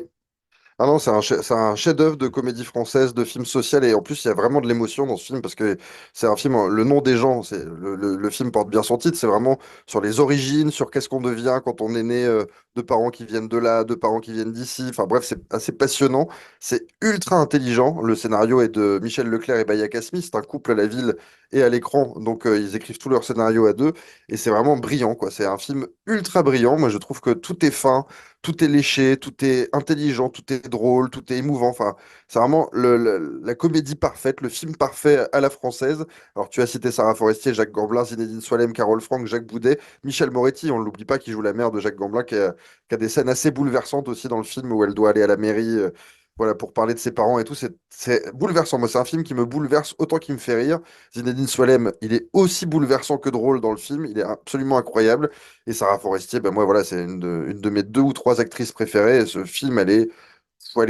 Ah non, c'est un chef-d'œuvre de comédie française, de film social, et en plus, il y a vraiment de l'émotion dans ce film, parce que c'est un film, Le Nom des gens, le film porte bien son titre, c'est vraiment sur les origines, sur qu'est-ce qu'on devient quand on est né de parents qui viennent de là, de parents qui viennent d'ici, enfin bref, c'est assez passionnant, c'est ultra intelligent, le scénario est de Michel Leclerc et Baya Kasmi, c'est un couple à la ville et à l'écran, donc ils écrivent tout leur scénario à deux, et c'est vraiment brillant, quoi, c'est un film ultra brillant, moi je trouve que tout est fin, tout est léché, tout est intelligent, tout est drôle, tout est émouvant. Enfin, c'est vraiment la comédie parfaite, le film parfait à la française. Alors, tu as cité Sarah Forestier, Jacques Gamblin, Zinedine Soilem, Carole Franck, Jacques Boudet, Michel Moretti, on ne l'oublie pas, qui joue la mère de Jacques Gamblin, qui a des scènes assez bouleversantes aussi dans le film où elle doit aller à la mairie. Voilà, pour parler de ses parents et tout, c'est bouleversant. Moi, c'est un film qui me bouleverse autant qu'il me fait rire. Zinedine Soilem, il est aussi bouleversant que drôle dans le film. Il est absolument incroyable. Et Sarah Forestier, ben moi, voilà, c'est une de mes deux ou trois actrices préférées. Et ce film, elle est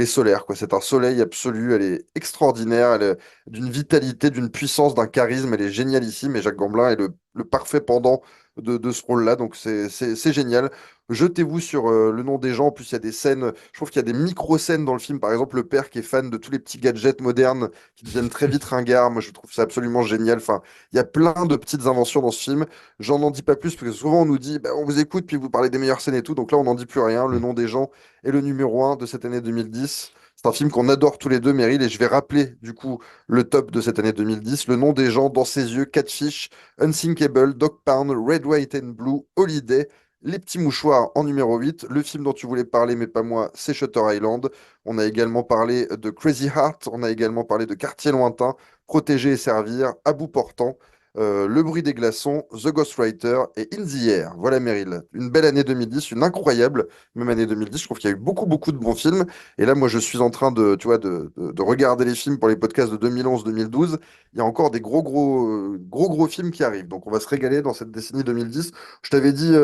solaire, quoi. C'est un soleil absolu. Elle est extraordinaire. Elle est d'une vitalité, d'une puissance, d'un charisme. Elle est génialissime. Et Jacques Gamblin est le parfait pendant de ce rôle-là. Donc, c'est génial. Jetez-vous sur Le Nom des gens. En plus, il y a des scènes. Je trouve qu'il y a des micro-scènes dans le film. Par exemple, le père qui est fan de tous les petits gadgets modernes qui deviennent très vite ringards. Moi, je trouve ça absolument génial. Enfin, il y a plein de petites inventions dans ce film. J'en en dis pas plus parce que souvent on nous dit bah, on vous écoute puis vous parlez des meilleures scènes et tout. Donc là, on n'en dit plus rien. Le Mm. Nom des gens est le numéro un de cette année 2010. C'est un film qu'on adore tous les deux, Meryl, et je vais rappeler du coup le top de cette année 2010. Le nom des gens, Dans ses yeux, Catfish, Unsinkable, Dog Pound, Red, White and Blue, Holiday, Les petits mouchoirs en numéro 8. Le film dont tu voulais parler, mais pas moi, c'est Shutter Island. On a également parlé de Crazy Heart, on a également parlé de Quartier lointain, Protéger et servir, À bout portant. Le bruit des glaçons, The Ghostwriter et In the Air. Voilà Meryl. Une belle année 2010, une incroyable même année 2010. Je trouve qu'il y a eu beaucoup, beaucoup de bons films. Et là, moi, je suis en train de, tu vois, de regarder les films pour les podcasts de 2011-2012. Il y a encore des gros films qui arrivent. Donc, on va se régaler dans cette décennie 2010. Je t'avais dit,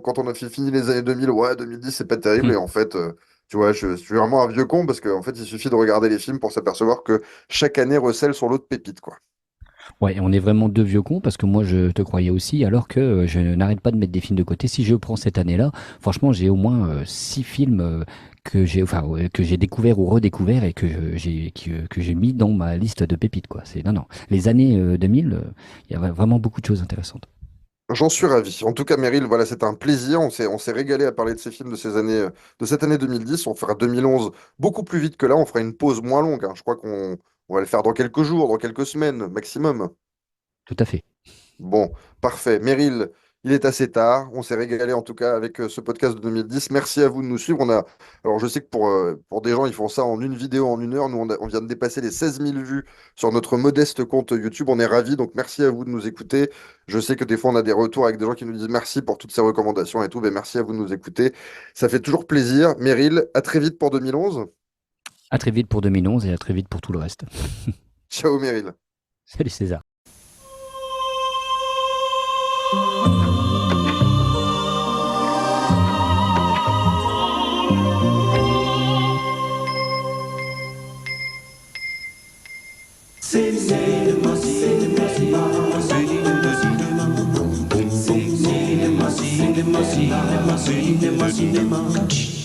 quand on a fini les années 2000, ouais, 2010, c'est pas terrible. Hmm. Et en fait, tu vois, je suis vraiment un vieux con parce qu'en fait, il suffit de regarder les films pour s'apercevoir que chaque année recèle sur l'autre pépite, quoi. Ouais, on est vraiment deux vieux cons parce que moi je te croyais aussi, alors que je n'arrête pas de mettre des films de côté. Si je prends cette année-là, franchement, j'ai au moins 6 films que j'ai découvert ou redécouvert et que j'ai mis dans ma liste de pépites, quoi. C'est, non, non. Les années 2000, il y a vraiment beaucoup de choses intéressantes. J'en suis ravi. En tout cas, Meryl, voilà, c'était un plaisir. On s'est régalé à parler de ces films de ces années, de cette année 2010. On fera 2011 beaucoup plus vite que là. On fera une pause moins longue, hein. Je crois qu'on va le faire dans quelques jours, dans quelques semaines maximum. Tout à fait. Bon, parfait. Meryl, il est assez tard. On s'est régalé en tout cas avec ce podcast de 2010. Merci à vous de nous suivre. Alors, je sais que pour des gens, ils font ça en une vidéo, en 1 heure. Nous, on vient de dépasser les 16 000 vues sur notre modeste compte YouTube. On est ravis. Donc, merci à vous de nous écouter. Je sais que des fois, on a des retours avec des gens qui nous disent merci pour toutes ces recommandations et tout. Mais merci à vous de nous écouter. Ça fait toujours plaisir. Meryl, à très vite pour 2011. À très vite pour 2011 et à très vite pour tout le reste. Ciao, Meryl. Salut César. Cinema.